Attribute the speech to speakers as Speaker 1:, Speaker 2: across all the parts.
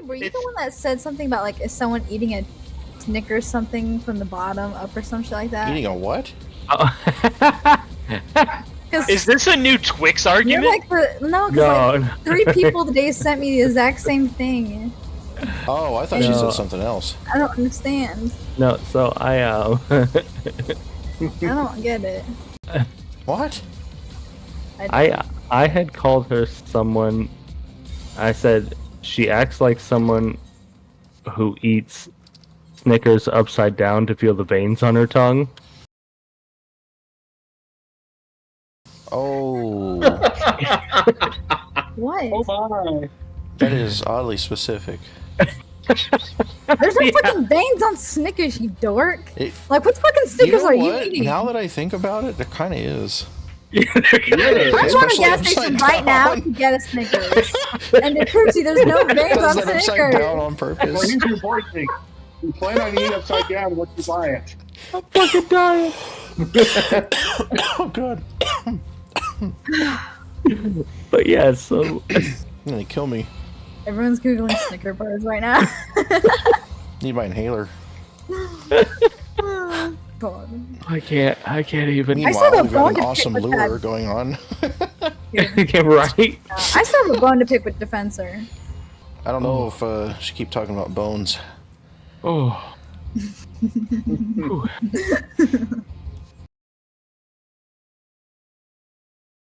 Speaker 1: were you the one that said something about like is someone eating a Snickers something from the bottom up or some shit like that?
Speaker 2: Eating a what?
Speaker 3: Is this a new Twix argument?
Speaker 1: Like like 3 people today sent me the exact same thing.
Speaker 2: Oh, I thought she said something else.
Speaker 1: I don't understand.
Speaker 4: No, so I
Speaker 1: I don't get it.
Speaker 2: What?
Speaker 4: I had called her someone. I said she acts like someone who eats Snickers upside down to feel the veins on her tongue.
Speaker 2: Oh.
Speaker 1: What?
Speaker 5: Oh my.
Speaker 2: That is oddly specific.
Speaker 1: There's no fucking veins on Snickers, you dork. Like, what fucking
Speaker 2: You
Speaker 1: Snickers
Speaker 2: know
Speaker 1: are
Speaker 2: what?
Speaker 1: you eating?
Speaker 2: Now that I think about it, there kind of is.
Speaker 1: I'm going to gas station right now to get a Snickers. And to prove to you there's no veins on Snickers.
Speaker 2: Upside down on purpose.
Speaker 5: Well, here's your board thing. You plan on eating upside down once you buy it.
Speaker 4: I'm fucking dying.
Speaker 2: Oh god.
Speaker 4: But yeah, so
Speaker 2: They kill me.
Speaker 1: Everyone's googling Snicker bars right now.
Speaker 2: Need my inhaler.
Speaker 1: God.
Speaker 4: I can't even.
Speaker 2: Meanwhile, we've got an awesome lure going on.
Speaker 4: Right?
Speaker 1: I still have a bone to pick with Defensor.
Speaker 2: I don't know if she keep talking about bones.
Speaker 4: Oh.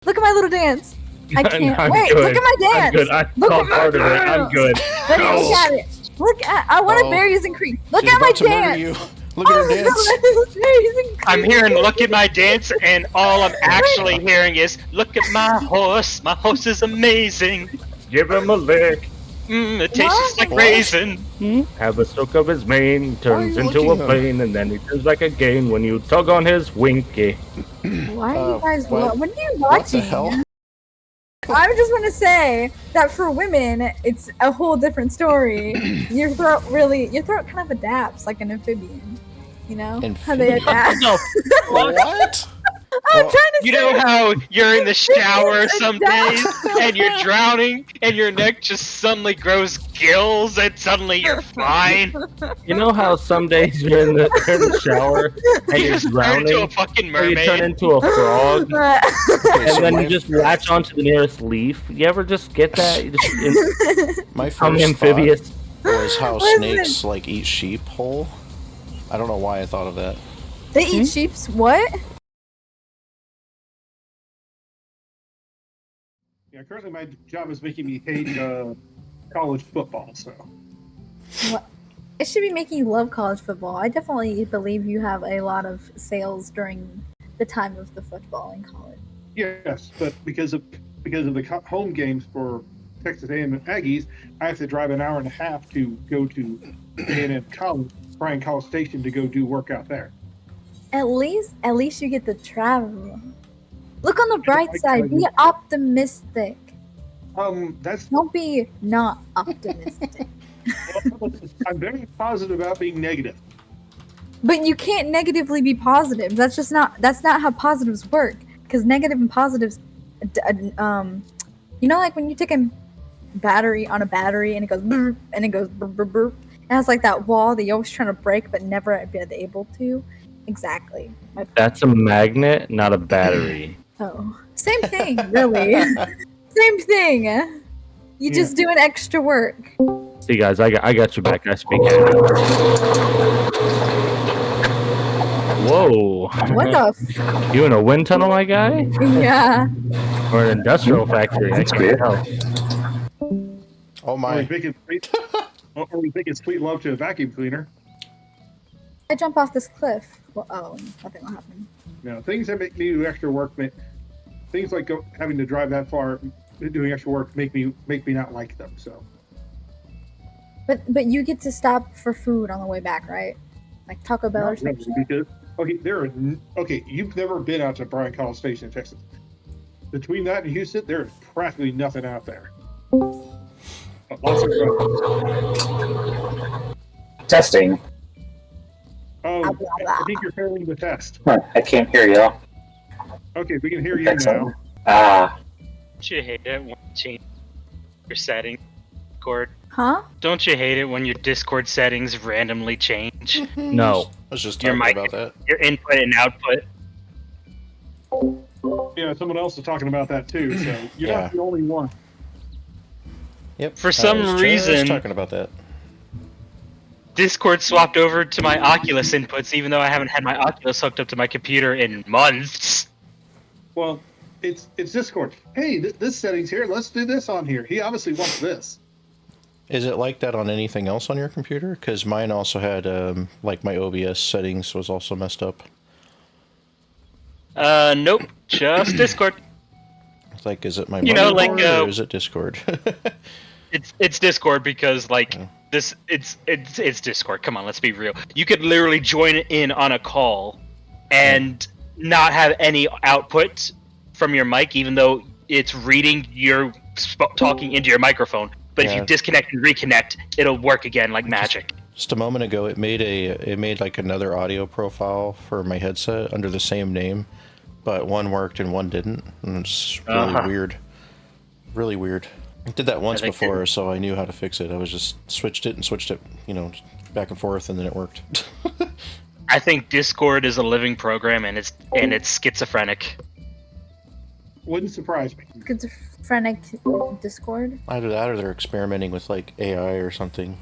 Speaker 1: Look at my little dance. I can't.
Speaker 4: I'm
Speaker 1: Wait,
Speaker 4: good.
Speaker 1: look at my dance.
Speaker 4: I'm good. I saw part of it. I'm good.
Speaker 1: Look at it. Look at. I want berries and cream. Look at my dance.
Speaker 2: Look at her dance.
Speaker 3: I'm hearing "Look at my dance," and all I'm actually hearing is "Look at my horse. My horse is amazing.
Speaker 4: Give him a lick.
Speaker 3: It tastes just like raisin.
Speaker 4: Have a stroke of his mane, turns into a plane, and then he turns like a game when you tug on his winky.
Speaker 1: Why are you guys?
Speaker 2: what?
Speaker 1: What are you watching?
Speaker 2: What the hell?
Speaker 1: I just want to say that for women, it's a whole different story. Your throat kind of adapts like an amphibian. You know how they adapt.
Speaker 2: What?
Speaker 1: I'm trying to
Speaker 3: You
Speaker 1: say.
Speaker 3: know how you're in the shower some days and you're drowning and your neck just suddenly grows gills and suddenly you're fine?
Speaker 4: You know how some days you're in the shower and you're
Speaker 3: Turn into
Speaker 4: drowning,
Speaker 3: a fucking
Speaker 4: or you turn
Speaker 3: mermaid.
Speaker 4: into a frog,
Speaker 2: Okay,
Speaker 4: and
Speaker 2: so
Speaker 4: then
Speaker 2: my,
Speaker 4: you just latch onto the nearest leaf. You ever just get that? You just
Speaker 2: my
Speaker 4: become
Speaker 2: first
Speaker 4: amphibious.
Speaker 2: thought was how
Speaker 1: Listen.
Speaker 2: snakes like eat sheep whole. I don't know why I thought of that.
Speaker 1: They eat sheep's what?
Speaker 5: Yeah, currently my job is making me hate college football, so.
Speaker 1: What? It should be making you love college football. I definitely believe you have a lot of sales during the time of the football in college.
Speaker 5: Yes, but because of the home games for Texas A&M Aggies, I have to drive an hour and a half to go to A&M College, Bryan College Station, to go do work out there.
Speaker 1: At least you get to travel. Look on the bright side. Be optimistic.
Speaker 5: That's.
Speaker 1: Don't be not optimistic.
Speaker 5: I'm very positive about being negative.
Speaker 1: But you can't negatively be positive. That's not how positives work. Because negative and positives, you know, like when you take a battery on a battery and it goes brr, and it goes brr, brr, brr. It has like that wall that you're always trying to break but never been able to. Exactly.
Speaker 4: That's a magnet, not a battery.
Speaker 1: Oh, same thing, really. Same thing. You just doing extra work.
Speaker 4: See, guys, I got your back. I speak. Whoa.
Speaker 1: What the
Speaker 4: You in a wind tunnel, my guy?
Speaker 1: Yeah.
Speaker 4: Or an industrial factory? I can't tell.
Speaker 2: Oh
Speaker 5: Or
Speaker 2: my.
Speaker 5: we making sweet love to a vacuum cleaner.
Speaker 1: I jump off this cliff. Well, oh, nothing will happen.
Speaker 5: No, things that make me do extra work, things like having to drive that far, doing extra work, make me not like them. So.
Speaker 1: But you get to stop for food on the way back, right? Like Taco Bell or something.
Speaker 5: Because you've never been out to Bryan College Station in Texas. Between that and Houston, there is practically nothing out there. But lots of roads.
Speaker 6: Testing.
Speaker 5: Oh,
Speaker 1: Blah, blah, blah.
Speaker 5: I think you're failing the test.
Speaker 6: I can't hear you.
Speaker 5: Okay, we can hear you
Speaker 6: Excellent.
Speaker 5: now.
Speaker 3: You hate it when you change your setting. Discord?
Speaker 1: Huh?
Speaker 3: Don't you hate it when your Discord settings randomly change?
Speaker 4: No.
Speaker 2: I was just
Speaker 3: Your
Speaker 2: talking
Speaker 3: mic,
Speaker 2: about that.
Speaker 3: your input and output.
Speaker 5: Yeah, someone else is talking about that too. So you're
Speaker 2: Yeah.
Speaker 5: not the only one.
Speaker 2: Yep.
Speaker 3: For
Speaker 2: I
Speaker 3: some
Speaker 2: was just
Speaker 3: reason-
Speaker 2: talking about that.
Speaker 3: Discord swapped over to my Oculus inputs, even though I haven't had my Oculus hooked up to my computer in months.
Speaker 5: Well, it's Discord. Hey, this setting's here. Let's do this on here. He obviously wants this.
Speaker 2: Is it like that on anything else on your computer? Because mine also had, like, my OBS settings was also messed up.
Speaker 3: Nope, just Discord.
Speaker 2: It's like, is it my
Speaker 3: You know, like,
Speaker 2: motherboard or is it Discord?
Speaker 3: It's Discord because like it's Discord. Come on, let's be real. You could literally join in on a call and not have any output from your mic, even though it's reading your talking into your microphone. But if
Speaker 2: Yeah.
Speaker 3: you disconnect and reconnect, it'll work again like magic.
Speaker 2: Just a moment ago, it made like another audio profile for my headset under the same name, but one worked and one didn't. And it's really weird. Really weird. I did that once before, so I knew how to fix it. I was just switched it, you know, back and forth, and then it worked.
Speaker 3: I think Discord is a living program, and it's schizophrenic.
Speaker 5: Wouldn't surprise me.
Speaker 1: Schizophrenic Discord.
Speaker 2: Either that, or they're experimenting with like AI or something.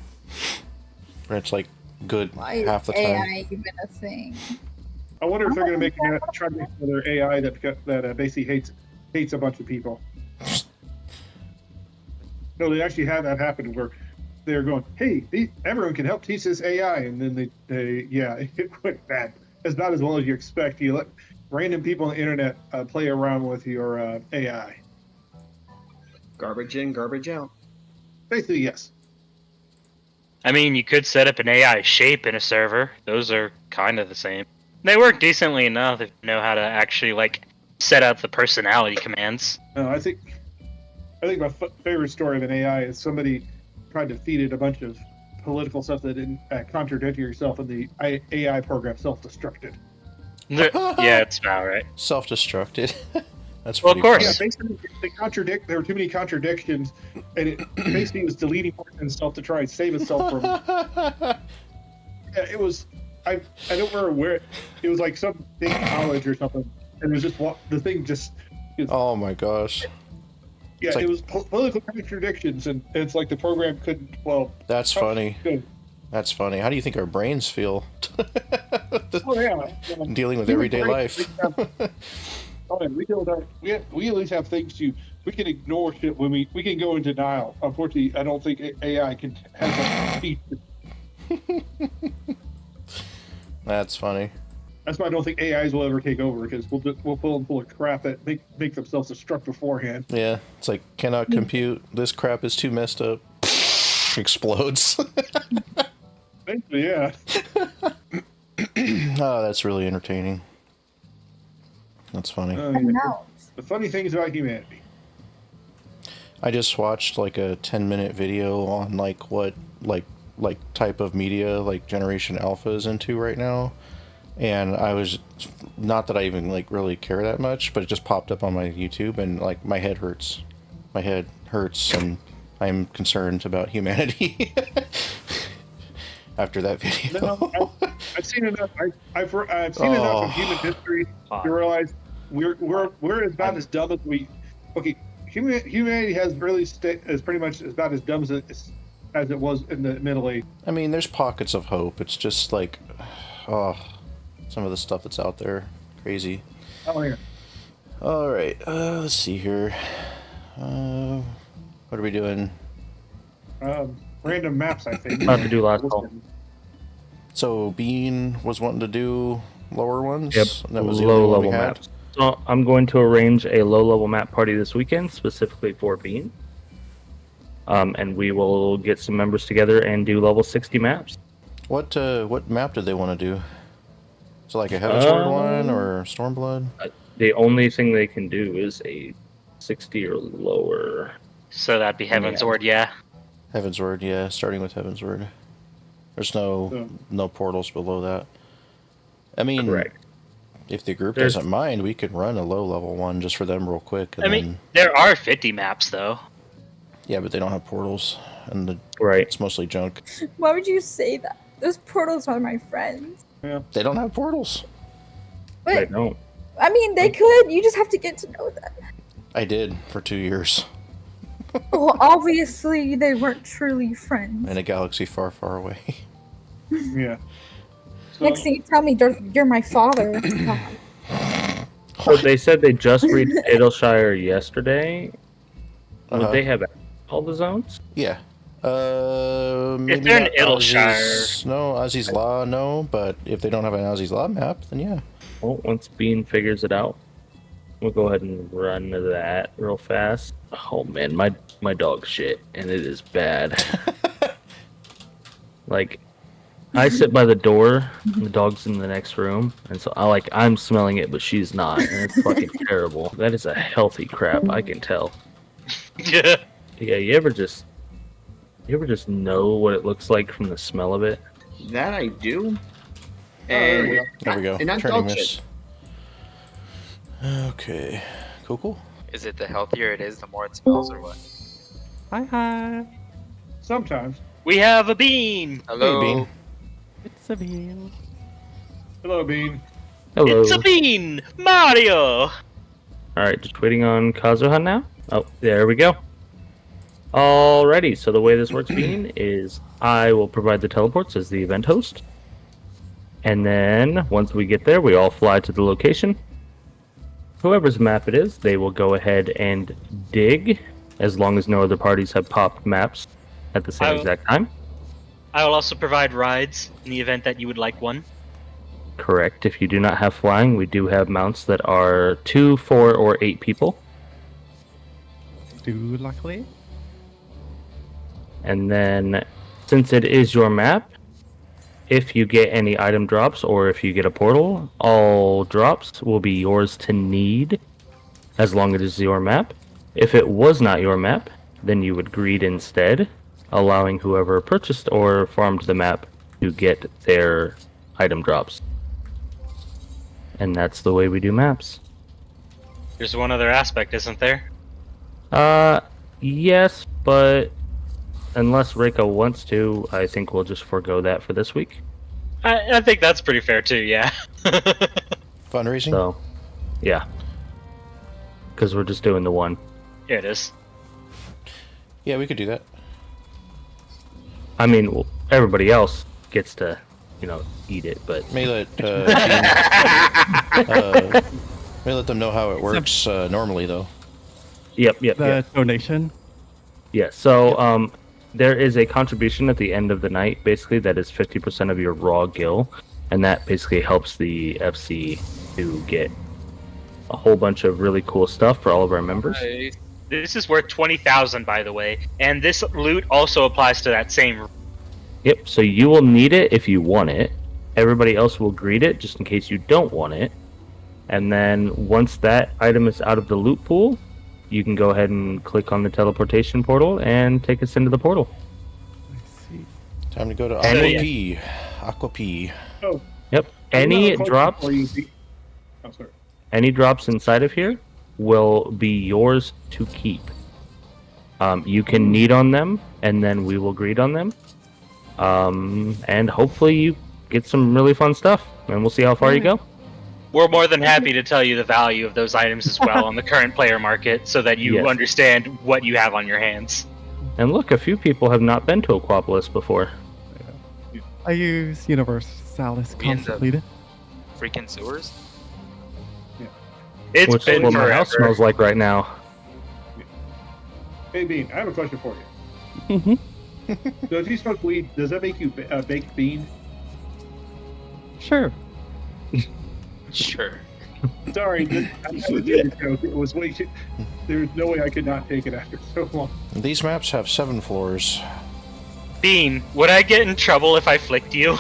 Speaker 2: Where it's like good
Speaker 1: Why
Speaker 2: half the
Speaker 1: is
Speaker 2: time.
Speaker 1: AI even a thing?
Speaker 5: I wonder if they're going to try to make another AI that basically hates a bunch of people. No, they actually had that happen where they're going, "Hey, everyone can help teach this AI," and then it went bad. It's not as well as you expect. You let random people on the internet play around with your AI.
Speaker 7: Garbage in, garbage out.
Speaker 5: Basically, yes.
Speaker 3: I mean, you could set up an AI shape in a server. Those are kind of the same. They work decently enough if you know how to actually like set out the personality commands.
Speaker 5: I think my favorite story of an AI is somebody tried to feed it a bunch of political stuff that didn't contradict yourself, and the AI program self-destructed.
Speaker 3: Yeah, it's about right.
Speaker 2: Self-destructed. That's
Speaker 3: Well, of
Speaker 2: pretty
Speaker 3: course.
Speaker 5: Yeah, basically they contradict. There were too many contradictions, and it basically was deleting itself to try and save itself from. Yeah, it was. I don't remember where it was, like some big college or something, and it was just the thing just.
Speaker 2: Oh my gosh.
Speaker 5: Yeah,
Speaker 2: like-
Speaker 5: it was political contradictions, and it's like the program couldn't. Well,
Speaker 2: That's funny.
Speaker 5: good.
Speaker 2: That's funny. How do you think our brains feel?
Speaker 5: Oh yeah.
Speaker 2: Dealing with everyday life.
Speaker 5: Oh, we deal with our, we at least have things we can ignore shit when we can go in denial. Unfortunately, I don't think AI can have that speech.
Speaker 2: That's funny.
Speaker 5: That's why I don't think AIs will ever take over, because we'll pull them full of crap that make themselves destruct beforehand.
Speaker 2: Yeah, it's like, cannot compute. This crap is too messed up. Explodes.
Speaker 5: Basically, yeah.
Speaker 2: Oh, that's really entertaining. That's funny.
Speaker 1: No.
Speaker 5: The funny things about humanity.
Speaker 2: I just watched like a 10-minute video on like what like type of media like Generation Alpha is into right now, and I was, not that I even like really care that much, but it just popped up on my YouTube, and like my head hurts. My head hurts, and I'm concerned about humanity after that video.
Speaker 5: No, I've seen enough. I've seen enough of human history to realize we're about as dumb as we. Okay, humanity has really is pretty much about as dumb as it was in the Middle Ages.
Speaker 2: I mean, there's pockets of hope. It's just like, oh, some of the stuff that's out there, crazy.
Speaker 5: Oh yeah.
Speaker 2: All right, let's see here. What are we doing?
Speaker 5: Random maps, I think.
Speaker 4: About to do last call.
Speaker 2: So Bean was wanting to do lower ones.
Speaker 4: Yep,
Speaker 2: That was the only one we
Speaker 4: low-level
Speaker 2: had.
Speaker 4: maps. So I'm going to arrange a low-level map party this weekend, specifically for Bean. And we will get some members together and do level 60 maps.
Speaker 2: What map did they want to do? So like a Heavensward one or Stormblood?
Speaker 4: The only thing they can do is a 60 or lower.
Speaker 3: So that'd be Heavensward, yeah.
Speaker 2: Heavensward, yeah. Starting with Heavensward. There's no portals below that. I mean,
Speaker 4: Correct.
Speaker 2: if the group
Speaker 4: There's-
Speaker 2: doesn't mind, we could run a low level one just for them real quick. And
Speaker 3: I mean, there are 50 maps though.
Speaker 2: Yeah, but they don't have portals, and
Speaker 4: Right.
Speaker 2: it's mostly junk.
Speaker 1: Why would you say that? Those portals are my friends.
Speaker 2: They don't have portals.
Speaker 4: They
Speaker 1: But
Speaker 4: don't.
Speaker 1: I mean, they could. You just have to get to know them.
Speaker 2: I did for 2 years
Speaker 1: Well, obviously they weren't truly friends.
Speaker 2: in a galaxy far, far away.
Speaker 5: Yeah. So,
Speaker 1: Next thing you tell me, you're my father. God.
Speaker 4: So they said they just reached Adelshire yesterday. Would
Speaker 2: Uh-huh.
Speaker 4: they have all the zones?
Speaker 2: Yeah. Maybe
Speaker 3: they're in
Speaker 2: not
Speaker 3: Adelshire-
Speaker 2: No, Ozzy's Law, no. But if they don't have an Ozzy's Law map, then yeah.
Speaker 4: Well, once Bean figures it out, we'll go ahead and run to that real fast. Oh man, my dog shit, and it is bad. Like, I sit by the door, and the dog's in the next room, and so I'm smelling it, but she's not, and it's fucking terrible. That is a healthy crap, I can tell.
Speaker 3: Yeah.
Speaker 4: Yeah, you ever just know what it looks like from the smell of it?
Speaker 7: That I do.
Speaker 5: there we
Speaker 7: And
Speaker 5: go.
Speaker 2: There we go.
Speaker 7: And not
Speaker 2: Turning
Speaker 7: dog
Speaker 2: miss.
Speaker 7: shit.
Speaker 2: Okay. Cool.
Speaker 8: Is it the healthier it is, the more it smells, or what?
Speaker 9: Hi.
Speaker 5: Sometimes.
Speaker 3: We have a bean.
Speaker 8: Hello.
Speaker 2: Bean.
Speaker 9: It's a bean.
Speaker 5: Hello, Bean.
Speaker 4: Hello.
Speaker 3: It's a bean, Mario.
Speaker 4: Alright, just waiting on Kazuha now. Oh, there we go. Alrighty, so the way this works, Bean, is I will provide the teleports as the event host. And then, once we get there, we all fly to the location. Whoever's map it is, they will go ahead and dig, as long as no other parties have popped maps at the same exact time.
Speaker 3: I will also provide rides in the event that you would like one.
Speaker 4: Correct. If you do not have flying, we do have mounts that are 2, 4, or 8 people.
Speaker 9: Do luckily.
Speaker 4: And then, since it is your map, if you get any item drops or if you get a portal, all drops will be yours to need as long as it is your map. If it was not your map, then you would greed instead, allowing whoever purchased or farmed the map to get their item drops. And that's the way we do maps.
Speaker 3: There's one other aspect, isn't there?
Speaker 4: Yes, but unless Reika wants to, I think we'll just forego that for this week.
Speaker 3: I think that's pretty fair too, yeah.
Speaker 2: Fundraising?
Speaker 4: So, yeah. Because we're just doing the one.
Speaker 3: Yeah, it is.
Speaker 2: Yeah, we could do that.
Speaker 4: I mean, well, everybody else gets to, eat it, but
Speaker 2: May let may let them know how it works normally, though.
Speaker 4: yep.
Speaker 9: The donation.
Speaker 4: Yeah, so there is a contribution at the end of the night, basically, that is 50% of your raw gil, and that basically helps the FC to get a whole bunch of really cool stuff for all of our members.
Speaker 8: Nice.
Speaker 3: This is worth 20,000, by the way, and this loot also applies to that same.
Speaker 4: Yep, so you will need it if you want it. Everybody else will greet it just in case you don't want it. And then once that item is out of the loot pool, you can go ahead and click on the teleportation portal and take us into the portal.
Speaker 9: I see.
Speaker 2: Time to go to
Speaker 4: And-
Speaker 2: Aqua P. Aqua P.
Speaker 5: Oh,
Speaker 4: Yep,
Speaker 5: another
Speaker 4: any
Speaker 5: question
Speaker 4: drops,
Speaker 5: for you, Bean. Oh, sorry.
Speaker 4: any drops inside of here will be yours to keep. You can need on them, and then we will greet on them. And hopefully you get some really fun stuff, and we'll see how far you go.
Speaker 3: We're more than happy to tell you the value of those items as well on the current player market, so that you
Speaker 4: Yes.
Speaker 3: understand what you have on your hands.
Speaker 4: And look, a few people have not been to Aquapolis before.
Speaker 9: I use Universalis
Speaker 8: Me and the-
Speaker 9: constantly.
Speaker 8: Freaking sewers?
Speaker 3: It's
Speaker 4: Which is
Speaker 3: been
Speaker 4: what my
Speaker 3: forever.
Speaker 4: house smells like right now.
Speaker 5: Hey, Bean, I have a question for you.
Speaker 9: Mm-hmm.
Speaker 5: So if you smoke weed, does that make you a baked bean?
Speaker 9: Sure.
Speaker 8: Sure.
Speaker 5: Sorry, I was a joke. It was way too. There's no way I could not take it after so long.
Speaker 2: These maps have 7 floors.
Speaker 3: Bean, would I get in trouble if I flicked you?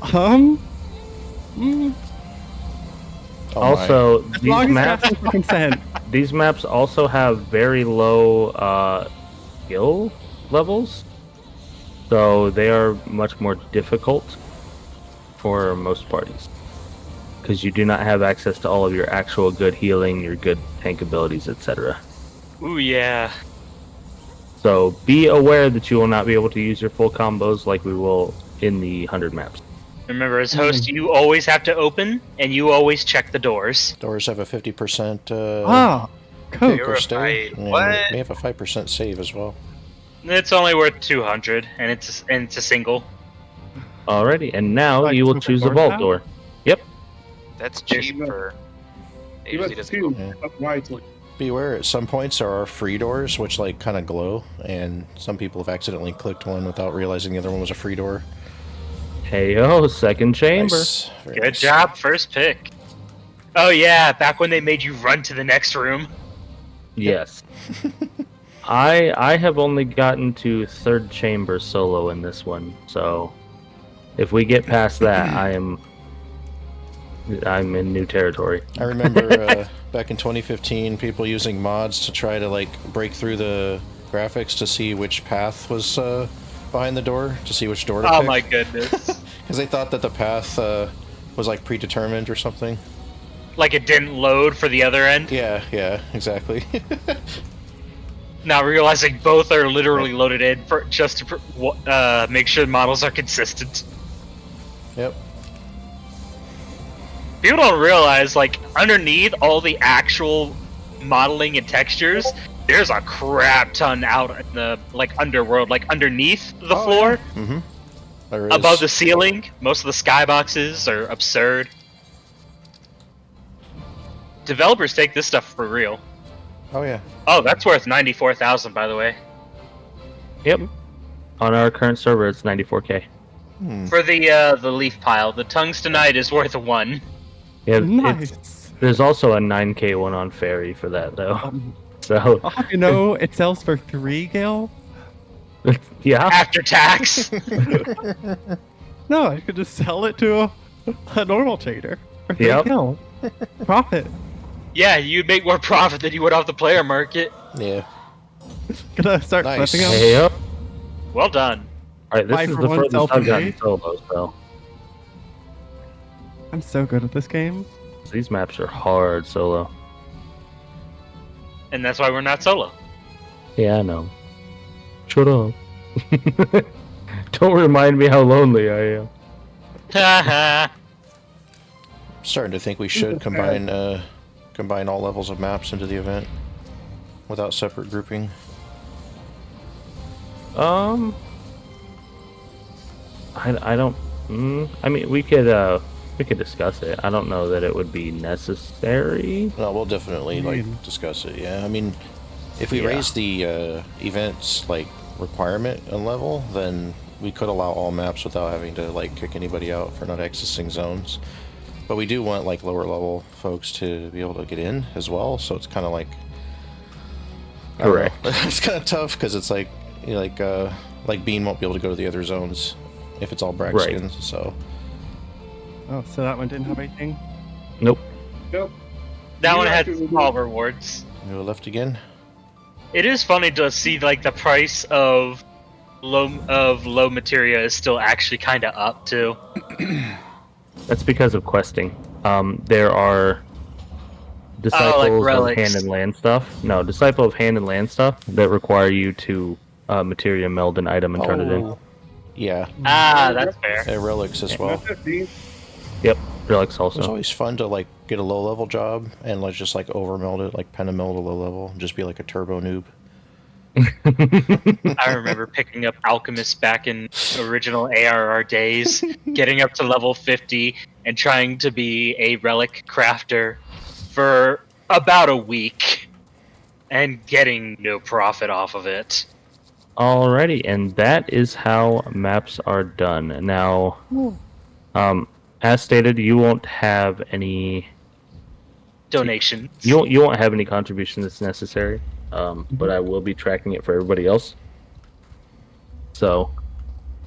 Speaker 9: Mm,
Speaker 2: Oh
Speaker 4: Also,
Speaker 9: as
Speaker 4: these
Speaker 9: long as
Speaker 4: maps,
Speaker 9: asking for consent.
Speaker 4: these maps also have very low skill levels, so they are much more difficult for most parties because you do not have access to all of your actual good healing, your good tank abilities, etc.
Speaker 3: Ooh, yeah.
Speaker 4: So be aware that you will not be able to use your full combos like we will in the 100 maps.
Speaker 3: Remember, as host, you always have to open, and you always check the doors.
Speaker 2: Doors have a 50%
Speaker 9: Ah,
Speaker 2: kick
Speaker 9: cool.
Speaker 2: or stay,
Speaker 8: Purified.
Speaker 2: and
Speaker 8: What?
Speaker 2: may have a 5% save as well.
Speaker 3: It's only worth 200, and it's a single.
Speaker 4: Alrighty, and now
Speaker 9: Like
Speaker 4: you will
Speaker 9: open
Speaker 4: choose a
Speaker 9: doors
Speaker 4: vault
Speaker 9: now?
Speaker 4: door.
Speaker 8: That's
Speaker 5: Yes,
Speaker 8: cheap
Speaker 5: no.
Speaker 8: for. It
Speaker 5: You
Speaker 8: usually
Speaker 5: must
Speaker 8: doesn't go.
Speaker 5: choose up wisely.
Speaker 2: Beware, at some points there are free doors, which like kind of glow, and some people have accidentally clicked one without realizing the other one was a free door.
Speaker 4: Heyo, second chamber.
Speaker 2: Nice. Very
Speaker 3: Good
Speaker 2: nice.
Speaker 3: job, first pick. Oh yeah, back when they made you run to the next room.
Speaker 4: Yes. I have only gotten to third chamber solo in this one, so if we get past that, I'm in new territory.
Speaker 2: I remember back in 2015, people using mods to try to like break through the graphics to see which path was behind the door, to see which door to
Speaker 3: Oh
Speaker 2: pick.
Speaker 3: my goodness.
Speaker 2: Because they thought that the path was like predetermined or something.
Speaker 3: Like it didn't load for the other end.
Speaker 2: Yeah, exactly.
Speaker 3: Now realizing both are literally loaded in for just to make sure the models are consistent.
Speaker 2: Yep.
Speaker 3: People don't realize, like, underneath all the actual modeling and textures, there's a crap ton out in the, like, underworld, like, underneath the floor,
Speaker 2: Mm-hmm. There is.
Speaker 3: above the ceiling. Most of the skyboxes are absurd. Developers take this stuff for real.
Speaker 2: Oh yeah.
Speaker 3: Oh, that's worth 94,000, by the way.
Speaker 4: Yep. On our current server, it's 94k.
Speaker 3: For the leaf pile, the tungstenite is worth 1.
Speaker 4: Yeah,
Speaker 9: Nice.
Speaker 4: there's also a 9k one on Fairy for that, though. So,
Speaker 9: Oh, you know, it sells for 3, Gil?
Speaker 4: yeah.
Speaker 3: After tax.
Speaker 9: No, I could just sell it to a normal trader for 3
Speaker 4: Yep.
Speaker 9: Gil. Profit.
Speaker 3: Yeah, you'd make more profit than you would off the player market.
Speaker 2: Yeah.
Speaker 9: Gonna start
Speaker 2: Nice.
Speaker 9: flipping them.
Speaker 4: Hey up.
Speaker 3: Well done.
Speaker 4: Alright, this
Speaker 9: Buy
Speaker 4: is
Speaker 9: for
Speaker 4: the
Speaker 9: one,
Speaker 4: furthest
Speaker 9: sell for
Speaker 4: I've gotten
Speaker 9: three.
Speaker 4: solo, so
Speaker 9: I'm so good at this game.
Speaker 4: these maps are hard solo.
Speaker 3: And that's why we're not solo.
Speaker 4: Yeah, I know. Shut up. Don't remind me how lonely I am.
Speaker 3: Haha.
Speaker 2: Starting to think we should combine all levels of maps into the event without separate grouping.
Speaker 4: I don't. I mean, we could discuss it. I don't know that it would be necessary.
Speaker 2: No, we'll definitely like
Speaker 9: Hmm.
Speaker 2: discuss it. Yeah, I mean, if we
Speaker 4: Yeah.
Speaker 2: raise the events like requirement and level, then we could allow all maps without having to like kick anybody out for not accessing zones. But we do want like lower level folks to be able to get in as well. So it's kind of like I don't know.
Speaker 4: Correct.
Speaker 2: It's kind of tough because it's like you know, like Bean won't be able to go to the other zones if it's all brag
Speaker 4: Right.
Speaker 2: skins. So
Speaker 9: Oh, so that one didn't have anything?
Speaker 4: Nope.
Speaker 5: Nope.
Speaker 3: That
Speaker 5: You
Speaker 3: one had
Speaker 5: actually-
Speaker 3: small rewards.
Speaker 2: we go left again.
Speaker 3: It is funny to see like the price of low materia is still actually kind of up too.
Speaker 4: That's because of questing. There are disciples of
Speaker 3: relics.
Speaker 4: hand and land stuff. No, disciple of hand and land stuff that require you to materia meld an item and turn it in.
Speaker 2: Yeah,
Speaker 3: Ah, that's fair.
Speaker 2: and relics as well.
Speaker 5: That's it, Dean.
Speaker 4: Yep, relics
Speaker 2: It's
Speaker 4: also.
Speaker 2: always fun to like get a low level job and like just like over meld it, like pentameld a low level, and just be like a turbo noob.
Speaker 3: I remember picking up Alchemist back in original ARR days, getting up to level 50 and trying to be a relic crafter for about a week and getting no profit off of it.
Speaker 4: Alrighty, and that is how maps are done. Now, as stated, you won't have any.
Speaker 3: Donations.
Speaker 4: You won't have any contribution that's necessary. But I will be tracking it for everybody else. So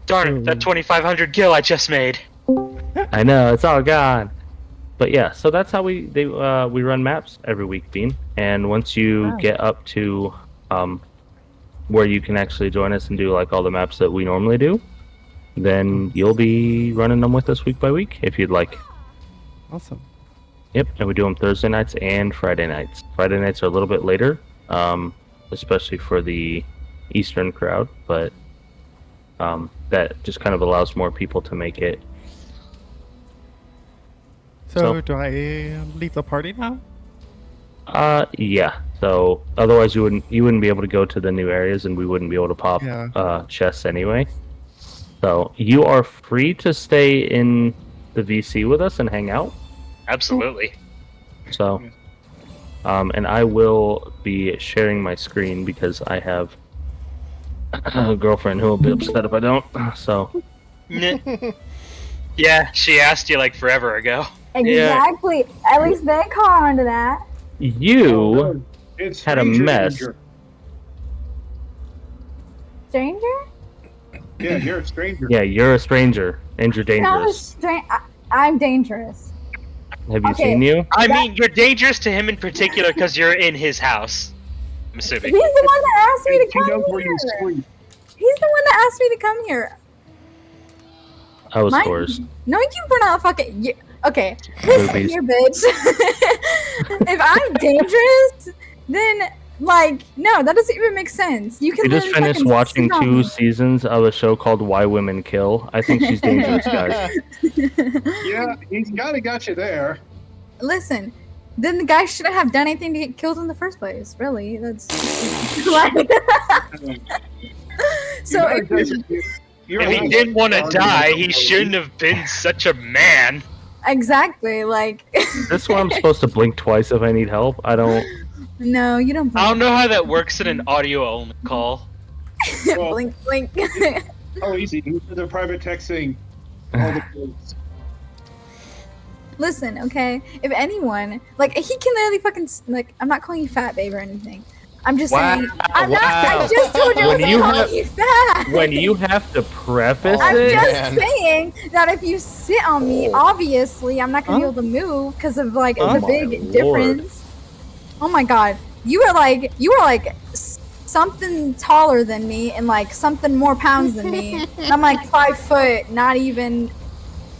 Speaker 3: Darn it, that 2,500 gil I just made.
Speaker 4: I know it's all gone. But yeah, so that's how we run maps every week, Bean. And once you get up to where you can actually join us and do like all the maps that we normally do, then you'll be running them with us week by week if you'd like.
Speaker 9: Awesome.
Speaker 4: Yep, and we do them Thursday nights and Friday nights. Friday nights are a little bit later, especially for the Eastern crowd, but that just kind of allows more people to make it.
Speaker 9: So
Speaker 4: So-
Speaker 9: do I leave the party now?
Speaker 4: Yeah. So otherwise you wouldn't be able to go to the new areas, and we wouldn't be able to pop
Speaker 9: Yeah.
Speaker 4: chests anyway. So you are free to stay in the VC with us and hang out.
Speaker 3: Absolutely.
Speaker 4: So, and I will be sharing my screen because I have a girlfriend who will be upset if I don't. So,
Speaker 3: Yeah, she asked you like forever ago.
Speaker 1: Exactly. At least they caught on to that.
Speaker 4: you
Speaker 5: It's
Speaker 4: had a
Speaker 5: stranger
Speaker 4: mess.
Speaker 5: danger.
Speaker 1: Stranger?
Speaker 5: Yeah, you're a stranger.
Speaker 4: Yeah, you're a stranger and you're dangerous.
Speaker 1: I'm dangerous.
Speaker 4: Have you
Speaker 1: Okay.
Speaker 4: seen you?
Speaker 3: I mean, you're dangerous to him in particular because you're in his house. I'm
Speaker 1: He's
Speaker 3: assuming.
Speaker 1: the one that asked me to
Speaker 5: She knows
Speaker 1: come
Speaker 5: where you
Speaker 1: here.
Speaker 5: sleep.
Speaker 1: He's the one that asked me to come here.
Speaker 4: I was
Speaker 1: Mine-
Speaker 4: forced.
Speaker 1: No, you were not fucking. Okay, listen
Speaker 4: Boobies.
Speaker 1: here, bitch. If I'm dangerous, then no, that doesn't even make sense. You can.
Speaker 4: We just
Speaker 1: literally
Speaker 4: finished
Speaker 1: fucking
Speaker 4: watching
Speaker 1: sit on
Speaker 4: 2
Speaker 1: me.
Speaker 4: seasons of a show called Why Women Kill. I think she's dangerous, guys.
Speaker 5: Yeah, he's kind of got you there.
Speaker 1: Listen, then the guy shouldn't have done anything to get killed in the first place. Really, that's. So
Speaker 5: You gotta just- you're
Speaker 3: If he
Speaker 5: a-
Speaker 3: didn't want to die, he shouldn't have been such a man.
Speaker 1: exactly
Speaker 4: This one I'm supposed to blink twice if I need help. I don't.
Speaker 1: No, you don't.
Speaker 3: I don't know how that works in an audio-only call.
Speaker 1: Blink, blink.
Speaker 5: Oh, easy. They're private texting all the kids.
Speaker 1: Listen, okay. If anyone, he can literally fucking I'm not calling you fat, babe, or anything. I'm just saying. I'm not. I
Speaker 4: wow.
Speaker 1: just told you I
Speaker 4: When
Speaker 1: wasn't
Speaker 4: you
Speaker 1: calling
Speaker 4: have-
Speaker 1: you fat.
Speaker 4: When you have to preface
Speaker 1: I'm
Speaker 4: it,
Speaker 1: just
Speaker 2: Man.
Speaker 1: saying that if you sit on me,
Speaker 2: Oh.
Speaker 1: obviously I'm not gonna be
Speaker 9: Huh?
Speaker 1: able to move because of
Speaker 4: Oh
Speaker 1: the
Speaker 4: my
Speaker 1: big
Speaker 4: lord.
Speaker 1: difference. Oh my god, you are something taller than me and something more pounds than me. And I'm 5 foot, not even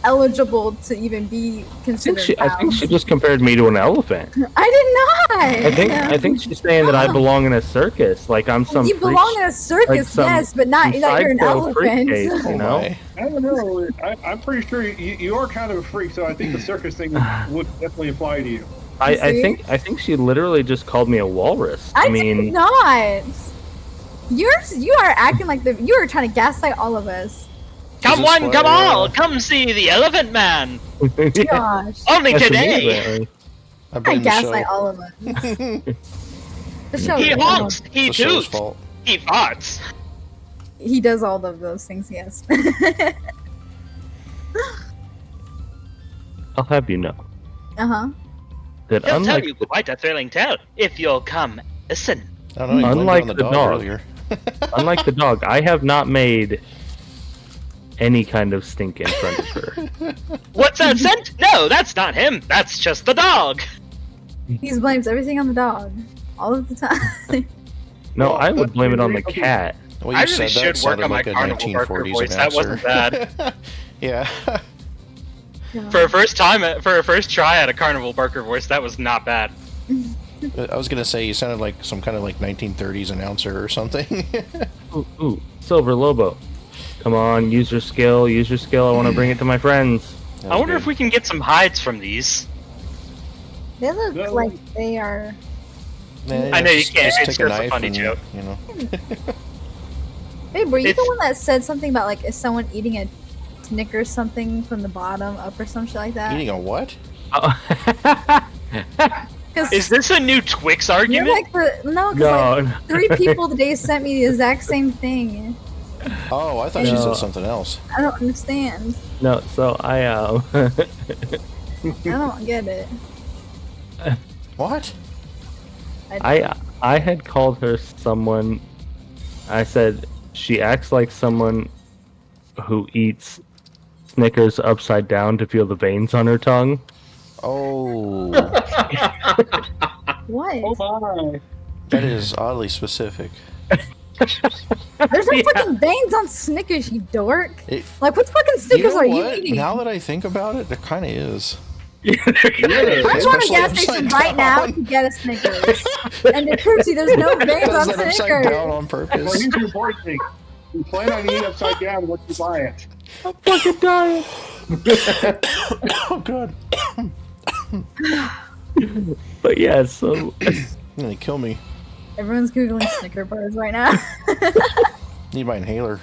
Speaker 1: eligible to even be considered.
Speaker 4: I think she just compared me to an elephant.
Speaker 1: I did not.
Speaker 4: I think she's saying that I belong in a circus. Like I'm some
Speaker 1: you
Speaker 4: freak,
Speaker 1: belong in a circus,
Speaker 4: some-
Speaker 1: yes, but not
Speaker 4: some
Speaker 1: that you're an
Speaker 4: psycho freak
Speaker 1: elephant.
Speaker 4: case,
Speaker 2: Oh
Speaker 4: you know?
Speaker 2: my.
Speaker 5: I don't know. I'm pretty sure you are kind of a freak, so I think the circus thing would definitely apply to you.
Speaker 4: I
Speaker 1: See?
Speaker 4: think she literally just called me a walrus.
Speaker 1: I
Speaker 4: I mean,
Speaker 1: did not. You are acting like you are trying to gaslight all of us.
Speaker 3: Come
Speaker 2: this
Speaker 3: one,
Speaker 2: why,
Speaker 3: come all, come see the Elephant Man.
Speaker 4: yeah,
Speaker 1: Gosh,
Speaker 3: Only
Speaker 4: that's
Speaker 3: today.
Speaker 4: immediately.
Speaker 2: I've
Speaker 1: I
Speaker 2: been in the show.
Speaker 1: gaslight all of us. The show.
Speaker 3: He honks, he
Speaker 2: The show's
Speaker 3: toots,
Speaker 2: fault.
Speaker 3: he farts.
Speaker 1: He does all of those things. Yes.
Speaker 4: I'll have you know
Speaker 1: Uh-huh.
Speaker 4: that
Speaker 3: He'll tell
Speaker 4: unlike
Speaker 3: you quite a thrilling tale if you'll come listen.
Speaker 2: I don't know. You blamed it
Speaker 4: Unlike
Speaker 2: on the
Speaker 4: the
Speaker 2: dog
Speaker 4: dog.
Speaker 2: earlier.
Speaker 4: unlike the dog, I have not made any kind of stink in front of her.
Speaker 3: What's that scent? No, that's not him. That's just the dog.
Speaker 1: He blames everything on the dog all of the time.
Speaker 4: No,
Speaker 5: Well,
Speaker 4: I would
Speaker 5: but
Speaker 4: blame it on the
Speaker 5: okay.
Speaker 4: cat.
Speaker 2: The way
Speaker 3: I
Speaker 2: you
Speaker 3: really
Speaker 2: said that
Speaker 3: should work
Speaker 2: sounded
Speaker 3: on my
Speaker 2: like a
Speaker 3: Carnival Barker
Speaker 2: 1940s
Speaker 3: voice. That wasn't
Speaker 2: announcer.
Speaker 3: bad.
Speaker 2: Yeah.
Speaker 3: For a first try at a Carnival Barker voice, that was not bad.
Speaker 2: I was gonna say you sounded like some kind of 1930s announcer or something.
Speaker 4: Ooh, Silver Lobo. Come on, use your skill, use your skill. I want to bring it to my friends.
Speaker 2: That
Speaker 3: I
Speaker 2: was
Speaker 3: wonder
Speaker 2: good.
Speaker 3: if we can get some hides from these.
Speaker 1: They look
Speaker 5: No.
Speaker 1: like they are.
Speaker 2: Nah,
Speaker 3: I know you
Speaker 2: just-
Speaker 3: can't,
Speaker 2: just
Speaker 3: it's
Speaker 2: take a
Speaker 3: just a
Speaker 2: knife
Speaker 3: funny
Speaker 2: and,
Speaker 3: joke.
Speaker 2: You know.
Speaker 1: Babe, were you the
Speaker 3: It's-
Speaker 1: one that said something about is someone eating a Snickers something from the bottom up or some shit like that?
Speaker 2: Eating a what?
Speaker 1: Because
Speaker 3: Is this a new Twix
Speaker 1: you're
Speaker 3: argument?
Speaker 1: like no,
Speaker 4: no,
Speaker 1: because 3 people today sent me the exact same thing.
Speaker 2: Oh, I thought she
Speaker 4: No.
Speaker 2: said something else.
Speaker 1: I don't understand.
Speaker 4: no. So I
Speaker 1: I don't get it.
Speaker 2: What?
Speaker 4: I had called her someone. I said she acts like someone who eats Snickers upside down to feel the veins on her tongue.
Speaker 2: Oh,
Speaker 1: What?
Speaker 5: Oh my!
Speaker 2: that is oddly specific.
Speaker 1: There's no
Speaker 4: Yeah.
Speaker 1: fucking veins on Snickers, you dork.
Speaker 2: It-
Speaker 1: Like, what fucking
Speaker 2: You
Speaker 1: Snickers
Speaker 2: know
Speaker 1: are
Speaker 2: what?
Speaker 1: you eating?
Speaker 2: Now that I think about it, there kind of is.
Speaker 1: I'm going to a
Speaker 2: Especially
Speaker 1: gas station right now to get a Snickers. And to prove to you there's no veins on
Speaker 2: Is that upside down
Speaker 1: Snickers.
Speaker 2: on
Speaker 5: Well,
Speaker 2: purpose?
Speaker 5: here's your board thing. You plan on eating upside down once you buy it.
Speaker 4: I'm fucking dying.
Speaker 2: Oh god.
Speaker 4: But yeah, so
Speaker 2: They kill me.
Speaker 1: Everyone's Googling Snicker bars right now.
Speaker 2: Need my inhaler.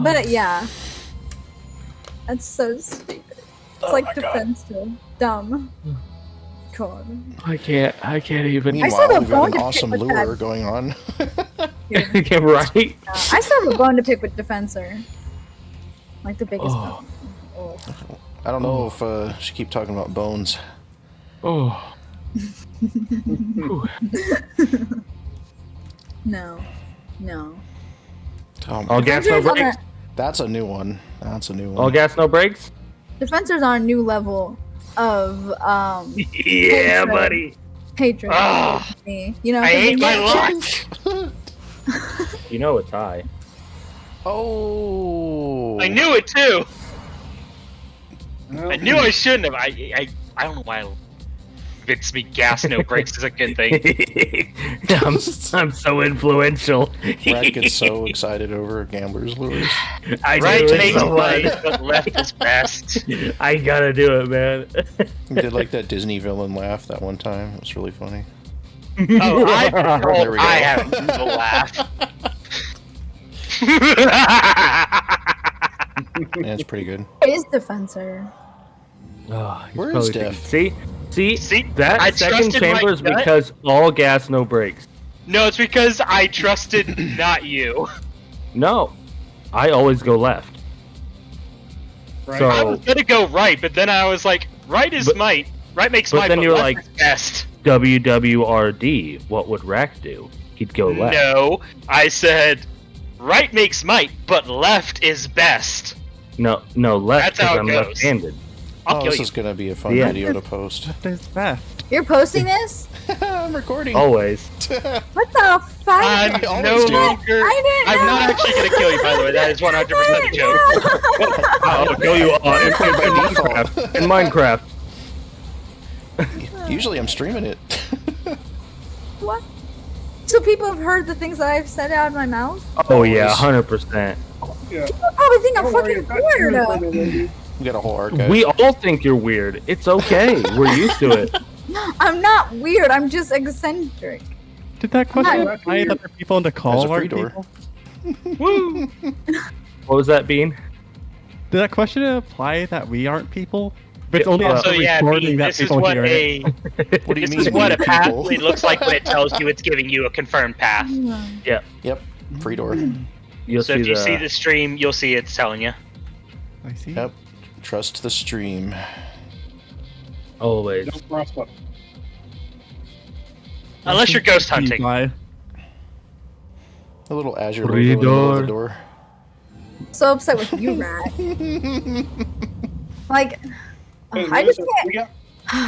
Speaker 1: But yeah. That's so stupid. It's like defensive. Dumb. God.
Speaker 4: I can't even.
Speaker 1: I still
Speaker 2: Meanwhile,
Speaker 1: have
Speaker 2: we've
Speaker 1: a
Speaker 2: got
Speaker 1: bone
Speaker 2: an
Speaker 1: to pick
Speaker 2: awesome
Speaker 1: with
Speaker 2: lure
Speaker 1: that.
Speaker 2: going on.
Speaker 4: Yeah, right.
Speaker 1: I still have a bone to pick with Defensor. Like the biggest
Speaker 4: Oh.
Speaker 1: bone. Oh.
Speaker 2: I don't know if she keep talking about bones.
Speaker 4: Oh. Ooh.
Speaker 1: No. No.
Speaker 2: Oh,
Speaker 4: All gas, no
Speaker 1: Defensor's on
Speaker 4: brakes.
Speaker 2: that's a new one. That's a new one.
Speaker 4: All gas, no brakes.
Speaker 1: Defensor's on a new level of
Speaker 4: Yeah,
Speaker 1: hatred.
Speaker 4: buddy.
Speaker 1: Hatred.
Speaker 3: Ah.
Speaker 1: towards me. You know,
Speaker 3: I
Speaker 1: 'cause
Speaker 3: hate
Speaker 1: they
Speaker 3: my
Speaker 1: get-
Speaker 3: luck.
Speaker 4: You know it's high.
Speaker 2: Oh.
Speaker 3: I knew it too.
Speaker 5: Well,
Speaker 3: I knew I shouldn't have. I don't know why Vince me gas no brakes is a good thing.
Speaker 4: I'm so influential.
Speaker 2: Brad gets so excited over Gambler's Lures.
Speaker 4: I
Speaker 3: Right
Speaker 4: do it
Speaker 3: makes
Speaker 4: so
Speaker 3: right,
Speaker 4: much.
Speaker 3: but left is best.
Speaker 4: I gotta do it, man.
Speaker 2: He did like that Disney villain laugh that one time. It was really funny.
Speaker 3: Oh, I've been
Speaker 2: There
Speaker 3: told
Speaker 2: we go.
Speaker 3: I have to laugh.
Speaker 2: Yeah, it's pretty good.
Speaker 1: It is Defensor.
Speaker 4: Oh, he's
Speaker 2: Where is
Speaker 4: probably
Speaker 2: Def?
Speaker 4: thinking- See,
Speaker 3: See,
Speaker 4: that
Speaker 3: I
Speaker 4: second
Speaker 3: trusted my
Speaker 4: chamber is
Speaker 3: gut.
Speaker 4: because all gas, no brakes.
Speaker 3: No, it's because I trusted not you.
Speaker 4: No, I always go left.
Speaker 5: Right.
Speaker 4: So-
Speaker 3: I was gonna go right, but then I was like, right is
Speaker 4: But-
Speaker 3: might. Right makes
Speaker 4: but
Speaker 3: might,
Speaker 4: then
Speaker 3: but
Speaker 4: you're
Speaker 3: left
Speaker 4: like-
Speaker 3: is best.
Speaker 4: WWRD. What would Rack do? He'd go left.
Speaker 3: No, I said, right makes might, but left is best.
Speaker 4: No, left
Speaker 3: That's how
Speaker 4: because
Speaker 3: it
Speaker 4: I'm
Speaker 3: goes.
Speaker 4: left-handed.
Speaker 3: I'll
Speaker 2: Oh,
Speaker 3: kill
Speaker 2: this
Speaker 3: you.
Speaker 2: is gonna be a fun
Speaker 4: Yeah.
Speaker 2: video to post.
Speaker 9: Left is best.
Speaker 1: You're posting this?
Speaker 2: I'm recording.
Speaker 4: Always.
Speaker 1: What the fuck?
Speaker 3: I'm
Speaker 2: I always
Speaker 3: no
Speaker 2: do.
Speaker 3: longer.
Speaker 1: I didn't
Speaker 3: I'm
Speaker 1: know.
Speaker 3: not actually gonna kill you, by the way. That is 100% a joke.
Speaker 4: I'll kill you all in Minecraft. In Minecraft.
Speaker 2: Usually I'm streaming it.
Speaker 1: What? So people have heard the things that I've said out of my mouth?
Speaker 4: Oh yeah,
Speaker 2: Always.
Speaker 4: 100%.
Speaker 5: Yeah.
Speaker 1: People probably think I'm
Speaker 5: Don't worry,
Speaker 1: fucking
Speaker 5: it's not true,
Speaker 1: weird.
Speaker 5: brother lady.
Speaker 2: We got a whole archive.
Speaker 4: We all think you're weird. It's okay. We're used to it.
Speaker 1: I'm not weird. I'm just eccentric.
Speaker 9: Did that question
Speaker 5: That's
Speaker 9: invite
Speaker 5: weird.
Speaker 9: other people into call
Speaker 2: There's a free
Speaker 9: our
Speaker 2: door.
Speaker 9: people?
Speaker 3: Woo!
Speaker 4: What was that, Bean?
Speaker 9: Did that question imply that we aren't people? If it's only
Speaker 4: Yeah,
Speaker 9: after
Speaker 3: So yeah,
Speaker 9: recording
Speaker 3: Bean,
Speaker 9: that
Speaker 3: this is
Speaker 9: people
Speaker 3: what
Speaker 9: hear it.
Speaker 2: What do you
Speaker 3: this
Speaker 2: mean?
Speaker 3: is what a
Speaker 2: weird
Speaker 3: path
Speaker 2: people?
Speaker 3: it looks like when it tells you it's giving you a confirmed path.
Speaker 2: Yep. Free door.
Speaker 4: You'll
Speaker 3: So
Speaker 4: see
Speaker 3: if you
Speaker 4: the.
Speaker 3: see the stream, you'll see it's telling you.
Speaker 9: I see.
Speaker 2: Yep. Trust the stream.
Speaker 4: Always.
Speaker 5: Don't cross button.
Speaker 3: Unless you're ghost hunting.
Speaker 9: Bye.
Speaker 2: A little Azure
Speaker 4: Free
Speaker 2: logo in the middle of the
Speaker 4: door.
Speaker 2: door.
Speaker 1: So upset with you, Rat. Like,
Speaker 5: Hey,
Speaker 1: I just
Speaker 5: listen,
Speaker 1: can't.
Speaker 5: we got,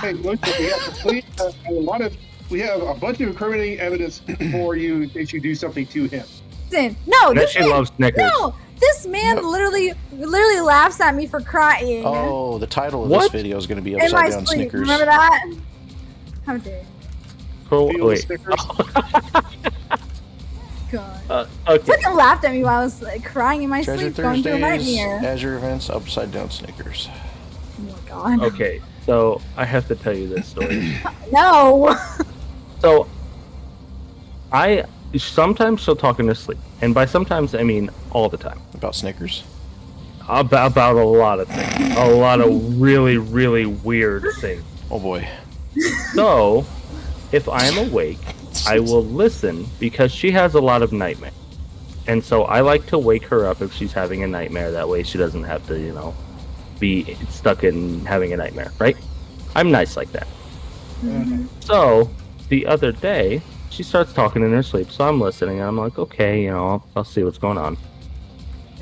Speaker 5: hey, listen, we have complete, we have a bunch of incriminating evidence for you that you do something to him.
Speaker 1: Listen, no,
Speaker 4: And that
Speaker 1: this
Speaker 4: she
Speaker 1: man,
Speaker 4: loves Snickers.
Speaker 1: no, this man
Speaker 2: Yep.
Speaker 1: literally laughs at me for crying
Speaker 2: Oh, the title of
Speaker 4: What?
Speaker 2: this video is going to be
Speaker 1: in my
Speaker 2: Upside Down
Speaker 1: sleep.
Speaker 2: Snickers.
Speaker 1: Remember that? How dare you?
Speaker 4: Oh,
Speaker 5: Feel the
Speaker 4: wait.
Speaker 5: Snickers?
Speaker 1: God.
Speaker 4: Okay.
Speaker 1: Fucking laughed at me while I was like, crying in my
Speaker 2: Treasure
Speaker 1: sleep, going through a
Speaker 2: Thursdays,
Speaker 1: nightmare.
Speaker 2: Azure Events, Upside Down Snickers.
Speaker 1: Oh my god.
Speaker 4: Okay. So I have to tell you this story.
Speaker 1: No.
Speaker 4: So I sometimes she'll talk in her sleep, and by sometimes I mean all the time.
Speaker 2: About Snickers.
Speaker 4: About a lot of things, a lot of really weird things.
Speaker 2: Oh boy.
Speaker 4: So if I am awake, I will listen because she has a lot of nightmares, and so I like to wake her up if she's having a nightmare. That way she doesn't have to, be stuck in having a nightmare. Right? I'm nice like that.
Speaker 1: Mhm.
Speaker 4: So the other day, she starts talking in her sleep, so I'm listening, and I'm like, okay, I'll see what's going on.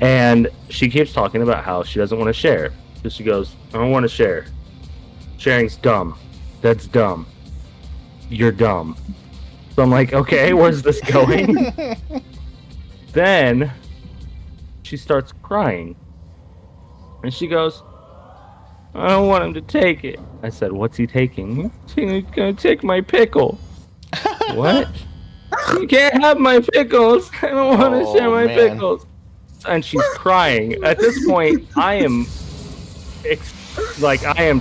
Speaker 4: And she keeps talking about how she doesn't want to share. So she goes, I don't want to share. Sharing's dumb. That's dumb. You're dumb. So I'm like, okay, where's this going? Then she starts crying. And she goes, I don't want him to take it. I said, what's he taking? He's gonna take my pickle. What? You can't have my pickles. I don't want to share my pickles. And she's crying. At this point, I am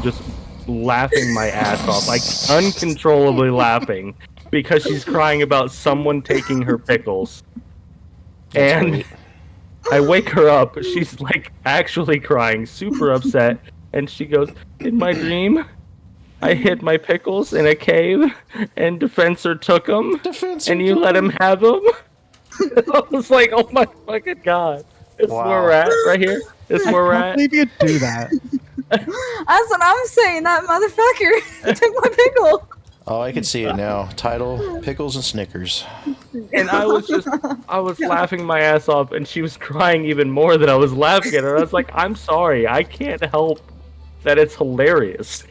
Speaker 4: just laughing my ass off, like uncontrollably laughing because she's crying about someone taking her pickles. And I wake her up. She's like actually crying, super upset. And she goes, in my dream, I hid my pickles in a cave, and Defensor took them, and you let him have them. I was like, oh my fucking god. This is where we're at, right here. This is where we're at.
Speaker 9: I can't believe you do that.
Speaker 1: That's what I'm saying. That motherfucker took my pickle.
Speaker 2: Oh, I can see it now. Title: Pickles and Snickers.
Speaker 4: And I was laughing my ass off, and she was crying even more than I was laughing at her. I was like, I'm sorry, I can't help that it's hilarious.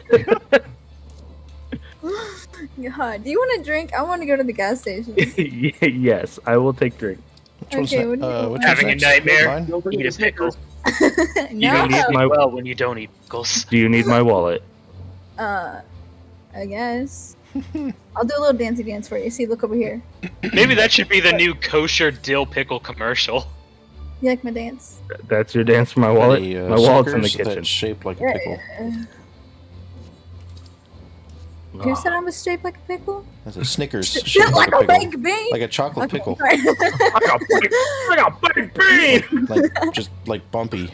Speaker 1: God, do you want a drink? I want to go to the gas station.
Speaker 4: Yes, I will take drink.
Speaker 1: Okay, what do you
Speaker 2: which
Speaker 3: Having a
Speaker 2: one's
Speaker 3: nightmare.
Speaker 2: mine?
Speaker 3: Eat a pickle.
Speaker 4: You don't need my
Speaker 3: Well, when you don't eat pickles.
Speaker 4: Do you need my wallet?
Speaker 1: I guess. I'll do a little dancey dance for you. See, look over here.
Speaker 3: Maybe that should be the new kosher dill pickle commercial.
Speaker 1: You like my dance?
Speaker 4: That's your dance for my wallet?
Speaker 2: The,
Speaker 4: My wallet's in the
Speaker 2: Snickers
Speaker 4: kitchen.
Speaker 2: that's shaped like a
Speaker 1: Yeah,
Speaker 2: pickle.
Speaker 1: Who said I was shaped like a pickle?
Speaker 2: It's a Snickers
Speaker 1: Shit
Speaker 2: shaped
Speaker 1: like
Speaker 2: like
Speaker 1: a
Speaker 2: a pickle.
Speaker 1: baked bean.
Speaker 2: Like a chocolate pickle.
Speaker 1: Sorry.
Speaker 4: I got baked bean!
Speaker 2: Like just like bumpy.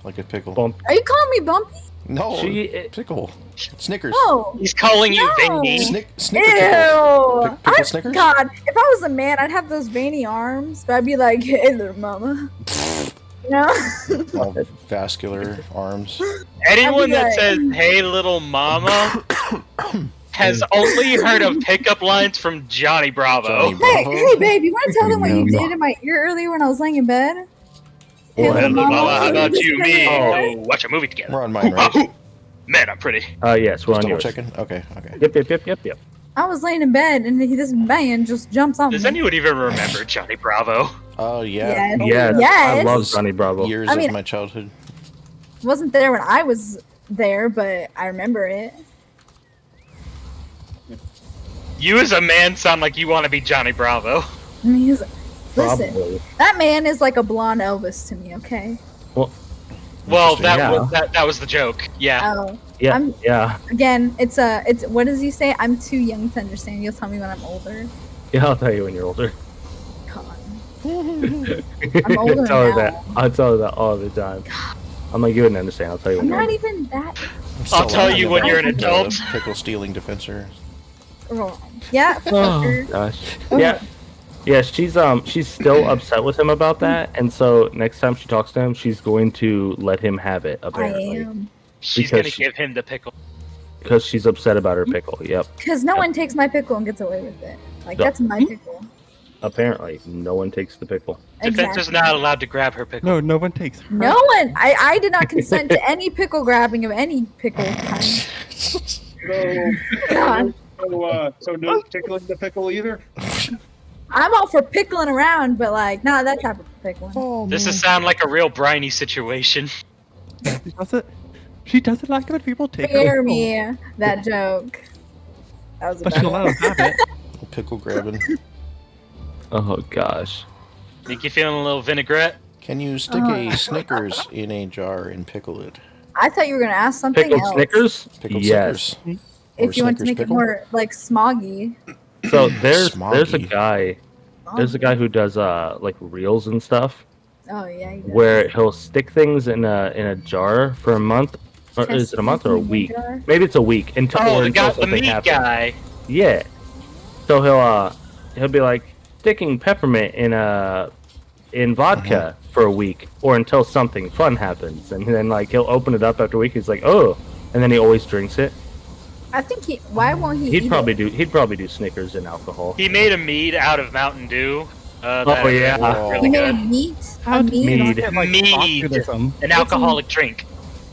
Speaker 2: Like a pickle.
Speaker 4: Bump.
Speaker 1: Are you calling me bumpy?
Speaker 2: No,
Speaker 4: She-
Speaker 2: pickle. Snickers.
Speaker 1: Oh.
Speaker 3: He's calling you
Speaker 1: No.
Speaker 3: Veiny.
Speaker 2: Snicker
Speaker 1: Ew!
Speaker 2: pickles. Pickle Snickers?
Speaker 1: God, if I was a man, I'd have those veiny arms, but I'd be like, hey there, mama. You know?
Speaker 2: All vascular arms.
Speaker 3: Anyone that
Speaker 1: like-
Speaker 3: says, hey, little mama, has only heard of pickup lines from Johnny Bravo.
Speaker 2: Johnny
Speaker 1: Hey,
Speaker 2: Bravo.
Speaker 1: hey, babe, you want to tell them what you
Speaker 4: No.
Speaker 1: did in my ear earlier when I was laying in bed? Hey,
Speaker 4: What?
Speaker 1: little
Speaker 3: Little
Speaker 1: mama,
Speaker 3: mama, how about you, me?
Speaker 4: Oh.
Speaker 3: Oh, watch a movie together.
Speaker 2: We're on mine, right?
Speaker 3: Man, I'm pretty.
Speaker 4: Yes, we're
Speaker 2: Just
Speaker 4: on
Speaker 2: double
Speaker 4: yours.
Speaker 2: checking. Okay.
Speaker 4: Yep.
Speaker 1: I was laying in bed and this man just jumps on
Speaker 3: Does
Speaker 1: me.
Speaker 3: anyone even remember Johnny Bravo?
Speaker 2: Oh yeah.
Speaker 1: Yes.
Speaker 4: Yes, I
Speaker 1: Yes.
Speaker 4: love Johnny Bravo.
Speaker 2: Years
Speaker 1: I mean-
Speaker 2: of my childhood.
Speaker 1: Wasn't there when I was there, but I remember it.
Speaker 3: You as a man sound like you want to be Johnny Bravo.
Speaker 1: I mean, listen,
Speaker 4: Probably.
Speaker 1: that man is like a blonde Elvis to me. Okay.
Speaker 3: Well,
Speaker 2: Interesting.
Speaker 3: that was the joke. Yeah.
Speaker 1: Oh,
Speaker 4: Yeah,
Speaker 1: I'm-
Speaker 4: yeah.
Speaker 1: again, it's what does he say? I'm too young to understand. You'll tell me when I'm older.
Speaker 4: Yeah, I'll tell you when you're older.
Speaker 1: God. I'm older
Speaker 4: tell her
Speaker 1: now.
Speaker 4: that. I'll tell her that all the time. I'm like, you wouldn't understand. I'll tell you
Speaker 1: I'm
Speaker 4: when you're
Speaker 1: not
Speaker 4: older.
Speaker 1: even that.
Speaker 3: I'll tell you when you're an
Speaker 2: The
Speaker 3: adult.
Speaker 2: Pickle stealing defensor.
Speaker 1: wrong. Yeah.
Speaker 4: Oh
Speaker 1: fucker.
Speaker 4: gosh. Yeah. Yeah, she's still upset with him about that, and so next time she talks to him, she's going to let him have it,
Speaker 1: I
Speaker 4: apparently.
Speaker 1: am.
Speaker 3: She's
Speaker 4: Because
Speaker 3: gonna
Speaker 4: she-
Speaker 3: give him the pickle.
Speaker 4: Because she's upset about her pickle. Yep.
Speaker 1: Because no one takes my pickle and gets away with it. Like,
Speaker 4: No.
Speaker 1: that's my pickle.
Speaker 4: Apparently, no one takes the pickle.
Speaker 3: Defensor's not allowed to grab her pickle.
Speaker 9: No one takes her.
Speaker 1: No one. I did not consent to any pickle grabbing of any pickle kind.
Speaker 5: So,
Speaker 1: God.
Speaker 5: so no tickling the pickle either.
Speaker 1: I'm all for pickling around, but like, not that type of pickling.
Speaker 9: Oh,
Speaker 3: This
Speaker 9: man.
Speaker 3: is sound like a real briny situation.
Speaker 9: She doesn't like it when people take her.
Speaker 1: Hear me, that joke. That was a
Speaker 9: But
Speaker 1: bad
Speaker 9: she'll
Speaker 1: one.
Speaker 9: let him have it.
Speaker 2: Pickle grabbing.
Speaker 4: Oh gosh.
Speaker 3: Think you feeling a little vinaigrette?
Speaker 2: Can you stick a Snickers in a jar and pickle it?
Speaker 1: I thought you were gonna ask something
Speaker 4: Pickled
Speaker 1: else.
Speaker 4: Snickers?
Speaker 2: Pickled
Speaker 4: Yes.
Speaker 2: Snickers.
Speaker 1: If you want to
Speaker 2: Snickers
Speaker 1: make
Speaker 2: pickle?
Speaker 1: it more like smoggy.
Speaker 4: So there's a
Speaker 2: Smoggy.
Speaker 4: guy. There's a guy who does like reels and stuff,
Speaker 1: Oh yeah. He does.
Speaker 4: where he'll stick things in a jar for a month. Or
Speaker 1: Test
Speaker 4: is it a month or a
Speaker 1: something in
Speaker 4: week?
Speaker 1: the jar.
Speaker 4: Maybe it's a week until,
Speaker 3: Oh,
Speaker 4: or
Speaker 3: the
Speaker 4: until
Speaker 3: guy, the
Speaker 4: something
Speaker 3: meat
Speaker 4: happens.
Speaker 3: guy.
Speaker 4: Yeah. So he'll be like sticking peppermint in vodka for a week or until something fun happens, and then like he'll open it up after a week. He's like, oh, and then he always drinks it.
Speaker 1: I think he. Why won't he?
Speaker 4: He'd
Speaker 1: eat
Speaker 4: probably
Speaker 1: it?
Speaker 4: do Snickers and alcohol.
Speaker 3: He made a mead out of Mountain Dew.
Speaker 4: Oh, yeah.
Speaker 2: Whoa.
Speaker 1: He made
Speaker 3: Really
Speaker 1: a
Speaker 3: good.
Speaker 1: meat.
Speaker 9: How
Speaker 1: A
Speaker 9: did
Speaker 1: meat.
Speaker 9: you not
Speaker 4: Mead.
Speaker 9: get, like,
Speaker 3: Mead.
Speaker 9: botulism?
Speaker 3: An alcoholic drink.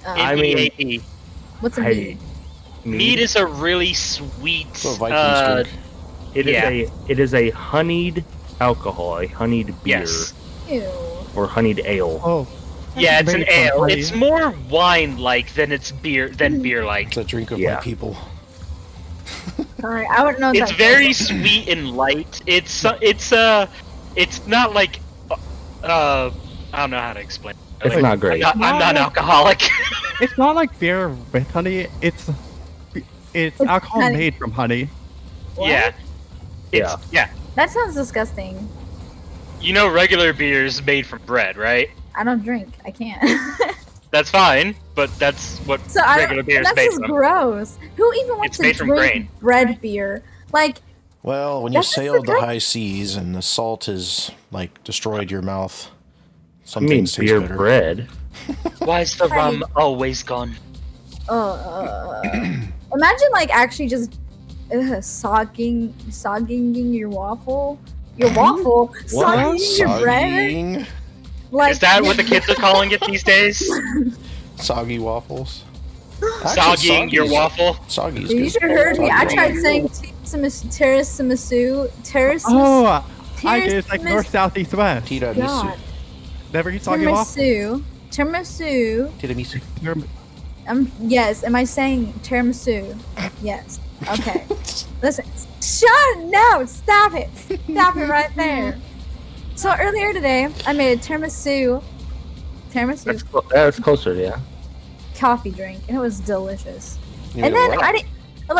Speaker 4: I mean,
Speaker 3: M-E-A-D.
Speaker 1: What's a
Speaker 4: Hey,
Speaker 1: meat?
Speaker 3: Mead is a really sweet.
Speaker 2: It's a Vikings drink.
Speaker 4: it is a honeyed alcohol, a honeyed beer
Speaker 3: Yes.
Speaker 1: Ew.
Speaker 4: or honeyed ale.
Speaker 9: Oh,
Speaker 3: Yeah, it's an
Speaker 9: Made from
Speaker 3: ale.
Speaker 9: honey.
Speaker 3: It's more wine-like than it's beer-like.
Speaker 2: It's a drink of
Speaker 4: Yeah.
Speaker 2: my people.
Speaker 1: Sorry, I wouldn't know.
Speaker 3: It's very sweet and light. It's not like I don't know how to explain.
Speaker 4: It's not great.
Speaker 3: I'm not an alcoholic.
Speaker 9: It's not like beer with honey. It's alcohol
Speaker 1: honey.
Speaker 9: made from honey.
Speaker 3: Yeah. Yeah.
Speaker 1: That sounds disgusting.
Speaker 3: You know regular beer is made from bread, right?
Speaker 1: I don't drink. I can't.
Speaker 3: That's fine, but that's what
Speaker 1: So
Speaker 3: regular beer is
Speaker 1: that's
Speaker 3: made
Speaker 1: just
Speaker 3: from.
Speaker 1: gross. Who even wants
Speaker 3: It's
Speaker 1: to
Speaker 3: made from
Speaker 1: drink
Speaker 3: grain.
Speaker 1: bread beer? Like,
Speaker 2: Well, when you
Speaker 1: That's just
Speaker 2: sailed the
Speaker 1: okay.
Speaker 2: high seas and the salt has like destroyed your mouth, some
Speaker 4: I mean,
Speaker 2: things taste
Speaker 4: beer
Speaker 2: better.
Speaker 4: bread.
Speaker 3: Why is the rum always gone?
Speaker 1: imagine like actually just sogging your waffle. Your waffle, sogging your bread.
Speaker 2: Sogging,
Speaker 1: Like,
Speaker 3: Is that what the kids are calling it these days?
Speaker 2: soggy waffles.
Speaker 3: Sogging your
Speaker 2: soggy's-
Speaker 3: waffle?
Speaker 2: Soggy's
Speaker 1: You
Speaker 2: good.
Speaker 1: should have heard me. I tried saying tiramisu.
Speaker 9: Oh, I get it's like north, south, east, west.
Speaker 2: Tiramisu.
Speaker 1: God.
Speaker 9: Never eat soggy waffle.
Speaker 1: Tiramisu.
Speaker 2: Tiramisu.
Speaker 1: Yes. Am I saying tiramisu? Yes. Okay. Listen. No! Stop it! Stop it right there. So earlier today, I made a tiramisu
Speaker 4: That's closer, yeah.
Speaker 1: coffee drink, and it was delicious.
Speaker 2: You
Speaker 1: And
Speaker 2: know
Speaker 1: then
Speaker 2: what?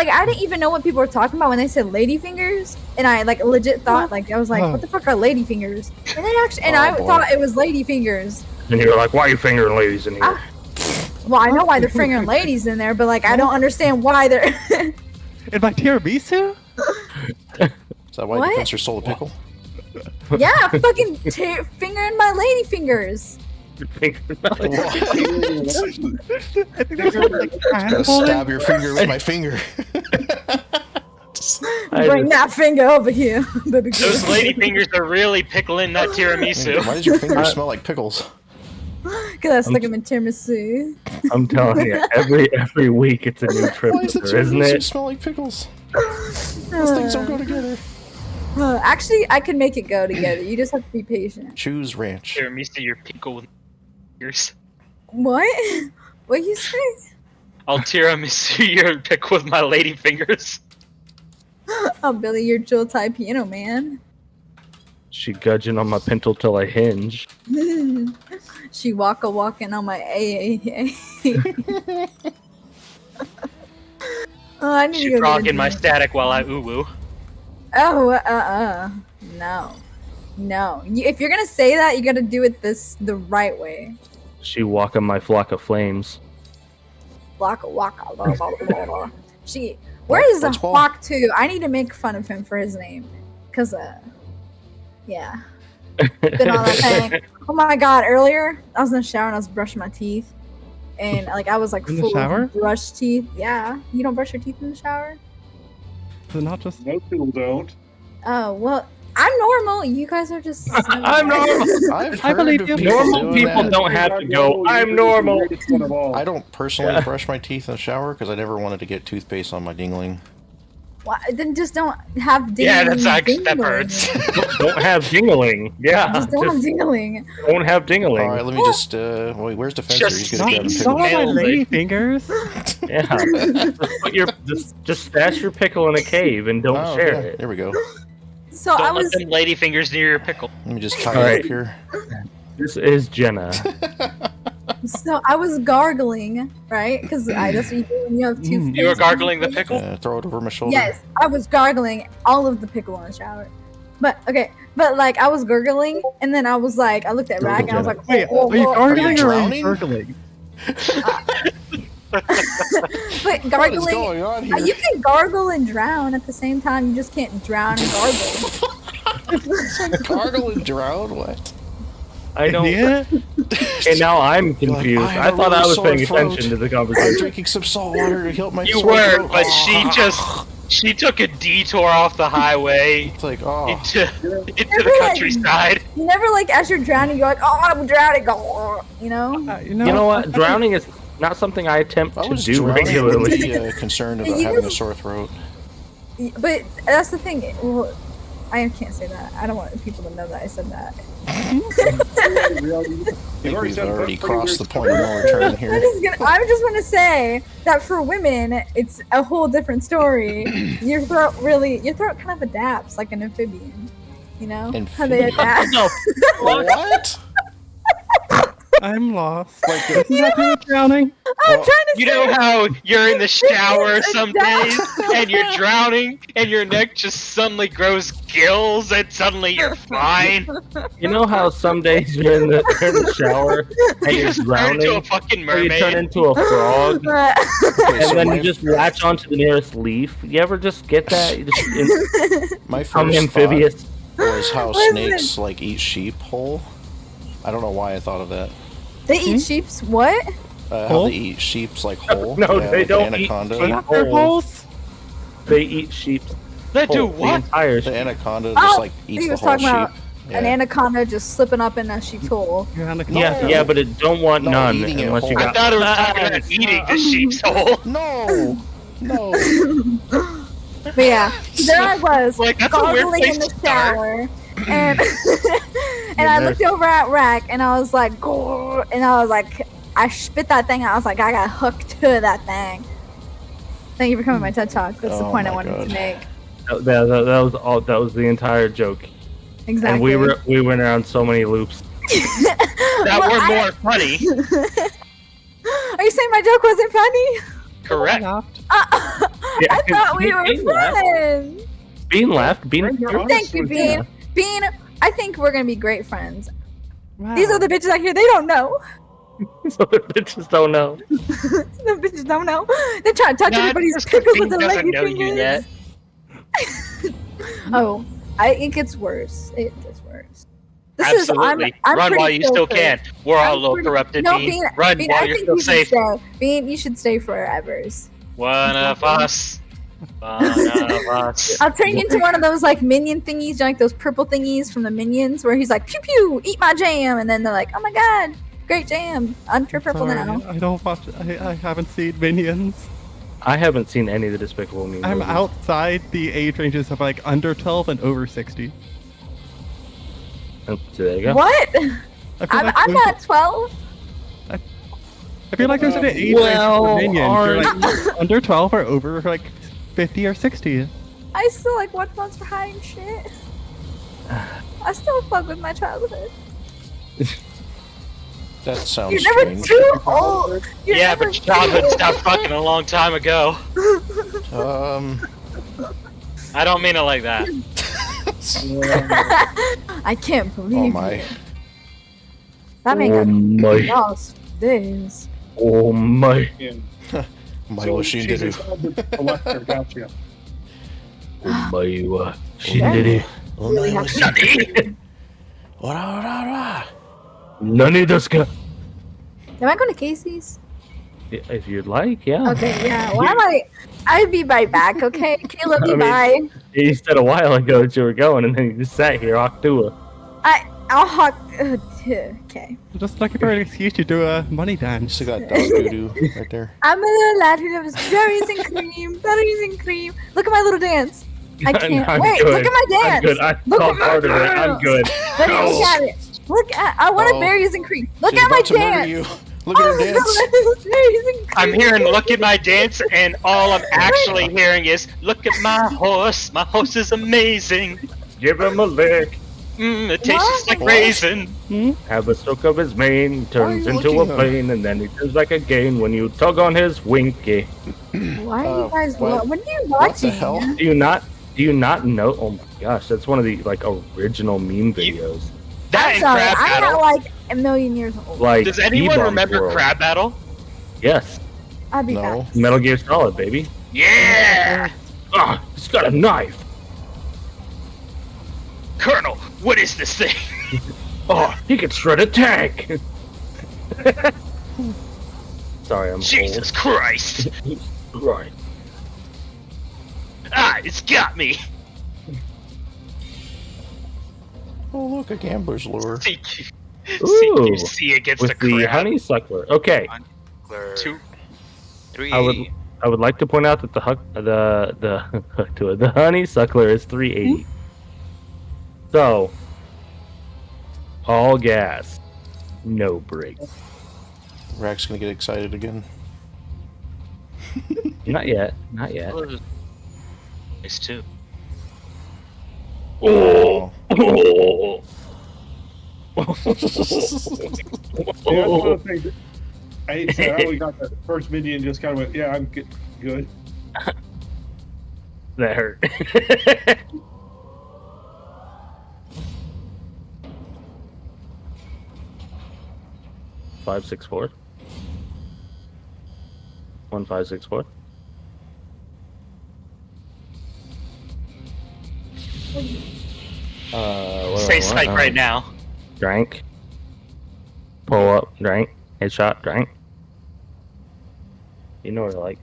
Speaker 1: I didn't even know what people were talking about when they said ladyfingers, and I like legit thought I was like, what the fuck are ladyfingers? And they actually, and
Speaker 2: Oh,
Speaker 1: I
Speaker 2: boy.
Speaker 1: thought it was ladyfingers.
Speaker 4: And you're like, why are you fingering ladies in here?
Speaker 1: Well, I know why they're fingering ladies in there, but like I don't understand why they're.
Speaker 9: In my tiramisu?
Speaker 2: Is that why
Speaker 1: What?
Speaker 2: the fencer stole a pickle?
Speaker 1: Yeah, fucking fingering my lady fingers.
Speaker 9: I think that's what, like,
Speaker 2: Gotta stab your finger with my finger.
Speaker 1: Bring that finger over here, baby girl.
Speaker 3: Those lady fingers are really pickling that
Speaker 2: Why
Speaker 3: tiramisu.
Speaker 2: does your finger smell like pickles?
Speaker 1: Cause I stuck him in tiramisu.
Speaker 4: I'm telling you, every week it's a new trip,
Speaker 2: Why does the
Speaker 4: isn't
Speaker 2: tiramisu
Speaker 4: it?
Speaker 2: smell like pickles? Those things don't go together.
Speaker 1: Actually, I can make it go together. You just have to be patient.
Speaker 2: Choose ranch.
Speaker 3: Tiramisu, your pickle with fingers.
Speaker 1: What? What you say?
Speaker 3: I'll tiramisu your pickle with my lady fingers.
Speaker 1: Oh, Billy, you're Jill Thai piano man.
Speaker 4: She gudging on my pintle till I hinge.
Speaker 1: She walking on my AAA. Oh, I need to
Speaker 3: She
Speaker 1: go get a
Speaker 3: rocking my
Speaker 1: drink.
Speaker 3: static while I ooh-woo.
Speaker 1: Oh, no. No. If you're gonna say that, you gotta do it the right way.
Speaker 4: She walking my flock of flames.
Speaker 1: Waka waka. Blah, blah, blah, blah. Where is the
Speaker 2: What's Paul?
Speaker 1: Hawk 2? I need to make fun of him for his name. Cause, yeah. Been on that thing. Oh my god, earlier, I was in the shower and I was brushing my teeth. And, like, I was, like,
Speaker 9: In the
Speaker 1: full
Speaker 9: shower?
Speaker 1: of brushed teeth. Yeah. You don't brush your teeth in the shower?
Speaker 9: So not just.
Speaker 5: Most people don't.
Speaker 1: Oh, well, I'm normal. You guys are just...
Speaker 4: I'm normal.
Speaker 2: I've
Speaker 9: I
Speaker 2: heard
Speaker 9: believe
Speaker 2: of
Speaker 9: you.
Speaker 2: people
Speaker 4: Normal
Speaker 2: doing
Speaker 4: people
Speaker 2: that.
Speaker 4: don't have to go, I'm normal.
Speaker 2: I don't personally
Speaker 4: Yeah.
Speaker 2: brush my teeth in the shower because I never wanted to get toothpaste on my dingling.
Speaker 1: Why, then just don't have dingling.
Speaker 3: Yeah, that's actually that
Speaker 1: dingling.
Speaker 3: hurts.
Speaker 4: Don't have dingling. Yeah,
Speaker 1: Just don't have
Speaker 4: just
Speaker 1: dingling.
Speaker 4: don't have dingling.
Speaker 2: All right, let me just. Wait, where's the fencer?
Speaker 3: Just
Speaker 2: He's gonna grab a
Speaker 3: sneeze.
Speaker 2: pickle.
Speaker 9: Not on my
Speaker 3: Nailed it.
Speaker 9: lady fingers.
Speaker 4: Yeah, just stash your pickle in a cave and don't
Speaker 2: Oh,
Speaker 4: share
Speaker 2: yeah,
Speaker 4: it.
Speaker 2: there we go.
Speaker 1: So I
Speaker 3: Don't let
Speaker 1: was...
Speaker 3: them lady fingers near your pickle.
Speaker 2: Let me just tie
Speaker 4: All
Speaker 2: it
Speaker 4: right.
Speaker 2: up here.
Speaker 4: This is Jenna.
Speaker 1: So I was gargling, right? Because that's what you do when you have toothpaste.
Speaker 3: You were gargling the pickle?
Speaker 2: Throw it over my shoulder.
Speaker 1: Yes, I was gargling all of the pickle in the shower. But okay, but like I was gurgling, and then I was like, I looked at Rack, and I was like,
Speaker 9: Wait,
Speaker 1: oh,
Speaker 9: are you
Speaker 1: oh, oh.
Speaker 9: gargling or are
Speaker 2: drowning?
Speaker 9: you gurgling?
Speaker 1: But
Speaker 2: What is
Speaker 1: gargling,
Speaker 2: going on here?
Speaker 1: you can gargle and drown at the same time. You just can't drown and gargle.
Speaker 2: Gargle and drown? What?
Speaker 4: I don't.
Speaker 9: Yeah?
Speaker 4: And now I'm
Speaker 2: You're like,
Speaker 4: confused.
Speaker 2: I
Speaker 4: I
Speaker 2: have a
Speaker 4: thought I
Speaker 2: really
Speaker 4: was
Speaker 2: sore
Speaker 4: paying
Speaker 2: throat.
Speaker 4: attention to the
Speaker 2: I'm
Speaker 4: conversation.
Speaker 2: drinking some salt water to help my
Speaker 3: You
Speaker 2: sore
Speaker 3: were,
Speaker 2: throat.
Speaker 3: but she took a detour off the highway
Speaker 2: It's like, oh.
Speaker 3: into the countryside.
Speaker 1: You never like as you're drowning, you're like, oh, I'm drowning, go, you know.
Speaker 9: You
Speaker 4: You know what? Drowning is not something I attempt
Speaker 2: I
Speaker 4: to
Speaker 2: was
Speaker 4: do
Speaker 2: drowning,
Speaker 4: regularly.
Speaker 2: really concerned about
Speaker 1: You
Speaker 2: having a
Speaker 1: just-
Speaker 2: sore throat.
Speaker 1: But that's the thing. Well, I can't say that. I don't want people to know that I said that.
Speaker 2: I think we've already crossed the point of no return here.
Speaker 1: I just want to say that for women, it's a whole different story. Your throat kind of adapts like an amphibian. You know how they adapt.
Speaker 2: What?
Speaker 9: I'm lost. Like, isn't that too much drowning?
Speaker 1: I'm trying to
Speaker 3: You
Speaker 1: say.
Speaker 3: know how you're in the shower some days and you're drowning and your neck just suddenly grows gills and suddenly you're fine?
Speaker 4: You know how some days you're in the shower and
Speaker 3: You
Speaker 4: you're
Speaker 3: just turn
Speaker 4: drowning,
Speaker 3: into a fucking
Speaker 4: or you turn
Speaker 3: mermaid.
Speaker 4: into a frog,
Speaker 2: Okay, so
Speaker 4: and then
Speaker 2: my,
Speaker 4: you just latch onto the nearest leaf. You ever just get that? You just
Speaker 2: my
Speaker 4: become
Speaker 2: first
Speaker 4: amphibious.
Speaker 2: thought was how
Speaker 1: Listen.
Speaker 2: snakes like eat sheep whole. I don't know why I thought of that.
Speaker 1: They eat sheep's what?
Speaker 2: How
Speaker 9: Whole?
Speaker 2: they eat sheep's like whole.
Speaker 4: No,
Speaker 2: yeah,
Speaker 4: they
Speaker 2: like
Speaker 4: don't
Speaker 2: the
Speaker 4: eat
Speaker 2: anaconda.
Speaker 4: sheep.
Speaker 9: Not their holes?
Speaker 4: They eat sheep.
Speaker 3: They do
Speaker 4: The
Speaker 3: what?
Speaker 4: entire
Speaker 2: The
Speaker 4: sheep.
Speaker 2: anaconda
Speaker 1: Oh,
Speaker 2: just like eats
Speaker 1: he
Speaker 2: the
Speaker 1: was
Speaker 2: whole
Speaker 1: talking
Speaker 2: sheep.
Speaker 1: about an anaconda just slipping up in a sheep's hole.
Speaker 9: You're on the
Speaker 4: Yeah,
Speaker 2: No.
Speaker 4: yeah, but it don't want
Speaker 2: No,
Speaker 4: none
Speaker 2: eating it
Speaker 4: unless you
Speaker 2: whole.
Speaker 3: I
Speaker 4: got.
Speaker 3: thought it was talking about eating the sheep's hole.
Speaker 2: No, no.
Speaker 1: But yeah, there I was,
Speaker 3: Like, that's a weird
Speaker 1: gargling
Speaker 3: place
Speaker 1: in the
Speaker 3: to start.
Speaker 1: shower, and and I looked over at Rack, and I was like, "Grr," and I was like, I spit that thing out. I was like, I got hooked to that thing. Thank you for coming to my TED Talk. That's the
Speaker 2: Oh
Speaker 1: point I
Speaker 2: my
Speaker 1: wanted
Speaker 2: God.
Speaker 1: to make.
Speaker 4: That was all. That was the entire joke.
Speaker 1: Exactly.
Speaker 4: And we went around so many loops.
Speaker 3: That
Speaker 1: Well,
Speaker 3: were
Speaker 1: I-
Speaker 3: more funny.
Speaker 1: Are you saying my joke wasn't funny?
Speaker 3: Correct.
Speaker 1: I thought we were
Speaker 4: Bean laughed.
Speaker 1: friends.
Speaker 4: Bean laughed. Bean.
Speaker 1: Thank you, Bean. Bean, I think we're gonna be great friends.
Speaker 9: Wow.
Speaker 1: These are the bitches out here. They don't know.
Speaker 4: So the bitches don't know.
Speaker 1: The bitches don't know. They try to touch
Speaker 3: Nah,
Speaker 1: everybody's
Speaker 3: just 'cause
Speaker 1: pickles
Speaker 3: Bean
Speaker 1: with their
Speaker 3: doesn't
Speaker 1: leggy
Speaker 3: know you
Speaker 1: fingers.
Speaker 3: yet.
Speaker 1: Oh, it gets worse. It gets worse.
Speaker 3: Absolutely.
Speaker 1: I'm
Speaker 3: Run while
Speaker 1: pretty
Speaker 3: you still
Speaker 1: filtered.
Speaker 3: can. We're all a
Speaker 1: I'm
Speaker 3: little
Speaker 1: pretty-
Speaker 3: corrupted,
Speaker 1: No,
Speaker 3: Bean.
Speaker 1: Bean,
Speaker 3: Run
Speaker 1: Bean,
Speaker 3: while
Speaker 1: I
Speaker 3: you're
Speaker 1: think
Speaker 3: still
Speaker 1: you should
Speaker 3: safe.
Speaker 1: stay. Bean, you should stay forever.
Speaker 3: One of us. One of us.
Speaker 1: I'll turn you into one of those like minion thingies, you know, like those purple thingies from the Minions, where he's like, pew pew, eat my jam, and then they're like, oh my god, great jam, I'm purple
Speaker 9: Sorry,
Speaker 1: now.
Speaker 9: I don't watch. I haven't seen Minions.
Speaker 4: I haven't seen any of the Despicable Me
Speaker 9: I'm
Speaker 4: movies.
Speaker 9: outside the age ranges of like under 12 and over 60.
Speaker 4: Oh, so there you go.
Speaker 1: What?
Speaker 9: I feel
Speaker 1: I'm
Speaker 9: like
Speaker 1: not 12.
Speaker 9: I feel like there's an age
Speaker 4: Well,
Speaker 9: range for Minions. You're
Speaker 4: aren't-
Speaker 9: like under 12 or over like 50 or 60.
Speaker 1: I still like watch Monster High and shit. I still fuck with my childhood.
Speaker 2: That sounds
Speaker 1: You're never
Speaker 2: strange.
Speaker 1: too old. You're
Speaker 3: Yeah,
Speaker 1: never
Speaker 3: but childhood
Speaker 1: too
Speaker 3: stopped fucking a long time ago. I don't mean it like that.
Speaker 1: I can't believe
Speaker 2: Oh my.
Speaker 1: it. That man
Speaker 4: Oh my.
Speaker 1: got lost this.
Speaker 4: Oh my.
Speaker 2: My
Speaker 5: So
Speaker 2: machine
Speaker 5: she's
Speaker 2: did
Speaker 5: a solid elector, gotcha.
Speaker 4: Oh my. Shindiri.
Speaker 1: Really have to-
Speaker 4: Nani desu ka?
Speaker 1: Am I going to Casey's?
Speaker 4: If you'd like, yeah.
Speaker 1: Okay, yeah. Why am I? I'd be right back. Okay, Caleb,
Speaker 4: I mean-
Speaker 1: bye.
Speaker 4: You said a while ago that you were going, and then you just sat here, Octua.
Speaker 1: I'll hawk. Okay.
Speaker 9: Just looking for an excuse to do a money dance.
Speaker 2: Still got dog doo-doo right there.
Speaker 1: I'm a little lad who loves berries and cream. Berries and cream. Look at my little dance. I can't.
Speaker 4: I'm
Speaker 1: Wait,
Speaker 4: good.
Speaker 1: look at my dance.
Speaker 4: I'm good. I
Speaker 1: Look
Speaker 4: saw
Speaker 1: at my
Speaker 4: part of it. I'm
Speaker 1: dance.
Speaker 4: good.
Speaker 1: Look at it. Look at. I wanted
Speaker 2: Oh.
Speaker 1: berries and cream. Look
Speaker 2: She's
Speaker 1: at my
Speaker 2: about to murder
Speaker 1: dance.
Speaker 2: you. Look at her dance.
Speaker 1: Berries and cream.
Speaker 3: I'm hearing look at my dance, and all I'm actually hearing is look at my horse. My horse is amazing.
Speaker 4: Give him a lick.
Speaker 3: It tastes just like
Speaker 2: What?
Speaker 3: raisin.
Speaker 4: Have a stroke of his mane, turns
Speaker 2: you
Speaker 4: into a
Speaker 2: looking at?
Speaker 4: plane, and then he turns like a gain when you tug on his winky.
Speaker 1: Why are you guys?
Speaker 2: what-
Speaker 1: What are you
Speaker 2: What
Speaker 1: watching?
Speaker 2: the hell?
Speaker 4: Do you not know? Oh my gosh, that's one of the like original meme videos.
Speaker 3: That
Speaker 1: I'm
Speaker 3: and
Speaker 1: sorry.
Speaker 3: Crab
Speaker 1: I'm not
Speaker 3: Battle.
Speaker 1: like a million years old.
Speaker 4: Like,
Speaker 3: Does anyone
Speaker 4: Ebon's
Speaker 3: remember
Speaker 4: World.
Speaker 3: Crab Battle?
Speaker 4: Yes,
Speaker 1: I'll be
Speaker 2: No.
Speaker 1: back.
Speaker 4: Metal Gear Solid, baby.
Speaker 3: Yeah!
Speaker 4: Ah, he's got a knife.
Speaker 3: Colonel, what is this thing?
Speaker 4: Oh, he can shred a tank. Sorry, I'm
Speaker 3: Jesus Christ!
Speaker 4: old. Right.
Speaker 3: Ah, it's got me!
Speaker 2: Oh, look, a gambler's lure.
Speaker 4: Ooh,
Speaker 3: CQC against
Speaker 4: with
Speaker 3: a
Speaker 4: the
Speaker 3: crab.
Speaker 4: honeysuckler. Okay,
Speaker 8: Two, three.
Speaker 4: I would like to point out that the honeysuckler is 380. So All gas, no brakes.
Speaker 2: Rack's gonna get excited again.
Speaker 4: Not yet. Not yet.
Speaker 3: Nice too.
Speaker 4: Oh.
Speaker 5: Yeah, that's one of the things that I hate to say. I always got that first minion and just kind of went, yeah, I'm good.
Speaker 4: That hurt. 564. 1564.
Speaker 3: Stay psych right now.
Speaker 4: Drank. Pull up. Drank. Headshot. Drank. You know what I like.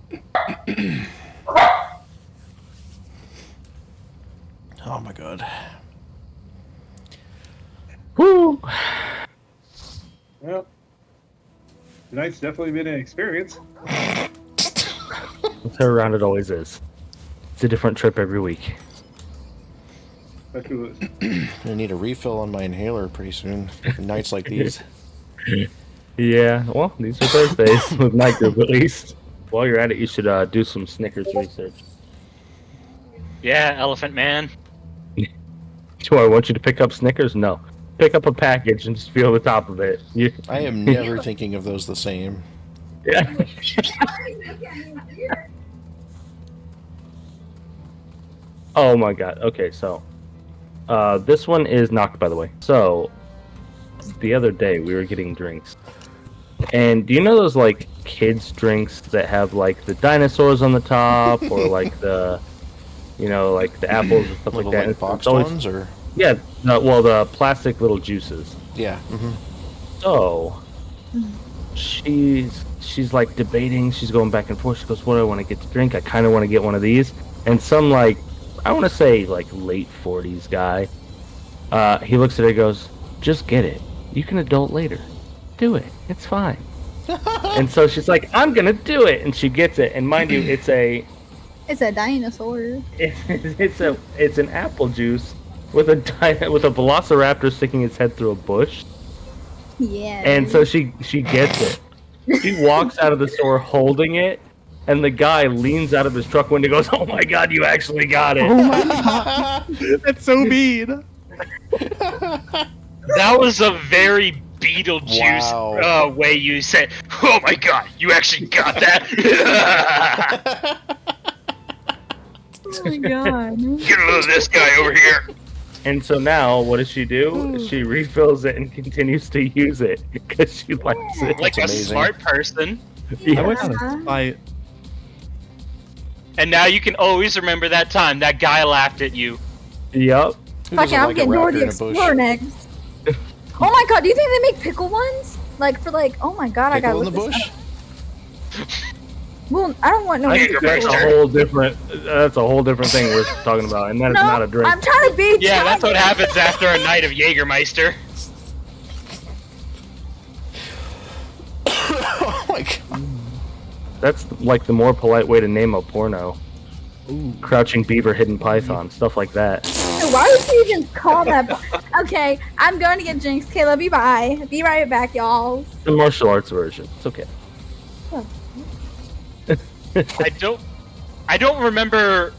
Speaker 2: Oh my god.
Speaker 4: Woo!
Speaker 5: Well, tonight's definitely been an experience.
Speaker 4: That's how around it always is. It's a different trip every week.
Speaker 5: Especially with
Speaker 2: I need a refill on my inhaler pretty soon. For nights like these.
Speaker 4: Yeah, well, these are Thursdays with my group at least. While you're at it, you should do some Snickers research.
Speaker 3: Yeah, Elephant Man.
Speaker 4: Do I want you to pick up Snickers? No. Pick up a package and just feel the top of it.
Speaker 2: I am never thinking of those the same.
Speaker 4: Yeah. Oh my god. Okay, so this one is knocked, by the way. So the other day we were getting drinks. And do you know those like kids drinks that have like the dinosaurs on the top or like the like the apples and stuff
Speaker 2: Little
Speaker 4: like that?
Speaker 2: like box
Speaker 4: It's always-
Speaker 2: ones or
Speaker 4: Yeah, well the plastic little juices.
Speaker 2: yeah. Mm-hmm.
Speaker 4: So she's like debating, she's going back and forth. She goes, what do I want to get to drink? I kind of want to get one of these. And some like, I want to say like late 40s guy, he looks at her and goes, just get it. You can adult later. Do it. It's fine. And so she's like, I'm going to do it. And she gets it. And mind you, it's a
Speaker 1: dinosaur.
Speaker 4: it's an apple juice with a velociraptor sticking its head through a bush.
Speaker 1: Yeah.
Speaker 4: And so she gets it. She walks out of the store holding it, and the guy leans out of his truck window and goes, oh my god, you actually got it.
Speaker 9: Oh my god. That's so mean.
Speaker 3: That was a very Beetlejuice
Speaker 2: Wow.
Speaker 3: way you said, oh my god, you actually got that?
Speaker 1: Oh my god.
Speaker 3: Get a load of this guy over here.
Speaker 4: And so now, what does she do? She refills it and continues to use it because she likes it.
Speaker 3: Like a
Speaker 2: amazing.
Speaker 3: smart person.
Speaker 4: Yeah.
Speaker 9: I went on a fight.
Speaker 3: And now you can always remember that time that guy laughed at you.
Speaker 4: Yep.
Speaker 2: Who
Speaker 1: Fuck
Speaker 2: doesn't
Speaker 1: yeah, I'm
Speaker 2: like a
Speaker 1: getting Dora
Speaker 2: raptor
Speaker 1: the
Speaker 2: in a bush?
Speaker 1: Explorer next. Oh my god, do you think they make pickle ones? Like for like, oh my god, I
Speaker 2: Pickle
Speaker 1: gotta
Speaker 2: in the
Speaker 1: look this
Speaker 2: bush?
Speaker 1: up. Well, I don't want no
Speaker 3: I think
Speaker 4: That's
Speaker 1: pickle.
Speaker 4: a whole different. That's a whole different thing we're talking about, and that is
Speaker 1: No,
Speaker 4: not a drink.
Speaker 1: I'm trying to be.
Speaker 3: Yeah, that's what happens after a night of Jägermeister.
Speaker 2: Oh my god.
Speaker 4: That's like the more polite way to name a porno. Crouching Beaver, Hidden Python, stuff like that.
Speaker 1: Why would you even call that? Okay, I'm going to get drinks. Okay, love you. Bye. Be right back, y'all.
Speaker 4: The martial arts version. It's okay.
Speaker 3: I don't remember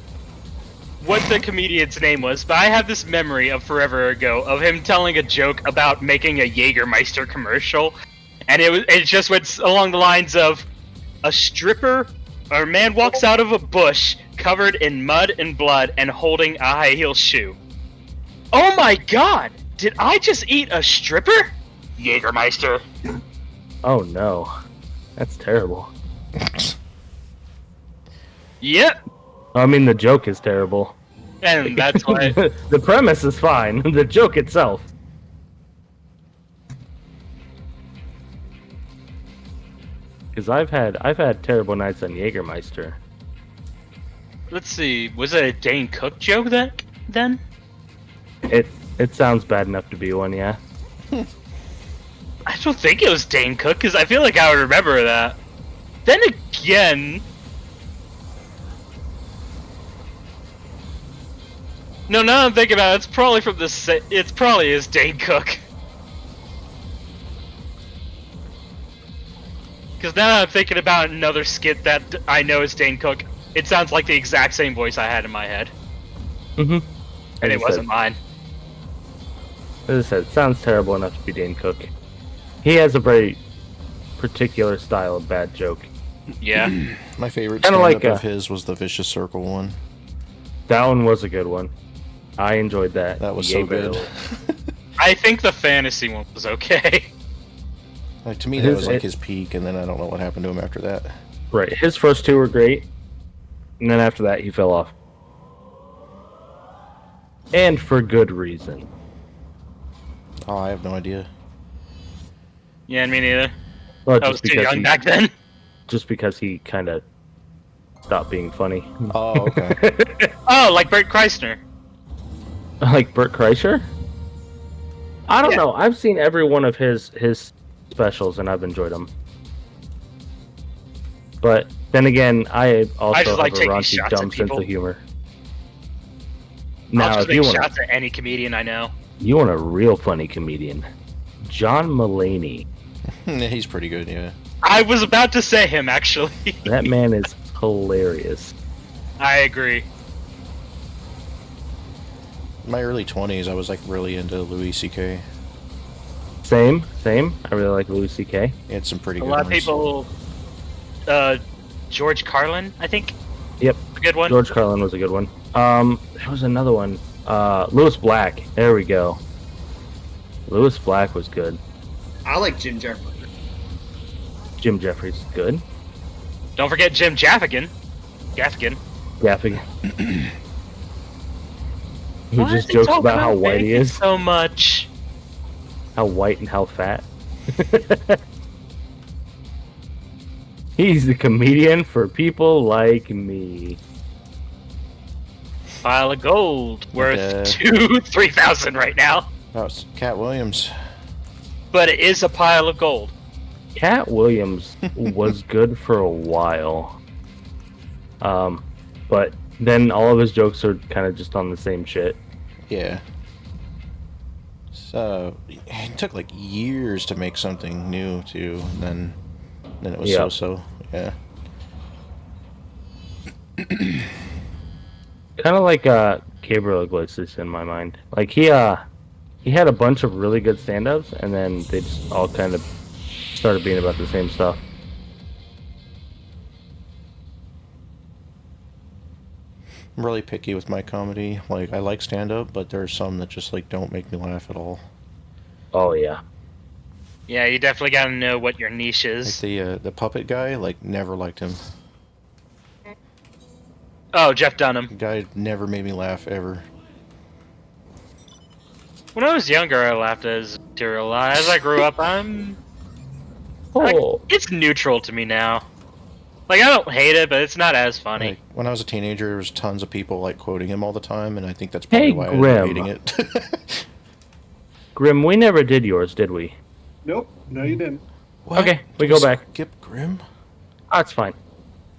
Speaker 3: what the comedian's name was, but I have this memory of forever ago of him telling a joke about making a Jägermeister commercial, and it just went along the lines of a stripper or a man walks out of a bush covered in mud and blood and holding a high heel shoe. Oh my god! Did I just eat a stripper? Jägermeister.
Speaker 4: Oh no, that's terrible.
Speaker 3: Yep.
Speaker 4: I mean, the joke is terrible.
Speaker 3: And that's why.
Speaker 4: The premise is fine. The joke itself. Because I've had terrible nights on Jägermeister.
Speaker 3: Let's see. Was it a Dane Cook joke then?
Speaker 4: It sounds bad enough to be one, yeah.
Speaker 3: I don't think it was Dane Cook because I feel like I would remember that. Then again. No, now I'm thinking about it, it's probably from the. It's probably is Dane Cook. Because now I'm thinking about another skit that I know is Dane Cook. It sounds like the exact same voice I had in my head.
Speaker 4: Mm-hmm.
Speaker 3: And it wasn't mine.
Speaker 4: As I said, it sounds terrible enough to be Dane Cook. He has a very particular style of bad joke.
Speaker 3: Yeah.
Speaker 2: My favorite
Speaker 4: Kinda
Speaker 2: stand-up
Speaker 4: like
Speaker 2: of his was the Vicious Circle one.
Speaker 4: That one was a good one. I enjoyed that.
Speaker 2: That was so good.
Speaker 3: I think the fantasy one was okay.
Speaker 2: Like, to me, that was like his peak, and then I don't know what happened to him after that.
Speaker 4: Right. His first two were great, and then after that, he fell off. And for good reason.
Speaker 2: Oh, I have no idea.
Speaker 3: Yeah, me neither.
Speaker 4: Well,
Speaker 3: I was too young back then.
Speaker 4: Just because he kind of stopped being funny.
Speaker 2: Oh, okay.
Speaker 3: Oh, like Bert Kreischer.
Speaker 4: Like Bert Kreischer? I don't know. I've seen every one of his specials, and I've enjoyed them. But then again, I also
Speaker 3: just like
Speaker 4: have a
Speaker 3: taking
Speaker 4: raunchy,
Speaker 3: shots at
Speaker 4: dumb sense
Speaker 3: people.
Speaker 4: of humor.
Speaker 3: I'll
Speaker 4: Now,
Speaker 3: just
Speaker 4: if you
Speaker 3: make
Speaker 4: want,
Speaker 3: shots at any comedian I know.
Speaker 4: you want a real funny comedian, John Mulaney.
Speaker 2: Yeah, he's pretty good, yeah.
Speaker 3: I was about to say him, actually.
Speaker 4: That man is hilarious.
Speaker 3: I agree.
Speaker 2: In my early 20s, I was like really into Louis C.K.
Speaker 4: Same. I really like Louis C.K.
Speaker 2: He had some pretty
Speaker 3: A
Speaker 2: good
Speaker 3: lot of
Speaker 2: ones.
Speaker 3: people. George Carlin, I think.
Speaker 4: Yep.
Speaker 3: A good one.
Speaker 4: George Carlin was a good one. There was another one. Louis Black. There we go. Louis Black was good.
Speaker 7: I like Jim Jeffries.
Speaker 4: Jim Jeffries, good.
Speaker 3: Don't forget Jim Gaffigan. Gaffigan.
Speaker 4: Who
Speaker 3: Why
Speaker 4: just
Speaker 3: is he
Speaker 4: jokes
Speaker 3: talking
Speaker 4: about how white he
Speaker 3: bacon
Speaker 4: is.
Speaker 3: so much.
Speaker 4: How white and how fat. He's the comedian for people like me.
Speaker 3: Pile of gold worth
Speaker 2: Okay.
Speaker 3: 3,000 right now.
Speaker 2: Oh, it's Cat Williams.
Speaker 3: But it is a pile of gold.
Speaker 4: Cat Williams was good for a while. But then all of his jokes are kind of just on the same shit.
Speaker 2: Yeah. So, it took like years to make something new, too. And then it was
Speaker 4: Yeah.
Speaker 2: so-so. Yeah.
Speaker 4: Kind of like Gabriel Iglesias in my mind. Like he had a bunch of really good stand-ups, and then they just all kind of started being about the same stuff.
Speaker 2: I'm really picky with my comedy. Like, I like stand-up, but there's some that just, like, don't make me laugh at all.
Speaker 4: Oh yeah.
Speaker 3: Yeah, you definitely gotta know what your niche
Speaker 2: Like
Speaker 3: is.
Speaker 2: the puppet guy, like, never liked him.
Speaker 3: Oh, Jeff Dunham.
Speaker 2: The guy never made me laugh, ever.
Speaker 3: When I was younger, I laughed at his material. As I grew up,
Speaker 4: Oh.
Speaker 3: it's neutral to me now. Like, I don't hate it, but it's not as funny.
Speaker 2: Like, when I was a teenager, there was tons of people, like, quoting him all the time, and I think that's probably
Speaker 4: Hey,
Speaker 2: why I ended up
Speaker 4: Grim.
Speaker 2: hating it.
Speaker 4: Grim, we never did yours, did we?
Speaker 5: Nope, no, you didn't.
Speaker 2: What?
Speaker 4: Okay, we
Speaker 2: Did
Speaker 4: go back.
Speaker 2: Skip Grim?
Speaker 4: Oh, it's fine.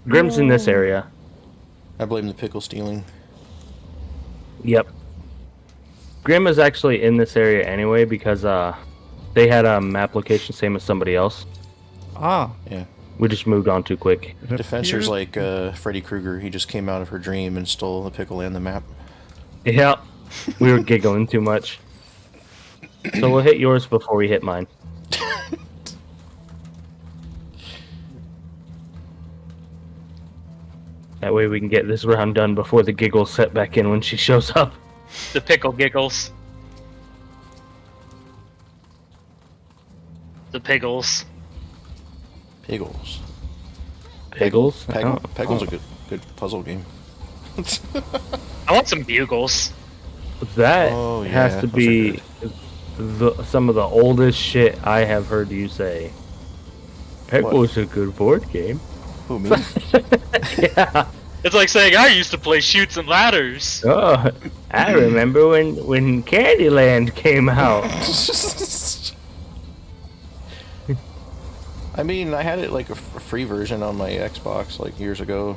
Speaker 4: Grim's in this area.
Speaker 2: I blame the pickle stealing.
Speaker 4: Yep. Grim is actually in this area anyway because they had a map location same as somebody else.
Speaker 9: Ah,
Speaker 2: Yeah.
Speaker 4: We just moved on too quick.
Speaker 9: it
Speaker 2: Defensor's
Speaker 9: appears-
Speaker 2: like Freddy Krueger. He just came out of her dream and stole the pickle and the map.
Speaker 4: Yeah, we were giggling too much. So we'll hit yours before we hit mine. That way we can get this round done before the giggles set back in when she shows up.
Speaker 3: The pickle giggles. The piggles.
Speaker 2: Piggles.
Speaker 4: Piggles?
Speaker 2: Peggle's
Speaker 4: Oh.
Speaker 2: a good puzzle game.
Speaker 3: I want some bugles.
Speaker 4: That
Speaker 2: Oh, yeah,
Speaker 4: has to
Speaker 2: those are
Speaker 4: be some of the oldest shit I have heard you say. Peggle's a good board game.
Speaker 2: Who, me?
Speaker 4: Yeah.
Speaker 3: It's like saying I used to play Shoots and Ladders.
Speaker 4: Oh, I remember when Candyland came out.
Speaker 2: I mean, I had it like a free version on my Xbox like years ago.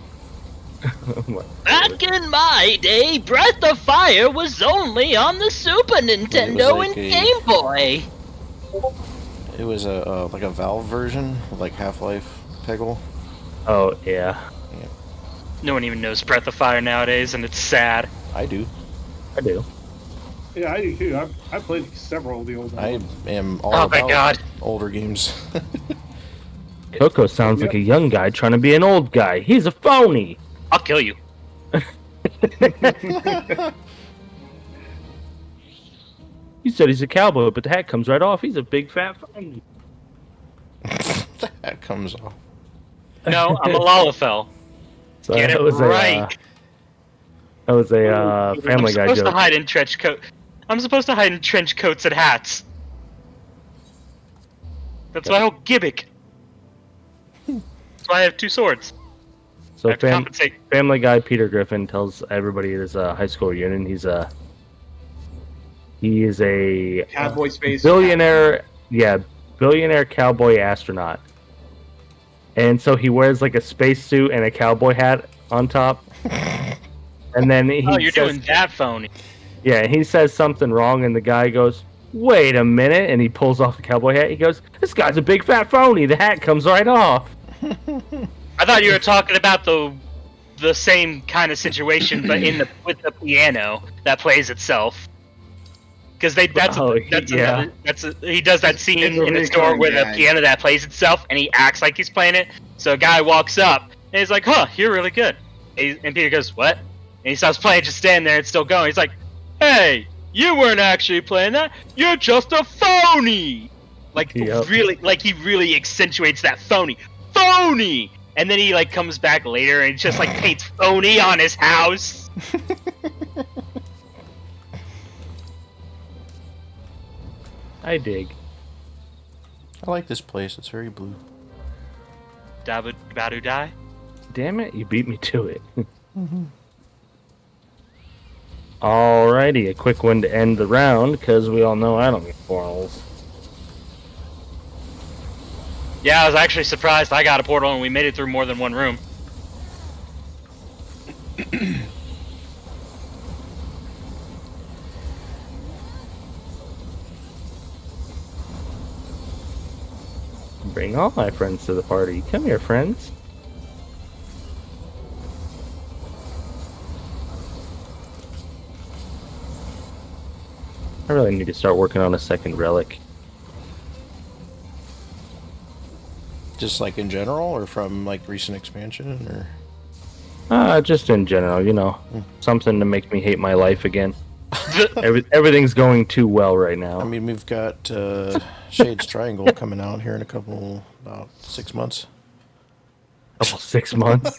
Speaker 3: Back in my day, Breath of Fire was only on the Super Nintendo
Speaker 2: like
Speaker 3: and
Speaker 2: a-
Speaker 3: Game Boy.
Speaker 2: It was a like a Valve version, like Half-Life Peggle.
Speaker 4: Oh yeah,
Speaker 3: No one even knows Breath of Fire nowadays, and it's sad.
Speaker 2: I do.
Speaker 4: I do.
Speaker 5: Yeah, I do too. I played several of the old
Speaker 2: I
Speaker 5: ones.
Speaker 2: am all
Speaker 3: Oh my
Speaker 2: about
Speaker 3: God.
Speaker 2: older games.
Speaker 4: Coco sounds like a young guy trying to be an old guy. He's a phony.
Speaker 3: I'll kill you.
Speaker 4: You said he's a cowboy, but the hat comes right off. He's a big fat phony.
Speaker 2: That comes off.
Speaker 3: No, I'm a Lalafell.
Speaker 4: So
Speaker 3: Get it right.
Speaker 4: That was a Family
Speaker 3: I'm
Speaker 4: Guy
Speaker 3: supposed to
Speaker 4: joke.
Speaker 3: hide in trench coat. I'm supposed to hide in trench coats and hats. That's my whole gimmick. That's why I have two swords. I
Speaker 4: So
Speaker 3: have to compensate.
Speaker 4: Family Guy Peter Griffin tells everybody at his high school reunion he is a
Speaker 7: Cowboy space.
Speaker 4: billionaire, billionaire cowboy astronaut. And so he wears like a spacesuit and a cowboy hat on top. And then
Speaker 3: You're doing that phony.
Speaker 4: Yeah, he says something wrong, and the guy goes, "Wait a minute!" And he pulls off the cowboy hat. He goes, "This guy's a big fat phony." The hat comes right off.
Speaker 3: I thought you were talking about the same kind of situation, but with the piano that plays itself. Because he does that scene in the store with a piano that plays itself, and he acts like he's playing it. So a guy walks up and he's like, "Huh, you're really good." And Peter goes, "What?" And he stops playing, just standing there and still going. He's like, "Hey, you weren't actually playing that. You're just a phony." He really accentuates that phony. And then he comes back later and just paints phony on his house.
Speaker 4: I dig.
Speaker 2: I like this place. It's very blue.
Speaker 3: Dabu Badu Die.
Speaker 4: Damn it, you beat me to it. Alrighty, a quick one to end the round, because we all know I don't get portals.
Speaker 3: Yeah, I was actually surprised I got a portal and we made it through more than one room.
Speaker 4: Bring all my friends to the party. Come here, friends. I really need to start working on a second relic.
Speaker 2: Just in general, or from recent expansion, or
Speaker 4: Just in general, something to make me hate my life again. Everything's going too well right now.
Speaker 2: I mean, we've got Shade's Triangle coming out here in about 6 months.
Speaker 4: 6 months.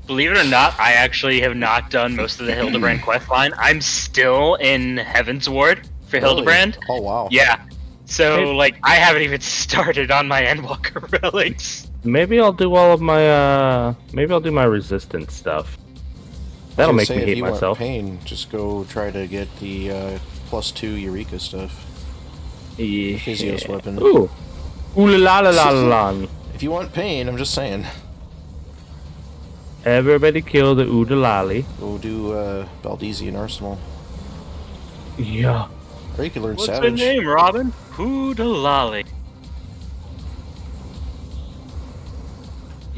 Speaker 3: Believe it or not, I actually have not done most of the Hildebrand quest line. I'm still in Heaven's Ward for Hildebrand.
Speaker 2: Oh wow.
Speaker 3: Yeah. So I haven't even started on my Endwalker relics.
Speaker 4: Maybe I'll do all of my maybe I'll do my resistance stuff. That'll make me hate
Speaker 2: if you
Speaker 4: myself.
Speaker 2: Want pain, just go try to get the +2 Eureka stuff.
Speaker 4: Yeah.
Speaker 2: Physios weapon.
Speaker 4: Ooh. Ooh la la la la la.
Speaker 2: If you want pain, I'm just saying.
Speaker 4: Everybody kill the Oodalali.
Speaker 2: Go do Baldesian Arsenal.
Speaker 4: Yeah.
Speaker 2: Or you can learn
Speaker 3: What's
Speaker 2: Savage.
Speaker 3: the name, Robin? Hoodalali.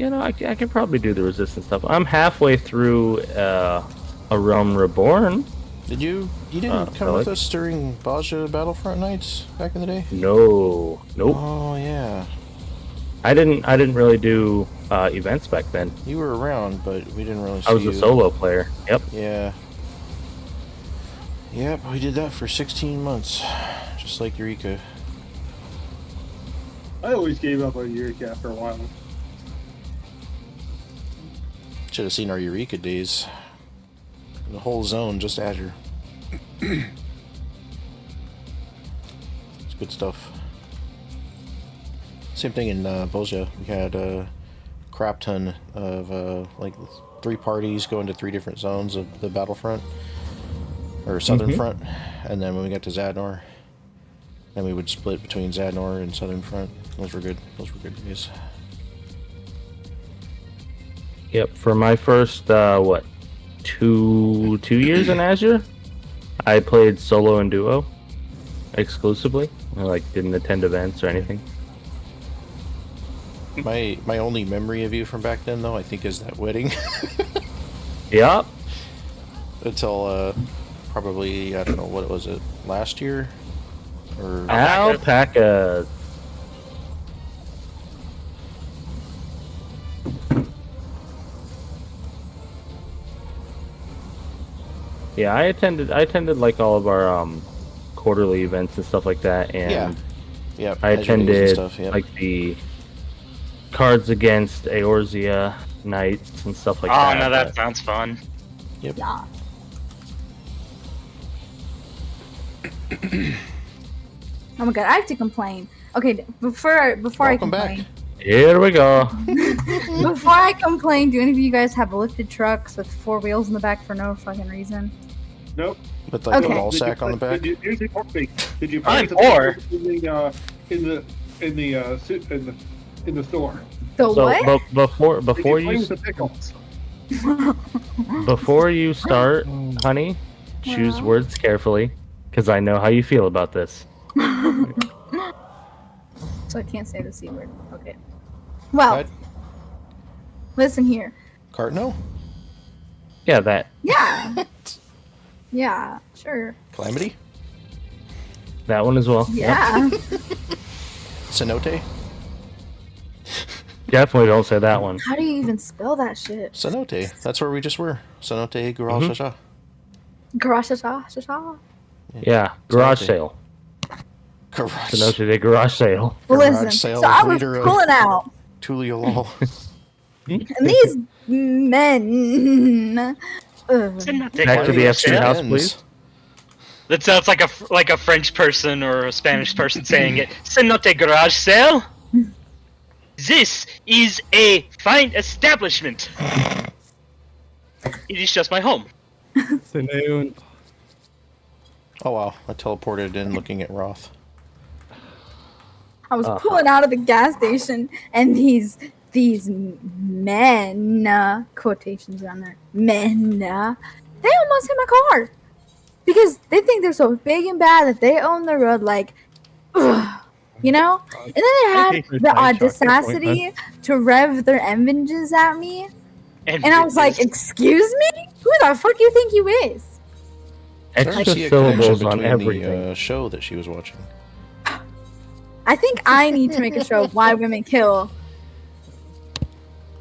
Speaker 4: I can probably do the resistance stuff. I'm halfway through a Realm Reborn.
Speaker 2: Did you didn't come with us during Baja Battlefront nights back in the day?
Speaker 4: No. Nope.
Speaker 2: Oh yeah.
Speaker 4: I didn't really do events back then.
Speaker 2: You were around, but we didn't really see
Speaker 4: I was a solo player. Yep.
Speaker 2: Yeah. Yep, we did that for 16 months. Just like Eureka.
Speaker 5: I always gave up on Eureka after a while.
Speaker 2: Should have seen our Eureka days. The whole zone, just Azure. It's good stuff. Same thing in Boja. We had a crap ton of 3 parties going to 3 different zones of the battlefront. Or Southern Front. And then when we got to Zadnor, then we would split between Zadnor and Southern Front. Those were good. Those were good days.
Speaker 4: Yep. For my first 2 years in Azure, I played solo and duo. exclusively? Or, like, didn't attend events or anything?
Speaker 2: My only memory of you from back then, though, I think, is that wedding.
Speaker 4: Yep.
Speaker 2: Until probably, I don't know, what was it, last year? Or
Speaker 4: Alpaca. Yeah, I attended like all of our quarterly events and stuff like that, and
Speaker 2: yeah,
Speaker 4: I
Speaker 2: Azure Events and
Speaker 4: attended
Speaker 2: stuff, yep.
Speaker 4: like the Cards Against Eorzea nights and stuff like that.
Speaker 3: Oh, no, that sounds fun.
Speaker 2: Yep.
Speaker 1: Yeah. Oh my god, I have to complain. Okay, before I
Speaker 2: Welcome
Speaker 1: complain.
Speaker 2: back.
Speaker 4: Here we go.
Speaker 1: Before I complain, do any of you guys have lifted trucks with 4 wheels in the back for no fucking reason?
Speaker 5: Nope.
Speaker 2: With like
Speaker 1: Okay.
Speaker 2: a ball sack on the back.
Speaker 5: Here's the important thing. Did you
Speaker 3: I'm
Speaker 5: find the
Speaker 3: poor.
Speaker 5: in the store?
Speaker 1: So
Speaker 4: So
Speaker 1: what?
Speaker 4: before
Speaker 5: Did you play
Speaker 4: you
Speaker 5: with the pickles?
Speaker 4: before you start, honey, choose
Speaker 1: Well.
Speaker 4: words carefully, because I know how you feel about this.
Speaker 1: So I can't say the C word. Okay. Well,
Speaker 2: What?
Speaker 1: listen here.
Speaker 2: Cartno?
Speaker 4: Yeah, that.
Speaker 1: Yeah. Yeah, sure.
Speaker 2: Calamity?
Speaker 4: That one as well.
Speaker 1: Yeah.
Speaker 2: Cenote?
Speaker 4: Definitely don't say that one.
Speaker 1: How do you even spell that shit?
Speaker 2: Cenote. That's where we just were. Cenote, Gural, Shasha.
Speaker 1: Garage shasha.
Speaker 4: Yeah, garage
Speaker 2: Cenote.
Speaker 4: sale.
Speaker 2: Garage.
Speaker 4: Cenote de garage sale.
Speaker 1: Well,
Speaker 2: Garage
Speaker 1: listen.
Speaker 2: sale
Speaker 1: So I was
Speaker 2: leader of-
Speaker 1: pulling out,
Speaker 2: Tuliolol.
Speaker 1: and these men.
Speaker 4: Back to the FC house, please.
Speaker 3: That sounds like a French person or a Spanish person saying it. C'est notre garage sale. This is a fine establishment. It is just my home.
Speaker 9: Sinoon.
Speaker 2: Oh wow, I teleported in looking at Roth.
Speaker 1: I was pulling out of the gas station, and these men, quotations on there, men, they almost hit my car because they think they're so big and bad that they own the road, like, ugh, you know. And then they had
Speaker 9: hate their
Speaker 1: the
Speaker 9: side shock
Speaker 1: audacity to rev their engines at me,
Speaker 3: And
Speaker 1: and I was like, "Excuse me, who the fuck you think you is?"
Speaker 2: I
Speaker 4: Extra
Speaker 2: see a connection
Speaker 4: syllables on
Speaker 2: between
Speaker 4: everything.
Speaker 2: the show that she was watching.
Speaker 1: I think I need to make a show of why women kill.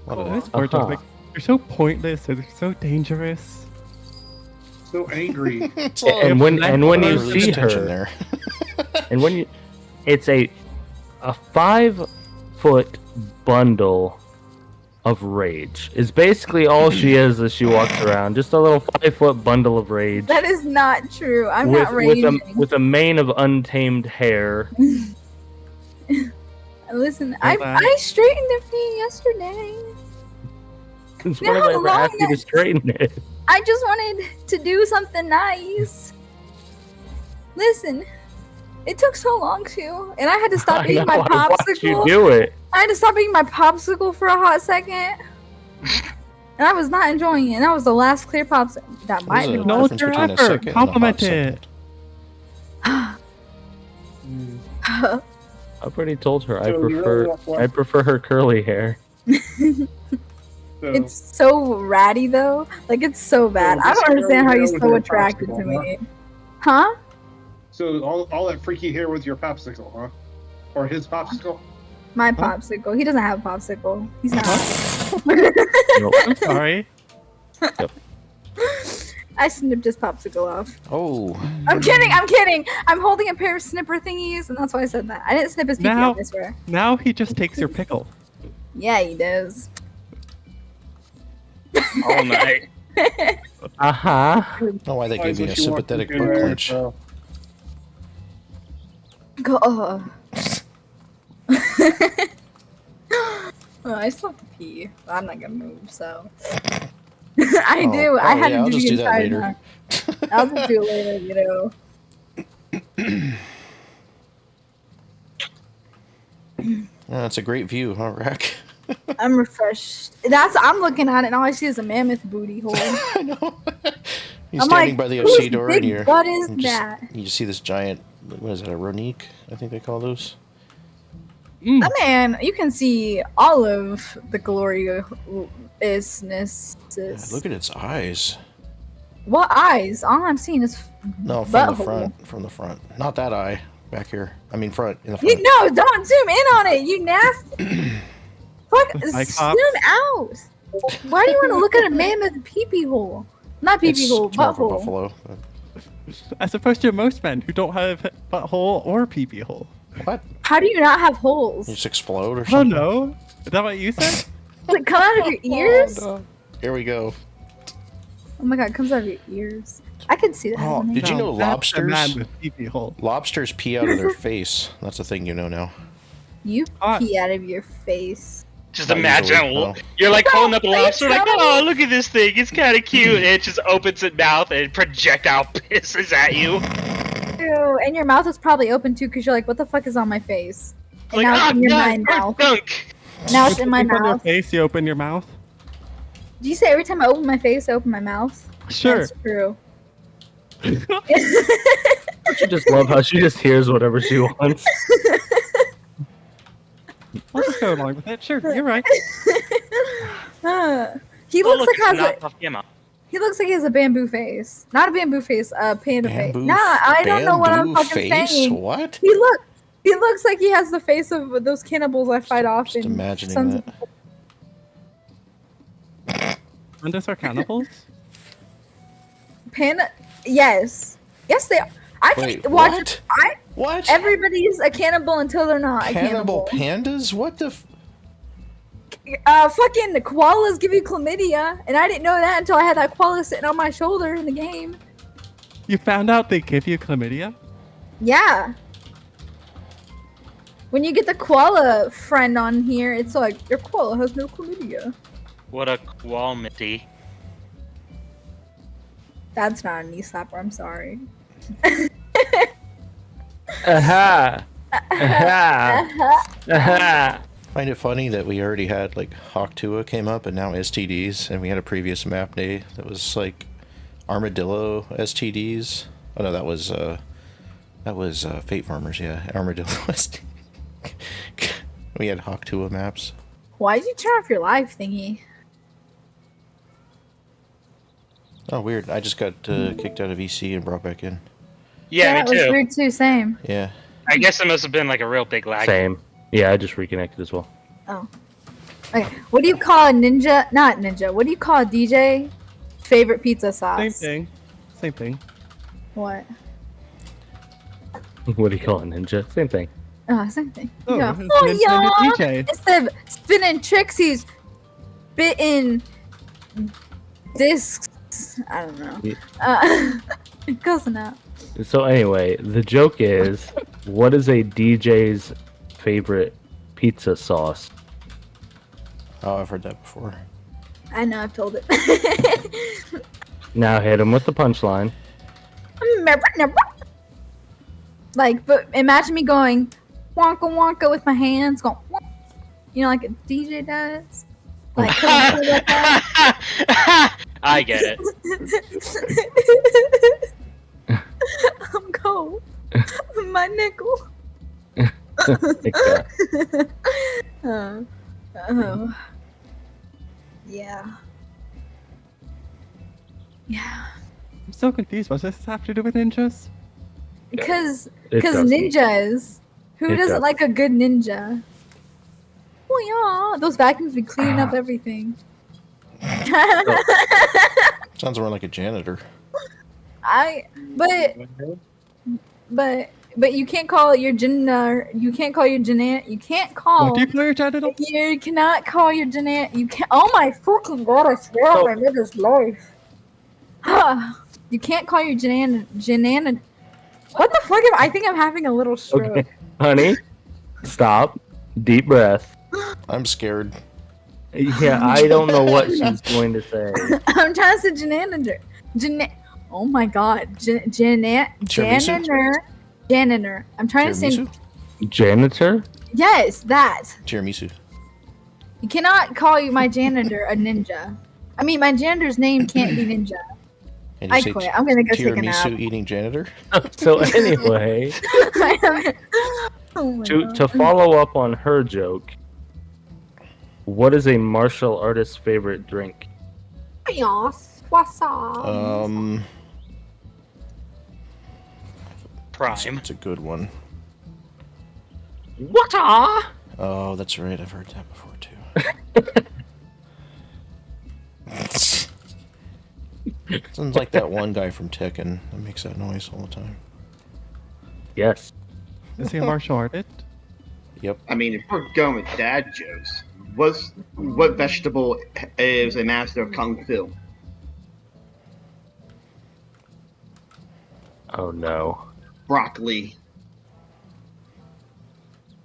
Speaker 2: What a-
Speaker 9: Those words are
Speaker 4: Uh-huh.
Speaker 9: like, they're so pointless and they're so dangerous.
Speaker 5: So angry.
Speaker 4: And when you
Speaker 2: Release
Speaker 4: see
Speaker 2: tension
Speaker 4: her,
Speaker 2: there.
Speaker 4: and when you, it's a 5-foot bundle of rage. Is basically all she is as she walks around. Just a little 5-foot bundle of rage.
Speaker 1: That is not true. I'm
Speaker 4: with,
Speaker 1: not raging.
Speaker 4: with a mane of untamed hair.
Speaker 1: Listen,
Speaker 9: Hold on.
Speaker 1: I straightened everything yesterday.
Speaker 4: Since
Speaker 1: Now
Speaker 4: when have I
Speaker 1: how
Speaker 4: ever
Speaker 1: long
Speaker 4: asked you to
Speaker 1: that-
Speaker 4: straighten it?
Speaker 1: I just wanted to do something nice. Listen, it took so long too, and I had to stop eating my
Speaker 4: I watched you
Speaker 1: popsicle.
Speaker 4: do it.
Speaker 1: I had to stop eating my popsicle for a hot second, and I was not enjoying it. And that was the last clear popsicle. That might
Speaker 2: There's
Speaker 1: be
Speaker 2: a
Speaker 1: one.
Speaker 9: No,
Speaker 2: difference
Speaker 9: your
Speaker 2: between a
Speaker 9: effort.
Speaker 2: second and a
Speaker 9: Compliment
Speaker 2: hot
Speaker 9: it.
Speaker 2: second.
Speaker 4: I've already told her
Speaker 5: So you really want one?
Speaker 4: I prefer her curly hair.
Speaker 5: So,
Speaker 1: It's so ratty though. Like it's so bad. I
Speaker 5: this
Speaker 1: don't understand how
Speaker 5: girl
Speaker 1: he's
Speaker 5: with
Speaker 1: so
Speaker 5: her
Speaker 1: attracted to
Speaker 5: popsicle,
Speaker 1: me. Huh?
Speaker 5: so all that freaky hair with your popsicle, huh? Or his popsicle?
Speaker 1: My popsicle. He doesn't have a popsicle. He's not.
Speaker 4: Nope.
Speaker 9: I'm sorry.
Speaker 1: I snipped his popsicle off.
Speaker 2: Oh,
Speaker 1: I'm kidding. I'm kidding. I'm holding a pair of snipper thingies, and that's why I said that. I didn't snip his pinky
Speaker 9: Now-
Speaker 1: off, I swear.
Speaker 9: Now he just takes your pickle.
Speaker 1: Yeah, he does.
Speaker 3: All night.
Speaker 4: Uh-huh.
Speaker 2: I don't know why they gave me a
Speaker 5: That's what she wants
Speaker 2: sympathetic
Speaker 5: to
Speaker 2: butt
Speaker 5: do there,
Speaker 2: clench.
Speaker 5: so.
Speaker 1: Go. Oh, I still have to pee. But I'm not gonna move, so. I
Speaker 2: Oh,
Speaker 1: do. I had
Speaker 2: yeah,
Speaker 1: to
Speaker 2: I'll
Speaker 1: do
Speaker 2: just
Speaker 1: the
Speaker 2: do that
Speaker 1: entire
Speaker 2: later.
Speaker 1: time. I'll just do it later, you know.
Speaker 2: Yeah, it's a great view, huh, Rack?
Speaker 1: I'm refreshed. I'm looking at it, and all I see is a mammoth booty hole.
Speaker 2: I know. He's
Speaker 1: I'm
Speaker 2: standing
Speaker 1: like,
Speaker 2: by the
Speaker 1: whose
Speaker 2: FC door, and
Speaker 1: big
Speaker 2: you're
Speaker 1: butt is
Speaker 2: you just,
Speaker 1: that?
Speaker 2: you just see this giant what is that? A Ronique? I think they call those.
Speaker 1: That man, you can see all of the gloriousness.
Speaker 2: Yeah, look at its eyes.
Speaker 1: What eyes? All I'm seeing is
Speaker 2: No, from
Speaker 1: butthole.
Speaker 2: the front. From the front. Not that eye. Back here. I mean, front. In the front.
Speaker 1: You no, don't zoom in on it. You nasty. Fuck, zoom out. Why do you want to look at a man with a pee-pee hole? Not pee-pee hole,
Speaker 2: it's more of a
Speaker 1: butthole.
Speaker 2: buffalo. But...
Speaker 9: As opposed to most men who don't have butthole or pee-pee hole.
Speaker 2: What?
Speaker 1: How do you not have holes?
Speaker 2: You just explode or
Speaker 9: Oh
Speaker 2: something?
Speaker 9: no! Is that what you said?
Speaker 1: Does it come out of your ears?
Speaker 2: Oh, no. Here we go.
Speaker 1: Oh my god, it comes out of your ears. I can see that.
Speaker 2: Oh,
Speaker 1: happening.
Speaker 2: did you know
Speaker 9: That's a man
Speaker 2: lobsters?
Speaker 9: with pee-pee hole.
Speaker 2: Lobsters pee out of their face. That's a thing you know now.
Speaker 1: You
Speaker 9: Hot.
Speaker 1: pee out of your face.
Speaker 3: Just
Speaker 2: Not
Speaker 3: imagine
Speaker 2: usually, no.
Speaker 3: you're like holding up a
Speaker 1: Are you
Speaker 3: lobster, like,
Speaker 1: telling
Speaker 3: oh, look at this thing, it's kind of cute. And it just opens its mouth and projectile pisses at you.
Speaker 1: Ew, and your mouth is probably open too, because you're like, what the fuck is on my face? And
Speaker 3: Like,
Speaker 1: now it's
Speaker 3: ah,
Speaker 1: in your
Speaker 3: God,
Speaker 1: my mouth.
Speaker 3: gunk.
Speaker 1: Now it's in my
Speaker 9: You put your
Speaker 1: mouth.
Speaker 9: face, you open your mouth.
Speaker 1: Do you say every time I open my face, I open my mouth?
Speaker 9: Sure.
Speaker 1: That's true.
Speaker 4: I just love how she just hears whatever she wants.
Speaker 9: I'll just go along with it. Sure, you're right.
Speaker 1: He
Speaker 3: Oh,
Speaker 1: looks
Speaker 3: look,
Speaker 1: like
Speaker 3: it's
Speaker 1: has
Speaker 3: not
Speaker 1: a,
Speaker 3: off camera.
Speaker 1: he looks like he has a bamboo face. Not a bamboo face, a panda face.
Speaker 2: Bamboo-
Speaker 1: Nah, I don't know what I'm
Speaker 2: bamboo
Speaker 1: fucking
Speaker 2: face?
Speaker 1: saying.
Speaker 2: What?
Speaker 1: He looks like he has the face of those cannibals I fight off
Speaker 2: Just
Speaker 1: in
Speaker 2: imagining
Speaker 1: Sons
Speaker 2: that.
Speaker 1: of
Speaker 9: Pandas are cannibals?
Speaker 1: Panda. Yes, they are. I
Speaker 2: Wait,
Speaker 1: can watch.
Speaker 2: what? What?
Speaker 1: Everybody's a cannibal until they're not a
Speaker 2: Cannibal
Speaker 1: cannibal.
Speaker 2: pandas? What the?
Speaker 1: Fucking koalas give you chlamydia, and I didn't know that until I had that koala sitting on my shoulder in the game.
Speaker 9: You found out they give you chlamydia?
Speaker 1: Yeah. When you get the koala friend on here, it's like, your koala has no chlamydia.
Speaker 3: What a quality.
Speaker 1: That's not a knee slapper, I'm sorry.
Speaker 4: Aha! Aha! Aha!
Speaker 2: Find it funny that we already had like Hawktua came up and now STDs, and we had a previous map day that was like Armadillo STDs. Oh no, that was Fate Farmers, yeah, Armadillo STD. We had Hawktua maps.
Speaker 1: Why'd you turn off your live thingy?
Speaker 2: Oh, weird. I just got kicked out of EC and brought back in.
Speaker 3: Yeah,
Speaker 1: that
Speaker 3: me
Speaker 1: was
Speaker 3: too.
Speaker 1: weird too, same.
Speaker 2: Yeah.
Speaker 3: I guess it must have been like a real big lag.
Speaker 4: Same. Yeah, I just reconnected as well.
Speaker 1: Oh. Okay, what do you call a ninja? Not ninja. What do you call a DJ? Favorite pizza sauce?
Speaker 9: Same thing. Same thing.
Speaker 1: What?
Speaker 4: What do you call it, ninja? Same thing.
Speaker 1: Same thing.
Speaker 9: Oh,
Speaker 1: Yeah.
Speaker 9: it's
Speaker 1: Oh,
Speaker 9: Ninja
Speaker 1: yeah.
Speaker 9: DJ.
Speaker 1: Instead of spinning tricks, he's spitting discs. I don't know. Close enough.
Speaker 4: So anyway, the joke is, what is a DJ's favorite pizza sauce?
Speaker 2: Oh, I've heard that before.
Speaker 1: I know, I've told it.
Speaker 4: Now hit him with the punchline.
Speaker 1: Like, but imagine me going wonka wonka with my hands, going, wonk, you know, like a DJ does. Like, like that.
Speaker 3: I get it.
Speaker 1: I'm cold. My nickel.
Speaker 4: Like that.
Speaker 1: Oh. Yeah. Yeah.
Speaker 9: I'm so confused. What does this have to do with ninjas?
Speaker 1: Because
Speaker 4: It doesn't.
Speaker 1: ninjas. Who
Speaker 4: It
Speaker 1: doesn't
Speaker 4: doesn't.
Speaker 1: like a good ninja? Oh yeah, those vacuums be cleaning up everything.
Speaker 2: Sounds more like a janitor.
Speaker 1: But you can't call your you can't call your you can't call
Speaker 9: What do you call your genital?
Speaker 1: you cannot call your you can't, oh my fucking god, I swear on my nigga's life. You can't call your what the fuck I think I'm having a little stroke.
Speaker 4: Okay. Honey, stop. Deep breath.
Speaker 2: I'm scared.
Speaker 4: Yeah, I don't know what she's going to say.
Speaker 1: I'm trying to say oh my god. Janitor. I'm trying to say
Speaker 2: Tiramisu?
Speaker 4: Janitor?
Speaker 1: yes, that.
Speaker 2: Tiramisu.
Speaker 1: You cannot call my janitor a ninja. I mean, my janitor's name can't be ninja.
Speaker 2: And you
Speaker 1: I
Speaker 2: say
Speaker 1: quit. I'm gonna go take a
Speaker 2: tiramisu
Speaker 1: nap.
Speaker 2: eating janitor?
Speaker 4: So anyway,
Speaker 1: Oh my
Speaker 4: to
Speaker 1: God.
Speaker 4: follow up on her joke, what is a martial artist's favorite drink?
Speaker 1: Yes. What's up?
Speaker 3: Prime.
Speaker 2: It's a good one.
Speaker 4: What?
Speaker 2: Oh, that's right. I've heard that before too. Sounds like that one guy from Tekken that makes that noise all the time.
Speaker 4: Yes.
Speaker 9: Is he a martial artist?
Speaker 2: Yep.
Speaker 7: I mean, if we're going with dad jokes, what vegetable is a master of kung fu?
Speaker 4: Oh no.
Speaker 7: Broccoli.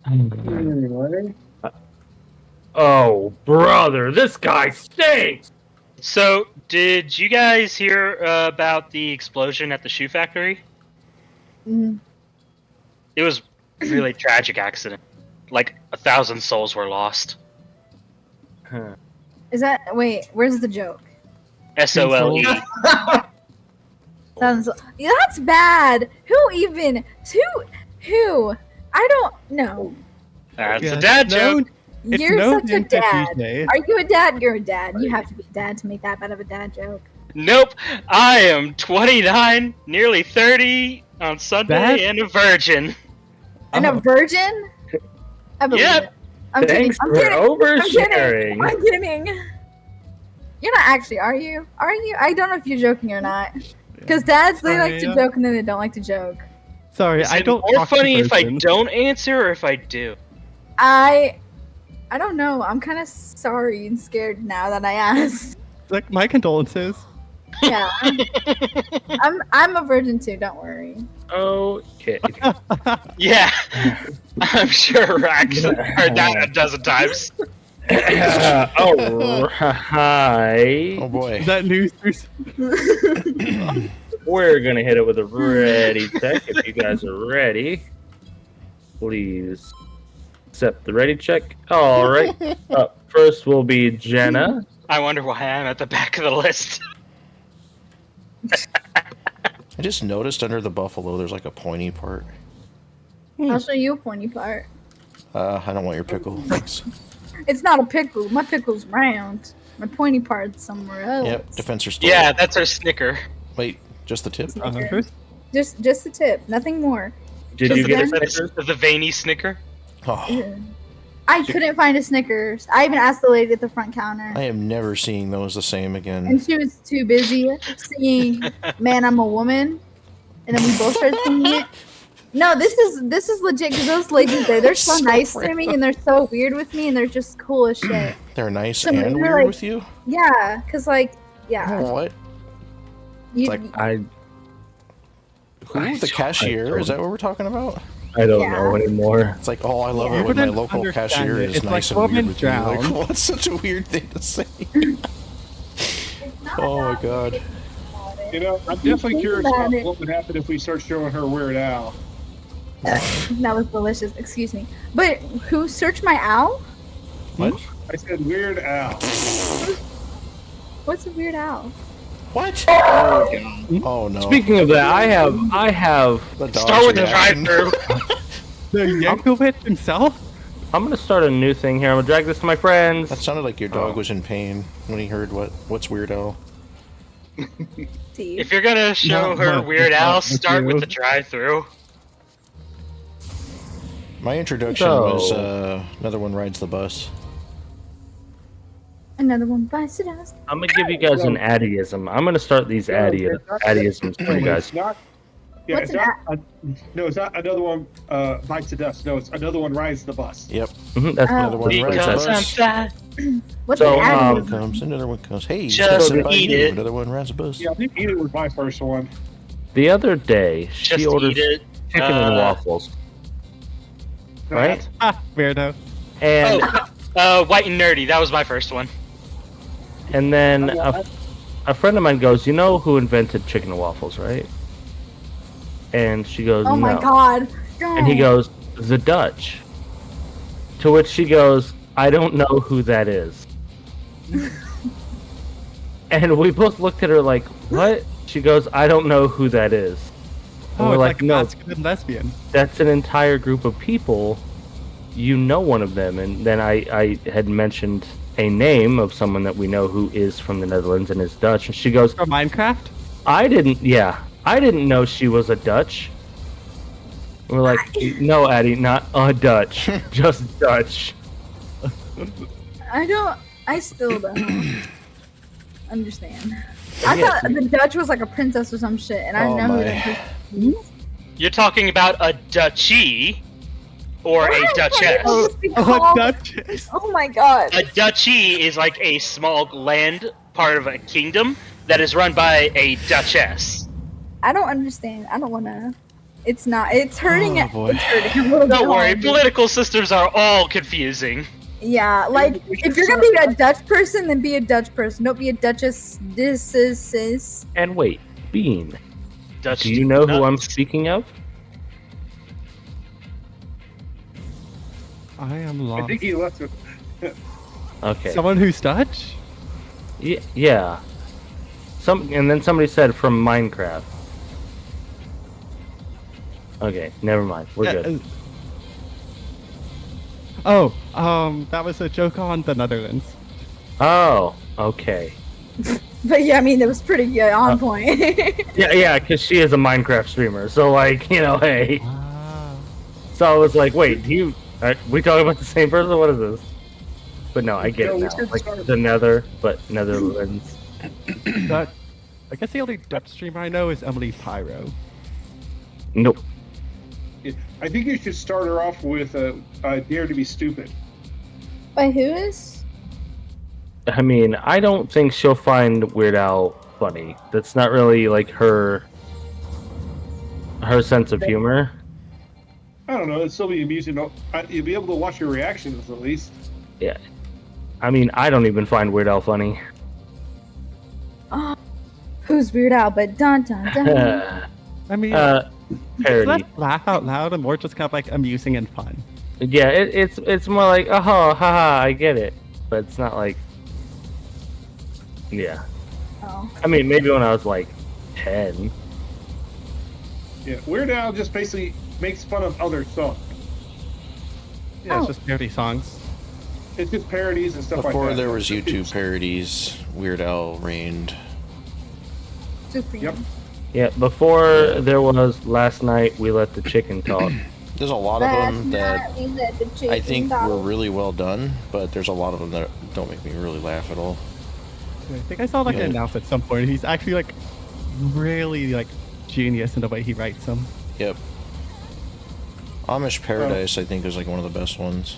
Speaker 5: Anyway,
Speaker 4: Oh, brother, this guy stinks!
Speaker 3: So, did you guys hear about the explosion at the shoe factory?
Speaker 1: Mm.
Speaker 3: It was a really tragic accident. Like 1,000 souls were lost.
Speaker 1: Is that wait? Where's the joke?
Speaker 3: SOLE.
Speaker 1: Sounds. Yeah, that's bad. Who even? Who? I don't know.
Speaker 3: That's
Speaker 9: Yeah,
Speaker 3: a dad
Speaker 9: no,
Speaker 3: joke.
Speaker 9: it's
Speaker 1: You're
Speaker 9: no
Speaker 1: such a
Speaker 9: Nintendo
Speaker 1: dad.
Speaker 9: Tuesday.
Speaker 1: Are you a dad? You're a dad. You have to be a dad to make that bad of a dad joke.
Speaker 3: Nope. I am 29, nearly 30 on Sunday,
Speaker 9: That-
Speaker 3: and a virgin.
Speaker 1: And a virgin? I believe
Speaker 3: Yep.
Speaker 1: it. I'm
Speaker 4: Thanks
Speaker 1: kidding.
Speaker 4: for
Speaker 1: I'm kidding.
Speaker 4: oversharing.
Speaker 1: I'm kidding. You're not actually, are you? Are you? I don't know if you're joking or not. Because dads, they like to
Speaker 9: Sorry,
Speaker 1: joke and then they don't like to joke.
Speaker 9: Sorry,
Speaker 3: Is
Speaker 9: I
Speaker 3: it
Speaker 9: don't.
Speaker 3: more
Speaker 9: talk to
Speaker 3: funny if I
Speaker 9: person.
Speaker 3: don't answer or if I do?
Speaker 1: I don't know. I'm kind of sorry and scared now that I asked.
Speaker 9: Like, my condolences.
Speaker 1: Yeah. I'm a virgin too. Don't worry.
Speaker 4: Okay.
Speaker 3: Yeah. I'm sure Rax heard that a dozen times.
Speaker 4: All right.
Speaker 2: Oh boy.
Speaker 9: Is that news?
Speaker 4: We're gonna hit it with a ready check if you guys are ready. Please accept the ready check. All right. Up first will be Jenna.
Speaker 3: I wonder why I'm at the back of the list.
Speaker 2: I just noticed under the buffalo there's like a pointy part.
Speaker 1: I'll show you a pointy part.
Speaker 2: I don't want your pickle. Thanks.
Speaker 1: It's not a pickle. My pickle's round. My pointy part's somewhere else.
Speaker 2: Yep, defense restore.
Speaker 3: Yeah, that's our Snicker.
Speaker 2: Wait, just the tip?
Speaker 1: Just the tip. Nothing more.
Speaker 4: Did
Speaker 1: Just
Speaker 4: you get a
Speaker 1: then-
Speaker 4: Snickers?
Speaker 3: The Veiny Snicker.
Speaker 2: Oh,
Speaker 1: I couldn't find a Snickers. I even asked the lady at the front counter.
Speaker 2: I am never seeing those the same again.
Speaker 1: And she was too busy singing "Man, I'm a Woman," and then we both started singing it. No, this is legit because those ladies they're so nice to me and they're so weird with me and they're just cool as shit.
Speaker 2: They're nice
Speaker 1: So
Speaker 2: and
Speaker 1: you're
Speaker 2: weird
Speaker 1: like-
Speaker 2: with you?
Speaker 1: Yeah, cause like yeah,
Speaker 2: What?
Speaker 1: you,
Speaker 2: like- Who? The cashier? Is that what we're talking about?
Speaker 4: I don't
Speaker 1: Yeah.
Speaker 4: know anymore.
Speaker 2: It's like, oh, I love
Speaker 1: Yeah.
Speaker 2: it when my
Speaker 9: Wouldn't
Speaker 2: local
Speaker 9: understand
Speaker 2: cashier
Speaker 9: it.
Speaker 2: is
Speaker 9: It's
Speaker 2: nice
Speaker 9: like
Speaker 2: and weird
Speaker 9: woman
Speaker 2: with me. Like,
Speaker 9: drown.
Speaker 2: what's such a weird thing to say?
Speaker 1: not
Speaker 2: Oh my
Speaker 1: about
Speaker 2: god.
Speaker 1: thinking about it.
Speaker 5: you know, I'm definitely
Speaker 1: Think
Speaker 5: curious
Speaker 1: about
Speaker 5: about
Speaker 1: it.
Speaker 5: what would happen if we start showing her Weird Al.
Speaker 1: That was delicious. Excuse me, but who searched my owl?
Speaker 2: What?
Speaker 5: I said Weird Al.
Speaker 1: What's a weird owl?
Speaker 2: What?
Speaker 7: Oh, God.
Speaker 2: Oh no.
Speaker 4: Speaking of that, I have.
Speaker 2: The dog's
Speaker 3: Start with the
Speaker 2: reaction.
Speaker 3: drive-through.
Speaker 9: The Yankovic himself?
Speaker 4: I'm gonna start a new thing here. I'm gonna drag this to my friends.
Speaker 2: That sounded like your dog was in pain when he heard what's Weird Al.
Speaker 1: Steve.
Speaker 3: If you're gonna show
Speaker 9: No,
Speaker 3: her
Speaker 9: no,
Speaker 3: Weird
Speaker 9: no,
Speaker 3: Al,
Speaker 9: no,
Speaker 3: start with
Speaker 9: no.
Speaker 3: the drive-through.
Speaker 2: My introduction
Speaker 4: So-
Speaker 2: was Another One Rides the Bus.
Speaker 1: Another one bites the dust.
Speaker 4: I'm gonna give you guys an addyism. I'm gonna start these addyisms for you guys.
Speaker 5: It's not. Yeah,
Speaker 1: What's
Speaker 5: it's not. No, it's not another one bites the dust. No, it's another one rides the bus.
Speaker 2: Yep.
Speaker 4: That's
Speaker 1: Oh.
Speaker 2: Another one rides the
Speaker 3: Because I'm
Speaker 2: bus.
Speaker 3: fat.
Speaker 1: What's
Speaker 4: So,
Speaker 1: an
Speaker 2: Another
Speaker 1: ad?
Speaker 2: one comes, another one comes. Hey,
Speaker 3: Just
Speaker 2: just sit by
Speaker 3: eat
Speaker 2: you.
Speaker 3: it.
Speaker 2: Another one rides the bus.
Speaker 5: Yeah, I think Edith was my first one.
Speaker 4: The other day, she
Speaker 3: Just
Speaker 4: ordered
Speaker 3: eat it.
Speaker 4: chicken and waffles, right?
Speaker 9: Ah, weirdo.
Speaker 4: And
Speaker 3: White and Nerdy. That was my first one.
Speaker 4: and then a friend of mine goes, "You know who invented chicken and waffles, right?" And she goes,
Speaker 1: Oh
Speaker 4: "No."
Speaker 1: my god.
Speaker 4: And he goes, "The Dutch." To which she goes, "I don't know who that is." And we both looked at her like, "What?" She goes, I don't know who that is. And
Speaker 9: Oh,
Speaker 4: we're
Speaker 9: it's
Speaker 4: like,
Speaker 9: like
Speaker 4: no,
Speaker 9: masculine lesbian.
Speaker 4: that's an entire group of people. You know one of them. And then I had mentioned a name of someone that we know who is from the Netherlands and is Dutch. And she goes,
Speaker 9: From Minecraft?
Speaker 4: I didn't know she was a Dutch. We're like, no, Addie, not a Dutch, just Dutch.
Speaker 1: I still don't understand. I thought the Dutch was like a princess or some shit, and I
Speaker 2: Oh
Speaker 1: know who
Speaker 2: my.
Speaker 1: that person is.
Speaker 3: You're talking about a duchy or a duchess.
Speaker 9: Oh, Dutch.
Speaker 1: Oh my god.
Speaker 3: A duchy is like a small land part of a kingdom that is run by a duchess.
Speaker 1: I don't understand. I don't wanna. It's not. It's hurting.
Speaker 2: Oh, boy.
Speaker 1: It's hurting a little bit
Speaker 3: Don't worry,
Speaker 1: hard.
Speaker 3: political systems are all confusing.
Speaker 1: Yeah, like if you're gonna be a Dutch person, then be a Dutch person. Don't be a Duchess. This is.
Speaker 4: And wait, Bean,
Speaker 3: Dutch
Speaker 4: do you know who I'm
Speaker 3: nuts.
Speaker 4: speaking of?
Speaker 9: I am
Speaker 5: I
Speaker 9: lost.
Speaker 5: think he left it.
Speaker 4: Okay.
Speaker 9: Someone who's Dutch?
Speaker 4: Yeah. And then somebody said from Minecraft. Okay, never mind. We're good.
Speaker 9: That was a joke on the Netherlands.
Speaker 4: Oh, okay.
Speaker 1: But yeah, I mean, it was pretty on point.
Speaker 4: Yeah, because she is a Minecraft streamer. So, like, hey.
Speaker 9: Ah.
Speaker 4: So I was like, wait, we talking about the same person? What is this? But no, I get it
Speaker 5: No,
Speaker 4: now.
Speaker 5: it's
Speaker 4: Like,
Speaker 5: sorry.
Speaker 4: the Nether, but Netherlands.
Speaker 9: But I guess the only Dutch streamer I know is Emily Pyro.
Speaker 4: Nope.
Speaker 5: I think you should start her off with Dare to be Stupid.
Speaker 1: Wait, who is?
Speaker 4: I mean, I don't think she'll find Weird Al funny. That's not really, like, her sense of humor.
Speaker 5: I don't know. It'd still be amusing. You'll be able to watch your reactions at least.
Speaker 4: Yeah. I mean, I don't even find Weird Al funny.
Speaker 1: Who's Weird Al? But dun dun dun.
Speaker 9: I mean,
Speaker 4: Parody.
Speaker 9: less laugh out loud and more just kind of like amusing and fun.
Speaker 4: Yeah, it's more like, oh, haha, I get it. But it's not like... Yeah.
Speaker 1: Oh.
Speaker 4: I mean, maybe when I was like 10.
Speaker 5: Yeah, Weird Al just basically makes fun of other songs.
Speaker 9: Yeah,
Speaker 1: Oh.
Speaker 9: it's just parody songs.
Speaker 5: It's just parodies and stuff like that.
Speaker 2: Before there was YouTube parodies, Weird Al reigned.
Speaker 1: Super.
Speaker 5: Yep.
Speaker 4: Yeah, before there was Last Night We Let the Chicken Talk.
Speaker 2: There's a lot of them that I think were really well done, but there's a lot of them that don't make me really laugh at all.
Speaker 9: I think I saw like
Speaker 2: Yeah.
Speaker 9: an announcement at some point. He's actually like really like genius in the way he writes them.
Speaker 2: Yep. Amish Paradise, I think, is like one of the best ones.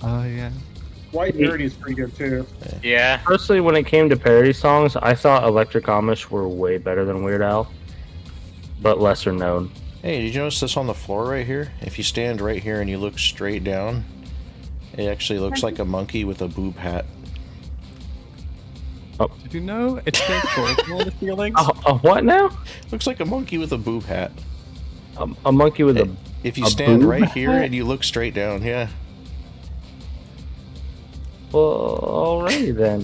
Speaker 9: Oh yeah.
Speaker 5: White Nerdy is pretty good too.
Speaker 3: Yeah.
Speaker 4: Personally, when it came to parody songs, I thought Electric Amish were way better than Weird Al, but lesser known.
Speaker 2: Hey, did you notice this on the floor right here? If you stand right here and you look straight down, it actually looks like a monkey with a boob hat.
Speaker 9: Did you know it says gold on the ceiling?
Speaker 4: A what now?
Speaker 2: Looks like a monkey with a boob hat.
Speaker 4: A monkey with a...
Speaker 2: If you
Speaker 4: A
Speaker 2: stand
Speaker 4: boob
Speaker 2: right here
Speaker 4: hat?
Speaker 2: and you look straight down, yeah.
Speaker 4: Well, alrighty then.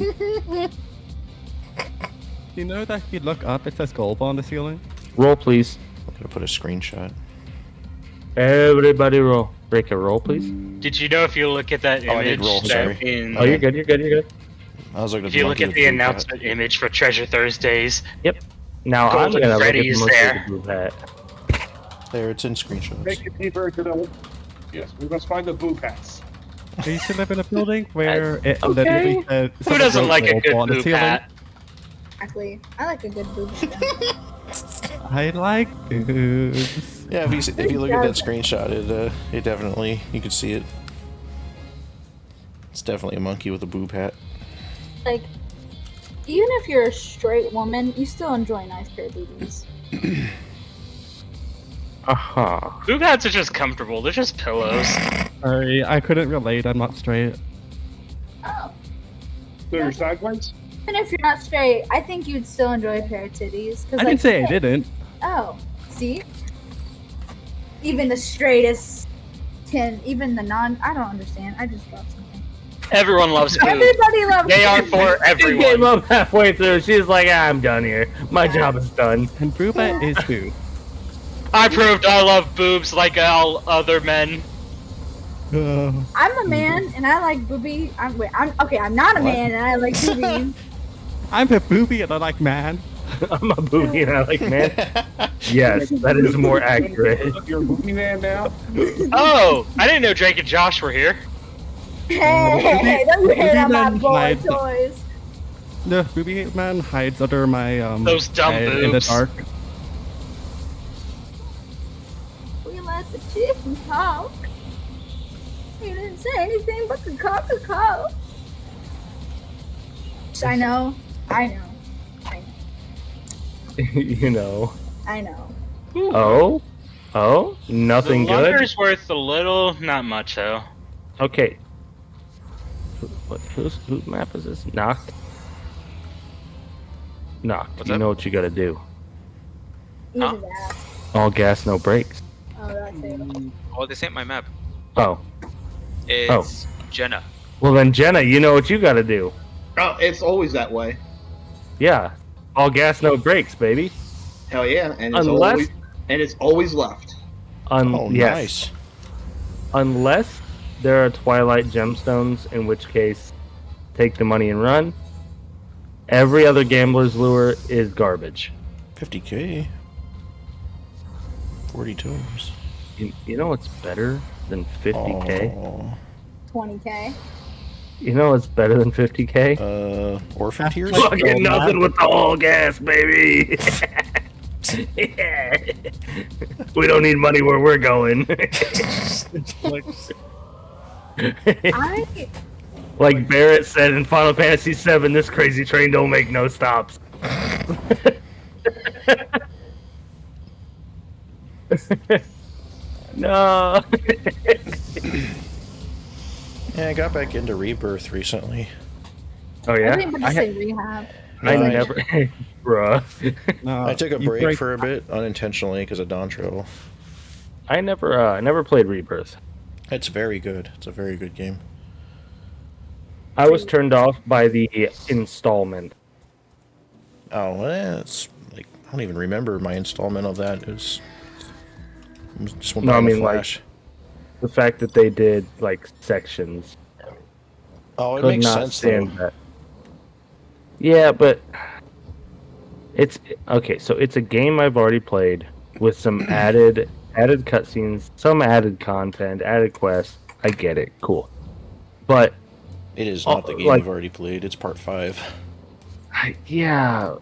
Speaker 9: Do you know that if you look up, it says gold on the ceiling?
Speaker 4: Roll, please.
Speaker 2: I'm gonna put a screenshot.
Speaker 4: Everybody roll. Break a roll, please.
Speaker 3: Did you know if you look at that
Speaker 2: Oh, I
Speaker 3: image
Speaker 2: did roll,
Speaker 3: that
Speaker 2: sorry.
Speaker 3: in
Speaker 4: Oh, you're good, you're good, you're good.
Speaker 2: I was looking at
Speaker 3: if you look
Speaker 2: monkey
Speaker 3: at
Speaker 2: with
Speaker 3: the
Speaker 2: boob hat.
Speaker 3: announcement image for Treasure Thursdays,
Speaker 4: Now I'm
Speaker 3: Golden
Speaker 4: gonna look at the
Speaker 3: Freddy's
Speaker 4: monkey
Speaker 3: there.
Speaker 4: with the boob hat.
Speaker 2: There, it's in screenshots.
Speaker 5: Make it deeper to the. Yes, we must find the boob hats.
Speaker 9: I used to live in a building where it
Speaker 4: Okay.
Speaker 9: literally said
Speaker 3: who
Speaker 9: someone
Speaker 3: doesn't
Speaker 9: wrote
Speaker 3: like a
Speaker 9: gold
Speaker 3: good
Speaker 9: on the
Speaker 3: boob
Speaker 9: ceiling.
Speaker 3: hat?
Speaker 1: Exactly. I like a good boob.
Speaker 9: I like boobs.
Speaker 2: Yeah, if you look at that screenshot, it definitely, you can see it. It's definitely a monkey with a boob hat.
Speaker 1: Like, even if you're a straight woman, you still enjoy a nice pair of boobies.
Speaker 4: Uh-huh.
Speaker 3: Boob hats are just comfortable. They're just pillows.
Speaker 9: Sorry, I couldn't relate. I'm not straight.
Speaker 1: Oh.
Speaker 5: So you're sideways?
Speaker 1: Even if you're not straight, I think you'd still enjoy a pair of titties.
Speaker 9: I didn't say I didn't.
Speaker 1: Oh, see? Even the straightest even the non, I don't understand. I just dropped something.
Speaker 3: Everyone loves food.
Speaker 1: Everybody loves
Speaker 3: They are
Speaker 1: food.
Speaker 3: for
Speaker 4: She gave
Speaker 3: everyone.
Speaker 4: up halfway through. She's like, I'm done here. My job is done.
Speaker 9: And Booba is food.
Speaker 3: I proved I love boobs like all other men.
Speaker 1: I'm a man and I like boobies. I'm not a man and I like boobies.
Speaker 9: I'm a booby and I like man.
Speaker 4: I'm a booby and I like man. Yes, that is more accurate.
Speaker 5: You're a booby man now?
Speaker 3: Oh, I didn't know Drake and Josh were here.
Speaker 1: Hey, don't you hate on my
Speaker 9: Booby
Speaker 1: boy
Speaker 9: man
Speaker 1: toys.
Speaker 9: The booby man hides under my
Speaker 3: Those dumb
Speaker 9: head in the
Speaker 3: boobs.
Speaker 9: dark.
Speaker 1: We let the chicken talk. He didn't say anything but the Coca-Cola. I know.
Speaker 4: You know.
Speaker 1: I know.
Speaker 4: Oh, nothing
Speaker 3: The
Speaker 4: good.
Speaker 3: lunger's worth a little, not much though.
Speaker 4: Okay. Whose map is this? Knocked.
Speaker 8: What's
Speaker 4: You
Speaker 8: up?
Speaker 4: know what you gotta do.
Speaker 1: Either
Speaker 8: Huh?
Speaker 1: that.
Speaker 4: All gas, no brakes.
Speaker 1: Oh, that's it.
Speaker 8: Oh, this ain't my map.
Speaker 4: Oh,
Speaker 8: It's Jenna.
Speaker 4: well then, Jenna, you know what you gotta do.
Speaker 7: Oh, it's always that way.
Speaker 4: Yeah, all gas, no brakes, baby.
Speaker 7: Hell yeah, and it's
Speaker 4: Unless-
Speaker 7: always left.
Speaker 2: Oh,
Speaker 4: Yes.
Speaker 2: nice.
Speaker 4: Unless there are Twilight gemstones, in which case, take the money and run. Every other gambler's lure is garbage.
Speaker 2: 50k. 40 tomes.
Speaker 4: You know what's better than 50k?
Speaker 2: Oh.
Speaker 1: 20K.
Speaker 4: You know what's better than 50k?
Speaker 2: Orphan tears?
Speaker 4: Fucking nothing with the all gas, baby. Yeah. We don't need money where we're going.
Speaker 1: I
Speaker 4: Like Barrett said in Final Fantasy VII, this crazy train don't make no stops. No.
Speaker 2: Yeah, I got back into Rebirth recently.
Speaker 4: Oh yeah.
Speaker 1: everybody say rehab.
Speaker 4: I
Speaker 2: Right.
Speaker 4: never, bruh.
Speaker 9: No,
Speaker 2: I took a
Speaker 9: you
Speaker 2: break for a bit unintentionally because of Dawn Trail.
Speaker 4: I never played Rebirth.
Speaker 2: It's very good. It's a very good game.
Speaker 4: I was turned off by the installment.
Speaker 2: Oh, well, it's like I don't even remember my installment of that. It was just went
Speaker 4: No,
Speaker 2: by
Speaker 4: I
Speaker 2: in a
Speaker 4: mean, like,
Speaker 2: flash.
Speaker 4: The fact that they did like sections.
Speaker 2: Oh, it
Speaker 4: Could
Speaker 2: makes
Speaker 4: not
Speaker 2: sense though.
Speaker 4: stand that. Yeah, but it's okay. So it's a game I've already played with some added cutscenes, some added content, added quests. I get it, cool. But
Speaker 2: It is not the game
Speaker 4: like-
Speaker 2: I've already played. It's part 5.
Speaker 4: yeah,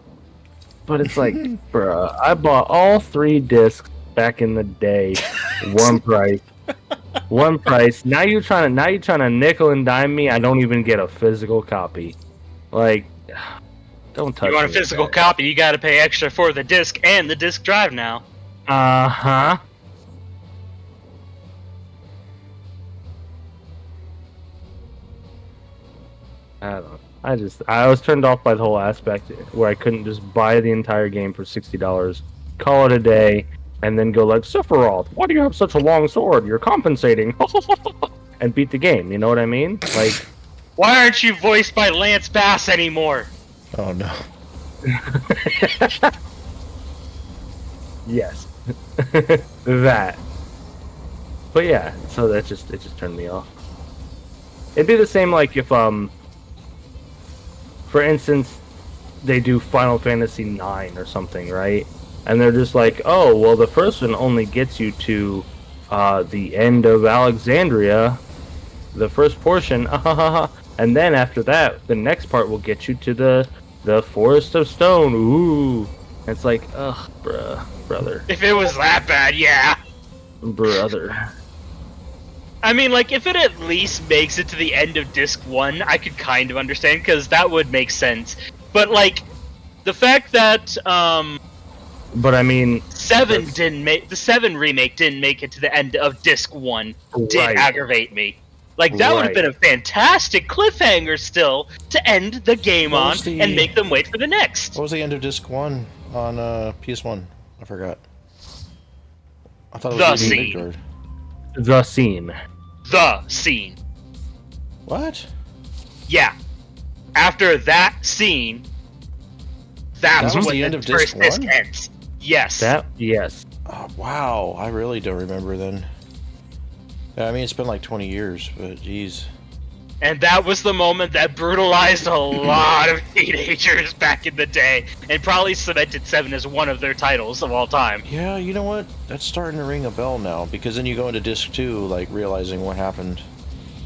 Speaker 4: but it's like, bruh, I bought all 3 discs back in the day, one price. One price. Now you're trying to nickel and dime me. I don't even get a physical copy. Like, don't touch
Speaker 3: You want a
Speaker 4: me.
Speaker 3: physical copy, you gotta pay extra for the disc and the disc drive now.
Speaker 4: Uh-huh. I don't know. I was turned off by the whole aspect where I couldn't just buy the entire game for $60, call it a day, and then go like, Sephiroth, why do you have such a long sword? You're compensating. And beat the game, you know what I mean? Like,
Speaker 3: Why aren't you voiced by Lance Bass anymore?
Speaker 2: Oh no.
Speaker 4: yes. That. But yeah, so it just turned me off. It'd be the same like if for instance, they do Final Fantasy IX or something, right? And they're just like, oh, well, the first one only gets you to the end of Alexandria, the first portion, and then after that, the next part will get you to the Forest of Stone. Ooh, and it's like, ugh, brother,
Speaker 3: If it was that bad, yeah.
Speaker 4: brother.
Speaker 3: I mean, like, if it at least makes it to the end of Disc 1, I could kind of understand, because that would make sense. But, like, the fact that,
Speaker 4: But I mean,
Speaker 3: 7 didn't make... The 7 remake didn't make it to the end of Disc 1 did
Speaker 4: Right.
Speaker 3: aggravate me. Like, that would have
Speaker 4: Right.
Speaker 3: been a fantastic cliffhanger still to end the game
Speaker 2: What
Speaker 3: on
Speaker 2: was the-
Speaker 3: and make them wait for the next.
Speaker 2: What was the end of Disc 1 on PS1? I forgot. I thought it
Speaker 3: The
Speaker 2: was the
Speaker 3: scene.
Speaker 2: Midgard.
Speaker 4: the scene.
Speaker 3: The scene.
Speaker 2: What?
Speaker 3: Yeah. After that scene, that's
Speaker 2: That was
Speaker 3: when
Speaker 2: the end of disc
Speaker 3: first disc
Speaker 2: 1?
Speaker 3: ends. Yes.
Speaker 4: Yes.
Speaker 2: Oh, wow, I really don't remember then. I mean, it's been like 20 years, but geez.
Speaker 3: And that was the moment that brutalized a lot of teenagers back in the day, and probably cemented 7 as one of their titles of all time.
Speaker 2: Yeah, you know what? That's starting to ring a bell now, because then you go into disc 2, like, realizing what happened.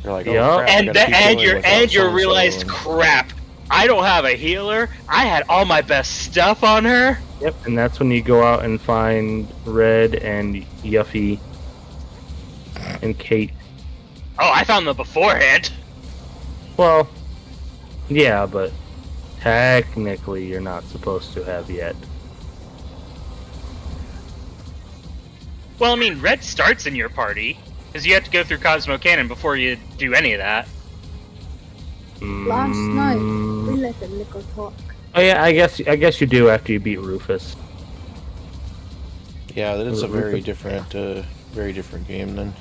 Speaker 2: You're like, oh,
Speaker 4: Yeah.
Speaker 2: crap, I
Speaker 3: And
Speaker 2: gotta keep going
Speaker 3: you
Speaker 2: without so-and-so,
Speaker 3: realized,
Speaker 2: and-
Speaker 3: crap, I don't have a healer. I had all my best stuff on her.
Speaker 4: Yep. And that's when you go out and find Red and Yuffie and Kate.
Speaker 3: Oh, I found them beforehand.
Speaker 4: Well, yeah, but technically you're not supposed to have yet.
Speaker 3: Well, I mean, Red starts in your party, because you have to go through Cosmo Cannon before you do any of that.
Speaker 1: Last night, we
Speaker 4: Mm.
Speaker 1: let the liquor talk.
Speaker 4: Oh yeah, I guess you do after you beat Rufus.
Speaker 2: Yeah, that's a
Speaker 4: Rufus.
Speaker 2: very different game then.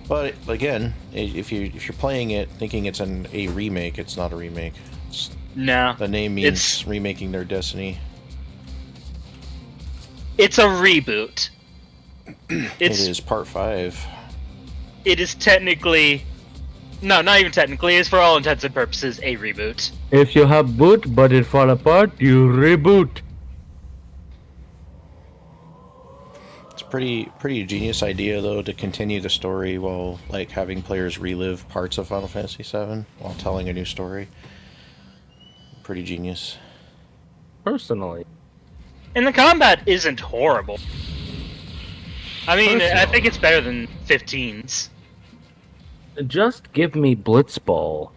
Speaker 2: But again, if you're playing it thinking it's a remake, it's not a remake.
Speaker 3: No.
Speaker 2: The name means remaking their Destiny.
Speaker 3: It's a reboot.
Speaker 2: It is part 5.
Speaker 3: It is technically... No, not even technically. It's for all intents and purposes a reboot.
Speaker 4: If you have boot but it fall apart, you reboot.
Speaker 2: It's a pretty genius idea though to continue the story while like having players relive parts of Final Fantasy VII while telling a new story. Pretty genius.
Speaker 4: Personally.
Speaker 3: And the combat isn't horrible. I mean, I think it's better than 15's.
Speaker 4: Just give me Blitzball.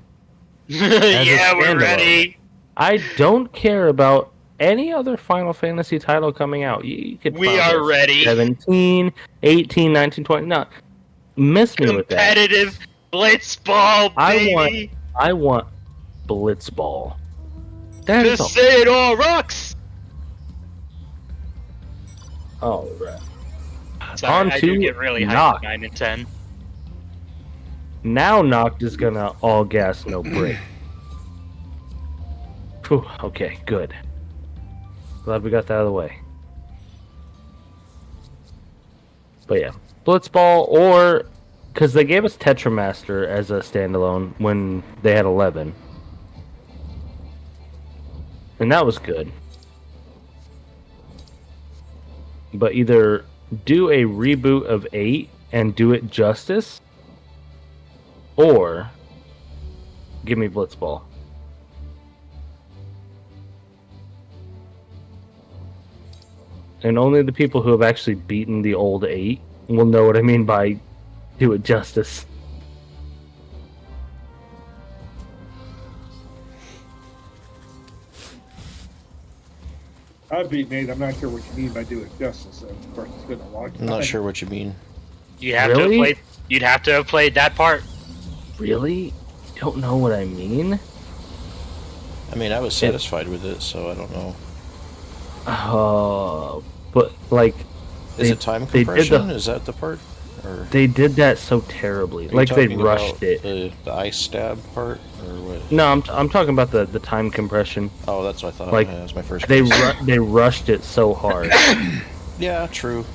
Speaker 3: Yeah, we're
Speaker 4: standalone.
Speaker 3: ready.
Speaker 4: I don't care about any other Final Fantasy title coming out. You could
Speaker 3: We
Speaker 4: find
Speaker 3: are
Speaker 4: us
Speaker 3: ready.
Speaker 4: 17, 18, 19, 20. No, miss me with that.
Speaker 3: Competitive Blitzball, baby.
Speaker 4: I want Blitzball. That is
Speaker 3: Just say it all rocks.
Speaker 4: all right.
Speaker 3: Sorry,
Speaker 4: On
Speaker 3: I
Speaker 4: to
Speaker 3: do get really hyped
Speaker 4: Noct.
Speaker 3: at 9 and 10.
Speaker 4: Now Noct is gonna all gas, no brake. Whew, okay, good. Glad we got that out of the way. But yeah, Blitzball or... Because they gave us Tetramaster as a standalone when they had 11. And that was good. But either do a reboot of 8 and do it justice, or give me Blitzball. And only the people who have actually beaten the old 8 will know what I mean by do it justice.
Speaker 5: I've beaten 8. I'm not sure what you mean by do it justice. So of course, it's been a long time.
Speaker 2: I'm not sure what you mean.
Speaker 3: You have to have
Speaker 4: Really?
Speaker 3: played. You'd have to have played that part.
Speaker 4: Really? Don't know what I mean?
Speaker 2: I mean, I was satisfied with it, so I don't know.
Speaker 4: But like,
Speaker 2: Is
Speaker 4: They-
Speaker 2: it time
Speaker 4: they did
Speaker 2: compression?
Speaker 4: the-
Speaker 2: Is that the part? Or
Speaker 4: they did that so terribly.
Speaker 2: are you
Speaker 4: Like they
Speaker 2: talking
Speaker 4: rushed
Speaker 2: about
Speaker 4: it.
Speaker 2: The ice stab part, or what?
Speaker 4: No, I'm talking about the time compression.
Speaker 2: Oh, that's what I thought.
Speaker 4: Like,
Speaker 2: That was my first.
Speaker 4: They
Speaker 2: guess.
Speaker 4: they rushed it so hard.
Speaker 2: Yeah, true.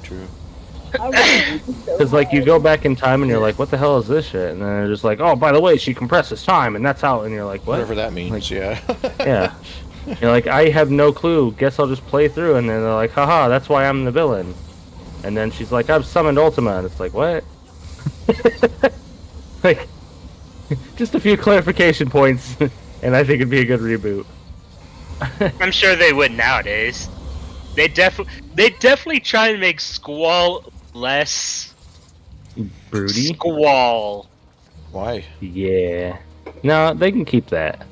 Speaker 4: Because like you go back in time and you're like, what the hell is this shit? And then they're just like, oh, by the way, she compresses time, and that's how. And you're like, what?
Speaker 2: Whatever that means.
Speaker 4: Like-
Speaker 2: Yeah.
Speaker 4: Yeah. You're like, I have no clue. Guess I'll just play through. And then they're like, haha, that's why I'm the villain. And then she's like, I've summoned Ultima. And it's like, what? Like, just a few clarification points, and I think it'd be a good reboot.
Speaker 3: I'm sure they would nowadays. They definitely try to make Squall less
Speaker 4: Broody?
Speaker 3: Squall.
Speaker 2: Why?
Speaker 4: Yeah. No, they can keep that.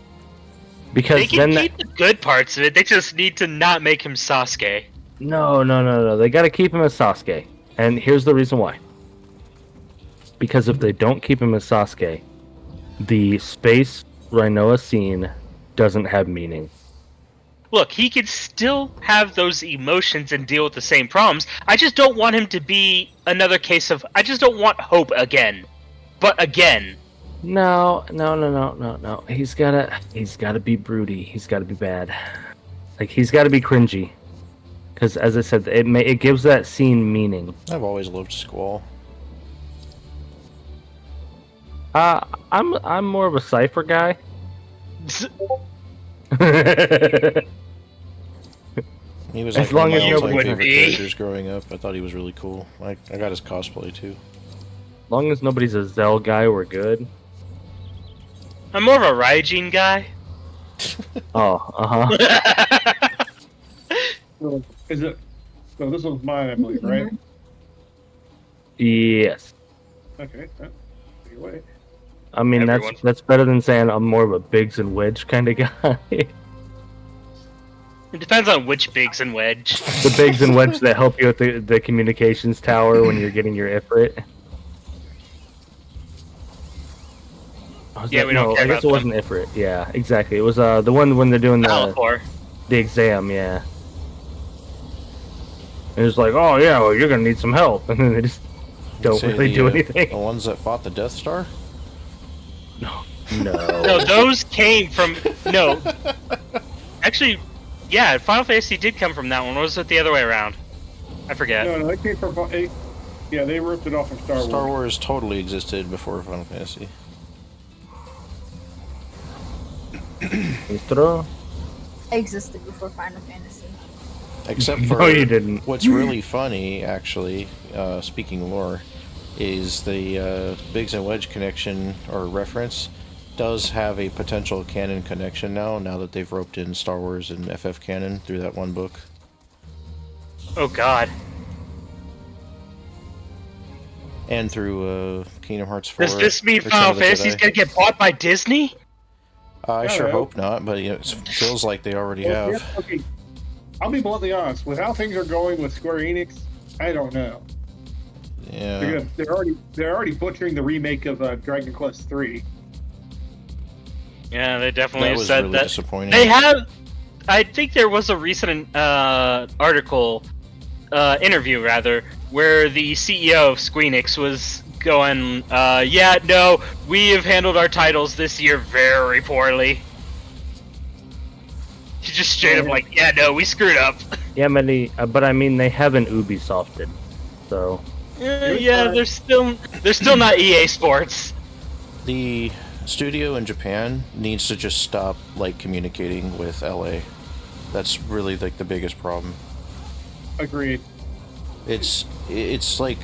Speaker 4: Because
Speaker 3: They
Speaker 4: then
Speaker 3: can keep the good parts of it. They just need to not make him Sasuke.
Speaker 4: No. They gotta keep him as Sasuke. And here's the reason why. Because if they don't keep him as Sasuke, the Space Rhinoa scene doesn't have meaning.
Speaker 3: Look, he can still have those emotions and deal with the same problems. I just don't want him to be another case of... I just don't want Hope again. But again.
Speaker 4: No. He's gotta be broody. He's gotta be bad. Like he's gotta be cringy. Because as I said, it gives that scene meaning.
Speaker 2: I've always loved Squall.
Speaker 4: I'm more of a Cypher guy.
Speaker 2: He was
Speaker 4: As
Speaker 2: like one
Speaker 4: long
Speaker 2: of
Speaker 4: as
Speaker 2: my all-time
Speaker 3: you
Speaker 2: favorite
Speaker 3: would be.
Speaker 2: characters growing up. I thought he was really cool. I got his cosplay too.
Speaker 4: As long as nobody's a Zell guy, we're good.
Speaker 3: I'm more of a Raijin guy.
Speaker 4: Oh, uh-huh.
Speaker 5: So, is it? So this one's mine, I believe, right?
Speaker 4: Yes.
Speaker 5: Okay. Take it away.
Speaker 4: I mean,
Speaker 3: Everyone's-
Speaker 4: that's better than saying I'm more of a Biggs and Wedge kind of guy.
Speaker 3: It depends on which Biggs and Wedge.
Speaker 4: The Biggs and Wedge that help you with the communications tower when you're getting your Ifrit.
Speaker 3: Yeah, we don't care
Speaker 4: I guess
Speaker 3: about
Speaker 4: it wasn't Ifrit. Yeah, exactly. It was the one when they're doing
Speaker 3: Alcor.
Speaker 4: the exam, yeah. And it's like, oh yeah, well you're gonna need some help, and then they just don't
Speaker 2: Say
Speaker 4: really do anything.
Speaker 2: The ones that fought the Death Star?
Speaker 4: No.
Speaker 3: No, those came from no. Actually, yeah, Final Fantasy did come from that one. Or was it the other way around? I forget.
Speaker 5: No, they came from. Yeah, they ripped it off from Star Wars.
Speaker 2: Star Wars totally existed before Final Fantasy.
Speaker 1: Existed before Final Fantasy.
Speaker 2: Except for
Speaker 4: No, you didn't.
Speaker 2: what's really funny, actually, speaking lore, is the Biggs and Wedge connection or reference does have a potential canon connection now that they've roped in Star Wars and FF canon through that one book.
Speaker 3: Oh God.
Speaker 2: And through Kingdom Hearts 4.
Speaker 3: Does this mean
Speaker 2: Return
Speaker 3: Final
Speaker 2: of the
Speaker 3: Fantasy's
Speaker 2: Jedi.
Speaker 3: gonna get bought by Disney?
Speaker 2: I sure
Speaker 5: Yeah.
Speaker 2: hope not, but it feels like they already
Speaker 5: Well,
Speaker 2: have.
Speaker 5: yeah, okay. I'll be bluntly honest. With how things are going with Square Enix, I don't know.
Speaker 2: Yeah.
Speaker 5: They're already butchering the remake of Dragon Quest III.
Speaker 3: Yeah, they definitely
Speaker 2: That
Speaker 3: have
Speaker 2: was
Speaker 3: said
Speaker 2: really
Speaker 3: that.
Speaker 2: disappointing.
Speaker 3: They have. I think there was a recent article, interview rather, where the CEO of Squeenix was going, yeah, no, we have handled our titles this year very poorly. He just straight up like, yeah, no, we screwed up.
Speaker 4: Yeah, but I mean they haven't Ubisofted, so
Speaker 3: Yeah, they're still not EA Sports.
Speaker 2: The studio in Japan needs to just stop communicating with LA. That's really the biggest problem.
Speaker 5: Agreed.
Speaker 2: It's like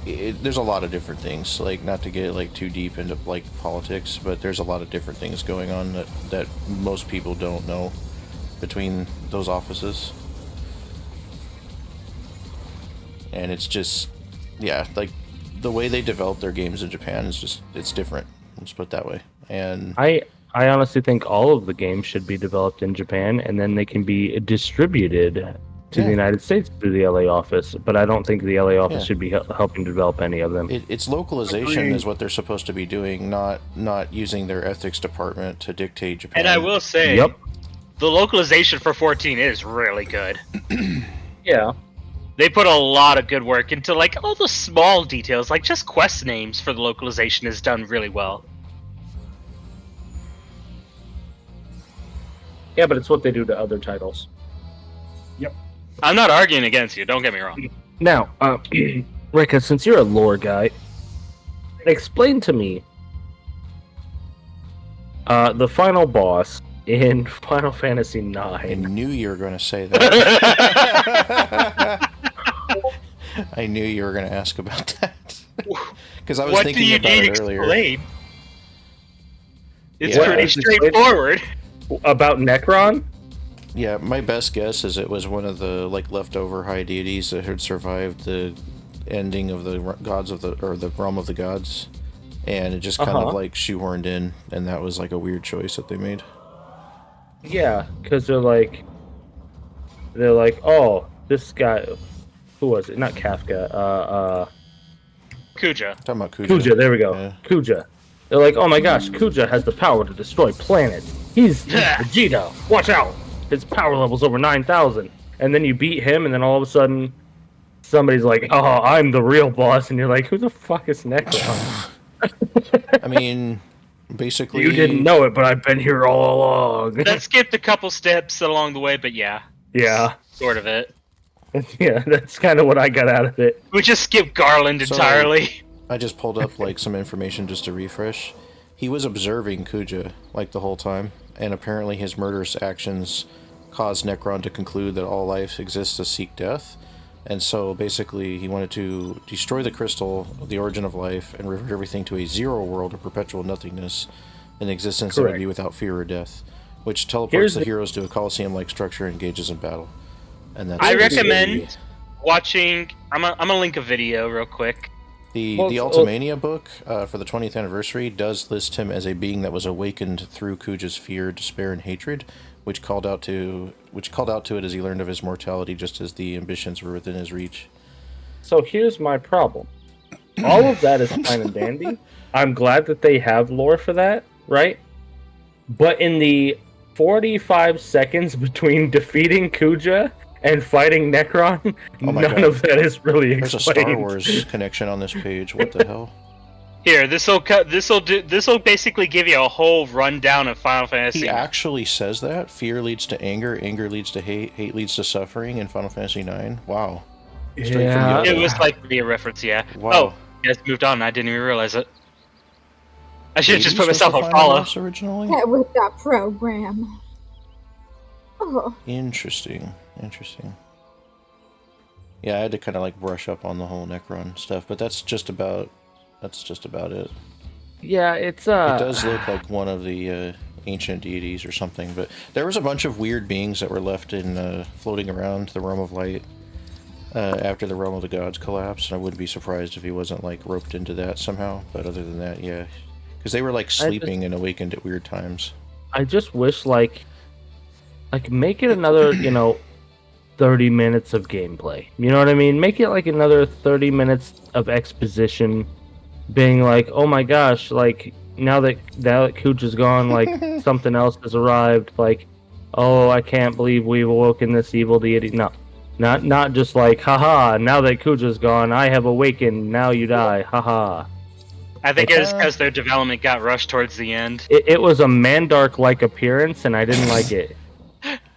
Speaker 2: there's a lot of different things. Not to get too deep into politics, but there's a lot of different things going on that most people don't know between those offices. And it's just, yeah, the way they develop their games in Japan is just, it's different. Let's put it that way. And
Speaker 4: I honestly think all of the games should be developed in Japan and then they can be distributed to the United States through the LA office. But I don't think the LA office should be helping develop any of them.
Speaker 2: it's localization is what they're supposed to be doing, not using their ethics department to dictate Japan.
Speaker 3: And I will say,
Speaker 4: Yep.
Speaker 3: the localization for 14 is really good.
Speaker 4: Yeah.
Speaker 3: They put a lot of good work into all the small details, just quest names for the localization is done really well.
Speaker 4: Yeah, but it's what they do to other titles.
Speaker 3: I'm not arguing against you, don't get me wrong.
Speaker 4: Now, Reika, since you're a lore guy, explain to me the final boss in Final Fantasy IX.
Speaker 2: I knew you were going to say that. I knew you were going to ask about that. Because I was
Speaker 3: What do
Speaker 2: thinking
Speaker 3: you
Speaker 2: about
Speaker 3: need
Speaker 2: it earlier.
Speaker 3: explained? It's
Speaker 2: Yeah.
Speaker 3: pretty straightforward.
Speaker 4: About Necron?
Speaker 2: Yeah, my best guess is it was one of the leftover high deities that had survived the ending of the gods of the realm of the gods, and it just kind of shoehorned in, and that was a weird choice that they made.
Speaker 4: Yeah, because they're like, oh, this guy, who was it? Not Kafka.
Speaker 3: Kuja.
Speaker 2: Talking about Kuja.
Speaker 4: Kuja. There we go.
Speaker 2: Yeah.
Speaker 4: Kuja. They're like, oh my gosh, Kuja has the power to destroy planets. He's Vegeta. Watch out. His power level's over 9,000. And then you beat him, and then all of a sudden, somebody's like, oh, I'm the real boss. And you're like, who the fuck is Necron?
Speaker 2: I mean, basically,
Speaker 4: You didn't know it, but I've been here all along.
Speaker 3: That skipped a couple steps along the way, but yeah.
Speaker 4: Yeah.
Speaker 3: Sort of it.
Speaker 4: Yeah, that's kind of what I got out of it.
Speaker 3: We just skipped Garland
Speaker 2: So-
Speaker 3: entirely.
Speaker 2: I just pulled up like some information just to refresh. He was observing Kuja like the whole time, and apparently his murderous actions caused Necron to conclude that all life exists to seek death. And so basically he wanted to destroy the crystal, the origin of life, and revert everything to a zero world of perpetual nothingness, an existence that would be without fear or death, which teleports the heroes to a Colosseum-like structure and engages in battle. And that's
Speaker 3: I recommend watching. I'm gonna link a video real quick.
Speaker 2: The Ultimania book for the 20th anniversary does list him as a being that was awakened through Kuja's fear, despair, and hatred, which called out to it as he learned of his mortality, just as the ambitions were within his reach.
Speaker 4: So here's my problem. All of that is fine and dandy. I'm glad that they have lore for that, right? But in the 45 seconds between defeating Kuja and fighting Necron, none of that is really explained.
Speaker 2: There's a Star Wars connection on this page. What the hell?
Speaker 3: Here, this'll basically give you a whole rundown of Final Fantasy.
Speaker 2: He actually says that fear leads to anger, anger leads to hate, hate leads to suffering in Final Fantasy IX. Wow. Straight from
Speaker 3: It
Speaker 2: Yoda.
Speaker 3: was like a reference, yeah.
Speaker 2: Wow.
Speaker 3: Oh, you guys moved on. I didn't even realize it. I should have just
Speaker 2: Were
Speaker 3: put
Speaker 2: you
Speaker 3: myself
Speaker 2: supposed
Speaker 3: on
Speaker 2: to find
Speaker 3: follow.
Speaker 2: this originally?
Speaker 1: Yeah, with that program. Oh.
Speaker 2: Interesting. Yeah, I had to kind of like brush up on the whole Necron stuff, but that's just about it.
Speaker 4: Yeah, it's
Speaker 2: It does look like one of the ancient deities or something, but there was a bunch of weird beings that were left in floating around the Realm of Light after the Realm of the Gods collapsed, and I wouldn't be surprised if he wasn't like roped into that somehow. But other than that, yeah, because they were like sleeping and awakened at weird times.
Speaker 4: I just wish like make it another 30 minutes of gameplay. You know what I mean? Make it like another 30 minutes of exposition, being like, oh my gosh, like now that Kuja's gone, like something else has arrived. Like, oh, I can't believe we've awoken this evil deity. No, not just like, haha, now that Kuja's gone, I have awakened. Now you die, haha.
Speaker 3: I think it was because their development got rushed towards the end.
Speaker 4: It was a Mandark-like appearance, and I didn't like it.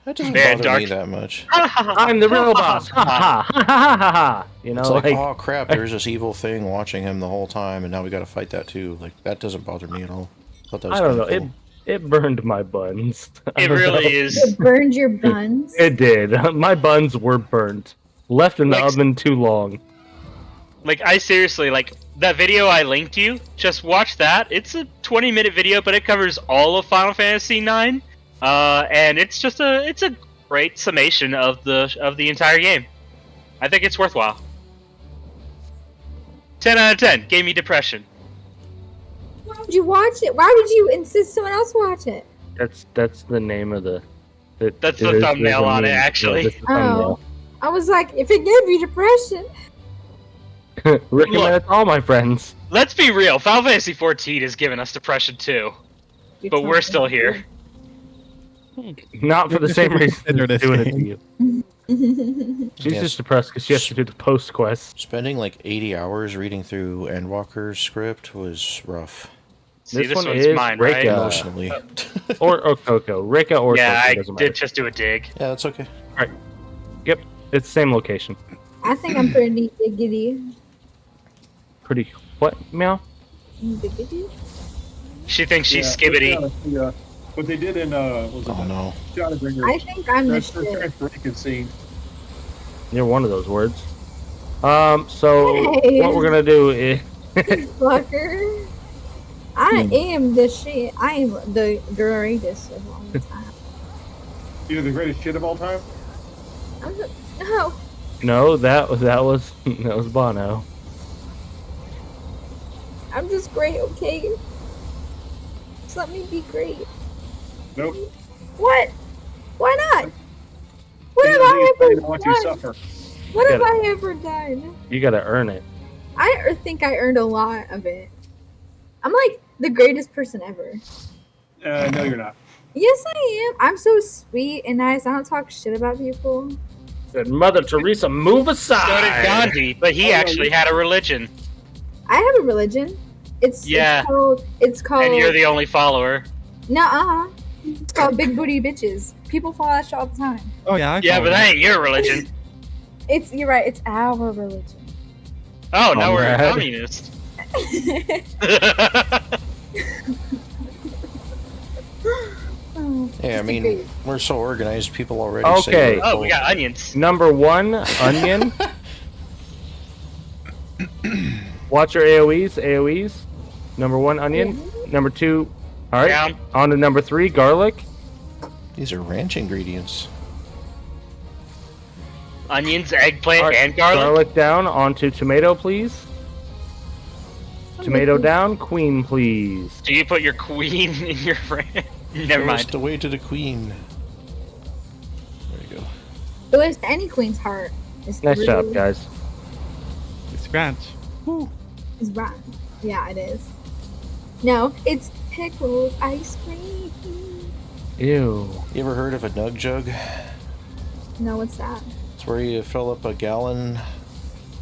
Speaker 2: That doesn't
Speaker 3: Man,
Speaker 2: bother me
Speaker 3: Dark-
Speaker 2: that much.
Speaker 4: I'm the real boss. Ha ha ha ha ha ha. You know,
Speaker 2: It's like, oh crap, there's this evil thing watching him the whole time, and now we got to fight that too. Like that doesn't bother me at all. Thought that was
Speaker 4: I don't know.
Speaker 2: kinda cool.
Speaker 4: It burned my buns.
Speaker 3: It really is.
Speaker 1: It burned your buns.
Speaker 4: It did. My buns were burnt. Left in the oven too long.
Speaker 3: Like, I seriously, like, that video I linked you, just watch that. It's a 20-minute video, but it covers all of Final Fantasy IX. And it's just it's a great summation of the entire game. I think it's worthwhile. 10 out of 10. Gave me depression.
Speaker 1: Why would you watch it? Why would you insist someone else watch it?
Speaker 4: That's the name of the.
Speaker 3: That's the thumbnail on it, actually.
Speaker 4: Yeah, that's the thumbnail.
Speaker 1: I was like, if it gave you depression.
Speaker 4: Recommend it to all my friends.
Speaker 3: Let's be real. Final Fantasy XIV has given us depression too. But we're still here.
Speaker 4: Not for the same reason
Speaker 9: Consider
Speaker 4: they're
Speaker 9: this
Speaker 4: doing it
Speaker 9: game.
Speaker 4: to you. She's
Speaker 2: Yes.
Speaker 4: just depressed because she has to do the post quest.
Speaker 2: Spending like 80 hours reading through Endwalker's script was rough.
Speaker 3: See, this
Speaker 4: one
Speaker 3: one's
Speaker 4: is
Speaker 3: mine,
Speaker 4: Reika.
Speaker 3: right?
Speaker 2: Emotionally.
Speaker 4: Or Coco. Reika or
Speaker 3: Yeah,
Speaker 4: Coco.
Speaker 3: I
Speaker 4: Doesn't matter.
Speaker 3: did just do a dig.
Speaker 2: Yeah, that's okay.
Speaker 4: Yep. It's the same location.
Speaker 1: I think I'm pretty diggity.
Speaker 4: Pretty. What? Meow?
Speaker 1: Diggity?
Speaker 3: She thinks she's
Speaker 5: Yeah,
Speaker 3: skibbity.
Speaker 5: what they did in was it
Speaker 2: Oh no.
Speaker 5: Shadowbringer?
Speaker 1: I think I'm the
Speaker 5: That's the
Speaker 1: shit.
Speaker 5: Transformation scene.
Speaker 4: You're one of those words. So
Speaker 1: Hey.
Speaker 4: what we're gonna do is
Speaker 1: Fucker. I am the shit. I am the greatest of all time.
Speaker 5: You're the greatest shit of all time.
Speaker 1: No.
Speaker 4: no, that was Bono.
Speaker 1: I'm just great, okay? Just let me be great.
Speaker 5: Nope.
Speaker 1: What? Why not? What
Speaker 5: You
Speaker 1: have
Speaker 5: don't
Speaker 1: I
Speaker 5: think it's funny
Speaker 1: ever
Speaker 5: to watch you
Speaker 1: done?
Speaker 5: suffer.
Speaker 1: What have
Speaker 4: Gotta-
Speaker 1: I ever done?
Speaker 4: You gotta earn it.
Speaker 1: I think I earned a lot of it. I'm like the greatest person ever.
Speaker 5: No, you're not.
Speaker 1: Yes, I am. I'm so sweet and nice. I don't talk shit about people.
Speaker 4: Said Mother Teresa, move
Speaker 3: So
Speaker 4: aside.
Speaker 3: did Gandhi, but he
Speaker 5: Oh, no,
Speaker 3: actually had a religion.
Speaker 1: I have a religion. It's
Speaker 3: Yeah.
Speaker 1: It's called.
Speaker 3: And you're the only follower.
Speaker 1: Nuh-uh. It's called Big Booty Bitches. People follow that shit all the time.
Speaker 9: Oh yeah.
Speaker 3: Yeah, but that ain't your religion.
Speaker 1: You're right. It's our religion.
Speaker 3: Oh, now we're a
Speaker 4: Comrade.
Speaker 3: communist.
Speaker 1: Oh,
Speaker 2: Yeah, I
Speaker 1: just
Speaker 2: mean,
Speaker 1: agreed.
Speaker 2: we're so organized. People already
Speaker 4: Okay.
Speaker 2: say.
Speaker 3: Oh, we got onions.
Speaker 4: Number 1, onion. Watch your AoEs. Number 1, onion. Number 2, all right.
Speaker 3: Down.
Speaker 4: On to number 3, garlic.
Speaker 2: These are ranch ingredients.
Speaker 3: Onions, eggplant,
Speaker 4: All right,
Speaker 3: and garlic.
Speaker 4: down. Onto tomato, please. Tomato down. Queen, please.
Speaker 3: Do you put your queen in your friend? Never
Speaker 2: Here's
Speaker 3: mind.
Speaker 2: the way to the queen. There you go.
Speaker 1: The way to any queen's heart is
Speaker 4: Nice
Speaker 1: through-
Speaker 4: job, guys.
Speaker 9: It's ranch. Woo.
Speaker 1: Is right. Yeah, it is. No, it's pickled ice cream.
Speaker 4: Ew.
Speaker 2: You ever heard of a nug jug?
Speaker 1: No, what's that?
Speaker 2: It's where you fill up a gallon,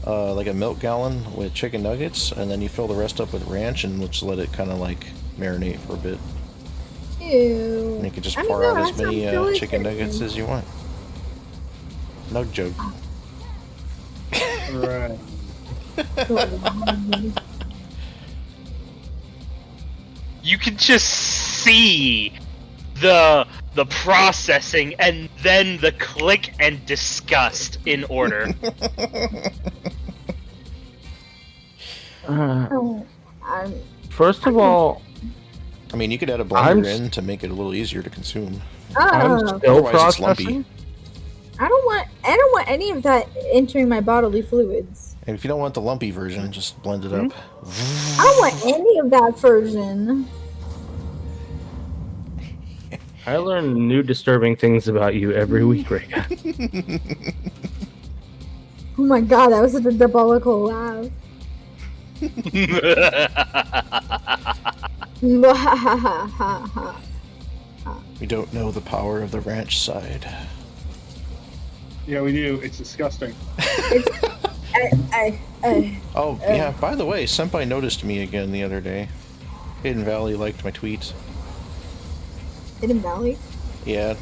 Speaker 2: like a milk gallon, with chicken nuggets, and then you fill the rest up with ranch and just let it kind of like marinate for a bit.
Speaker 1: Ew.
Speaker 2: And you can just
Speaker 1: I mean,
Speaker 2: pour
Speaker 1: no,
Speaker 2: out as
Speaker 1: that sounds
Speaker 2: many
Speaker 1: delicious.
Speaker 2: chicken nuggets as you want. Nug jug.
Speaker 5: Right.
Speaker 3: You can just see the processing and then the click and disgust in order.
Speaker 1: Oh,
Speaker 4: First of all,
Speaker 2: I mean, you could add a
Speaker 4: I'm
Speaker 2: blender
Speaker 4: s-
Speaker 2: in to make it a little easier to consume.
Speaker 4: I'm
Speaker 1: oh,
Speaker 4: still
Speaker 2: Otherwise it's lumpy.
Speaker 4: processing.
Speaker 1: I don't want any of that entering my bodily fluids.
Speaker 2: And if you don't want the lumpy version, just blend it up.
Speaker 1: I don't want any of that version.
Speaker 4: I learn new disturbing things about you every week, Reika.
Speaker 1: Oh my god, that was such a diabolical laugh.
Speaker 2: We don't know the power of the ranch side.
Speaker 5: Yeah, we do. It's disgusting.
Speaker 2: Oh, yeah, by the way, Senpai noticed me again the other day. Hidden Valley liked my tweets.
Speaker 1: Hidden Valley?
Speaker 2: Yeah,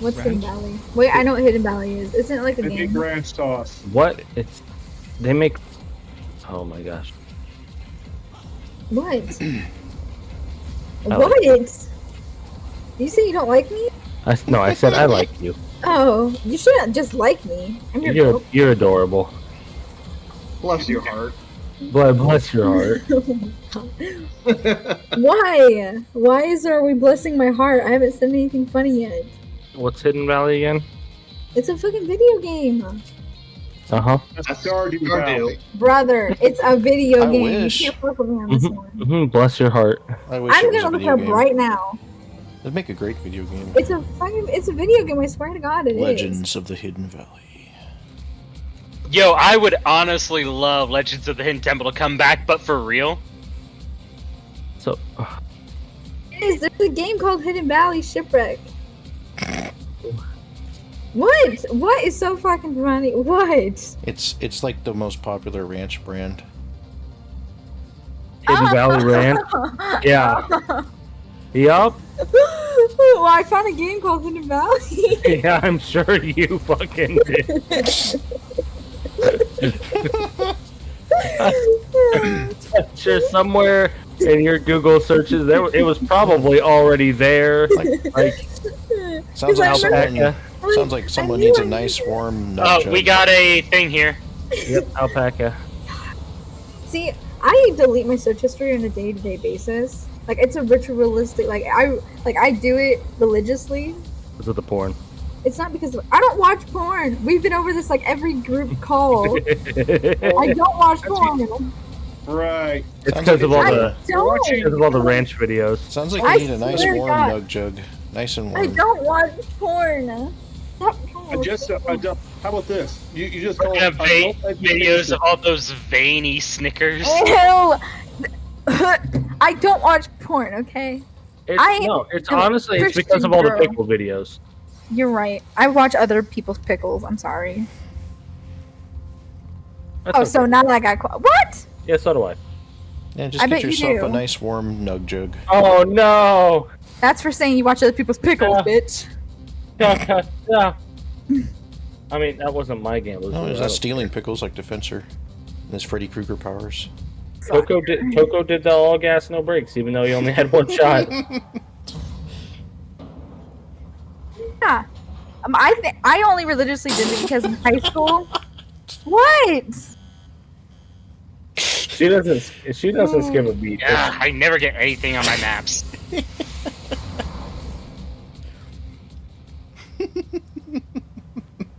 Speaker 1: What's
Speaker 9: Ranch?
Speaker 1: Hidden Valley? Wait, I know what Hidden Valley is. Isn't it like a
Speaker 5: They make
Speaker 1: game?
Speaker 5: ranch sauce.
Speaker 4: What? They make. Oh my gosh.
Speaker 1: What?
Speaker 4: I
Speaker 1: What?
Speaker 4: like
Speaker 1: You say you don't like me?
Speaker 4: No, I said I like you.
Speaker 1: Oh, you shouldn't just like me. I'm your girl.
Speaker 4: You're adorable.
Speaker 7: Bless your heart.
Speaker 4: Bless your heart.
Speaker 1: Why? Why are we blessing my heart? I haven't said anything funny yet.
Speaker 4: What's Hidden Valley again?
Speaker 1: It's a fucking video game.
Speaker 4: Uh-huh.
Speaker 5: That's Stardew
Speaker 7: Stardew.
Speaker 5: Valley.
Speaker 1: Brother, it's a video
Speaker 2: I
Speaker 1: game.
Speaker 2: wish.
Speaker 1: You can't fuck with me on this one.
Speaker 4: Mm-hmm. Bless your heart.
Speaker 2: I wish
Speaker 1: I'm
Speaker 2: it was a
Speaker 1: gonna look
Speaker 2: video
Speaker 1: up
Speaker 2: game.
Speaker 1: right now.
Speaker 2: It'd make a great video game.
Speaker 1: It's a video game, I swear to God it is.
Speaker 2: Legends of the Hidden Valley.
Speaker 3: Yo, I would honestly love Legends of the Hidden Temple to come back, but for real.
Speaker 4: So,
Speaker 1: It is. There's a game called Hidden Valley Shipwreck. What? What is so fucking funny? What?
Speaker 2: It's like the most popular ranch brand.
Speaker 4: Hidden Valley Ranch. Yeah. Yup.
Speaker 1: Well, I found a game called Hidden Valley.
Speaker 4: Yeah, I'm sure you fucking did. Sure, somewhere in your Google searches, it was probably already there. Like
Speaker 2: Sounds like
Speaker 1: I remember-
Speaker 2: someone. Sounds like someone
Speaker 1: knew
Speaker 2: needs a
Speaker 1: I knew
Speaker 2: nice
Speaker 1: that.
Speaker 2: warm nut
Speaker 3: Oh,
Speaker 2: jug.
Speaker 3: we got a thing here.
Speaker 4: Yep, alpaca.
Speaker 1: See, I delete my search history on a day-to-day basis. Like it's a ritualistic. Like I do it religiously.
Speaker 4: Because of the porn.
Speaker 1: It's not because I don't watch porn. We've been over this like every group call. I don't watch porn.
Speaker 5: Right.
Speaker 4: It's
Speaker 2: Sounds
Speaker 4: because
Speaker 2: like
Speaker 4: of all
Speaker 1: I
Speaker 4: the
Speaker 1: don't.
Speaker 4: because of all the ranch videos.
Speaker 2: Sounds like
Speaker 1: I
Speaker 2: you need a nice
Speaker 1: swear to
Speaker 2: warm
Speaker 1: God.
Speaker 2: nug jug. Nice and
Speaker 1: I
Speaker 2: warm.
Speaker 1: don't watch porn. Stop
Speaker 5: How about this? You just
Speaker 3: We're
Speaker 5: call
Speaker 3: gonna
Speaker 5: it
Speaker 3: make videos of all those veiny Snickers.
Speaker 1: Ew. I don't watch porn. Okay.
Speaker 4: It's
Speaker 1: I'm a
Speaker 4: honestly it's because
Speaker 1: Christian
Speaker 4: of all the
Speaker 1: girl.
Speaker 4: pickle videos.
Speaker 1: You're right. I watch other people's pickles. I'm sorry.
Speaker 4: That's
Speaker 1: Oh, so
Speaker 4: okay.
Speaker 1: now I got what?
Speaker 4: Yeah, so do I.
Speaker 2: Yeah, just
Speaker 1: I
Speaker 2: get
Speaker 1: bet you
Speaker 2: yourself
Speaker 1: do.
Speaker 2: a nice warm nug jug.
Speaker 4: Oh no!
Speaker 1: That's for saying you watch other people's pickles,
Speaker 4: Yeah.
Speaker 1: bitch.
Speaker 4: Yeah. I mean, that wasn't my game. It was
Speaker 2: No,
Speaker 4: the
Speaker 2: he's
Speaker 4: other
Speaker 2: not stealing
Speaker 4: player.
Speaker 2: pickles like Defensor. And his Freddy Krueger powers.
Speaker 4: Coco did the all gas, no brakes, even though he only had one shot.
Speaker 1: Yeah. I only religiously did it because in high school. What?
Speaker 4: She doesn't skip a beat.
Speaker 3: Yeah, I never get anything on my maps.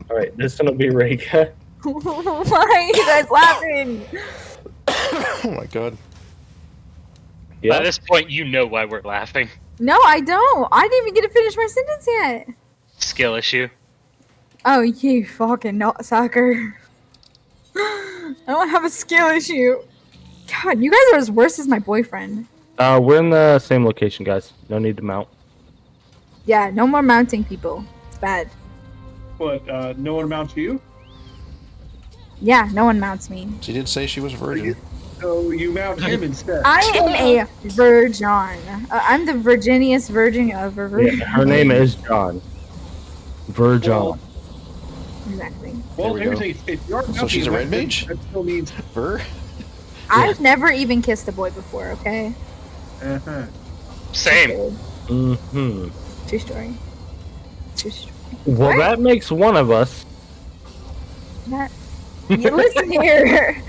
Speaker 4: All right, this one will be Reika.
Speaker 1: Why are you guys laughing?
Speaker 2: Oh my god.
Speaker 4: Yeah.
Speaker 3: By this point, you know why we're laughing.
Speaker 1: No, I don't. I didn't even get to finish my sentence yet.
Speaker 3: Skill issue.
Speaker 1: Oh, you fucking nut sucker. I don't have a skill issue. God, you guys are as worse as my boyfriend.
Speaker 4: We're in the same location, guys. No need to mount.
Speaker 1: Yeah, no more mounting people. It's bad.
Speaker 5: But no one amounts to you?
Speaker 1: Yeah, no one mounts me.
Speaker 2: She did say she was a virgin.
Speaker 5: So you mount him instead.
Speaker 1: I am a virgin. I'm the virginiest virgin of a virgin.
Speaker 4: Yeah, her name is John. Virgin.
Speaker 1: Exactly.
Speaker 5: Well,
Speaker 2: There we go.
Speaker 5: if you're
Speaker 2: So she's a red
Speaker 5: mounting,
Speaker 2: mage?
Speaker 5: that still means.
Speaker 2: Ver?
Speaker 1: I've never even kissed a boy before, okay?
Speaker 5: Uh-huh.
Speaker 3: Same.
Speaker 4: Mm-hmm.
Speaker 1: True story. True story.
Speaker 4: Well,
Speaker 1: What?
Speaker 4: that makes one of us.
Speaker 1: That... You listen here.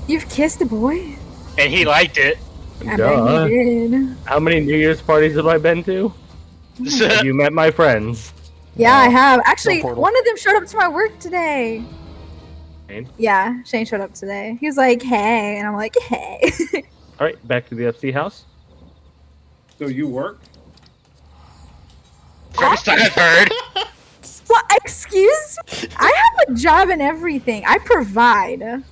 Speaker 1: You've kissed a boy?
Speaker 3: And he liked it.
Speaker 1: I
Speaker 4: Duh.
Speaker 1: bet you did.
Speaker 4: How many New Year's parties have I been to? You met my friends.
Speaker 1: Yeah, I have. Actually,
Speaker 2: portal.
Speaker 1: one of them showed up to my work today.
Speaker 4: Shane?
Speaker 1: Yeah, Shane showed up today. He was like, hey. And I'm like, hey.
Speaker 4: All right, back to the FC house.
Speaker 5: So you work?
Speaker 3: First time I've heard.
Speaker 1: What? Excuse me? I have a job and everything. I provide.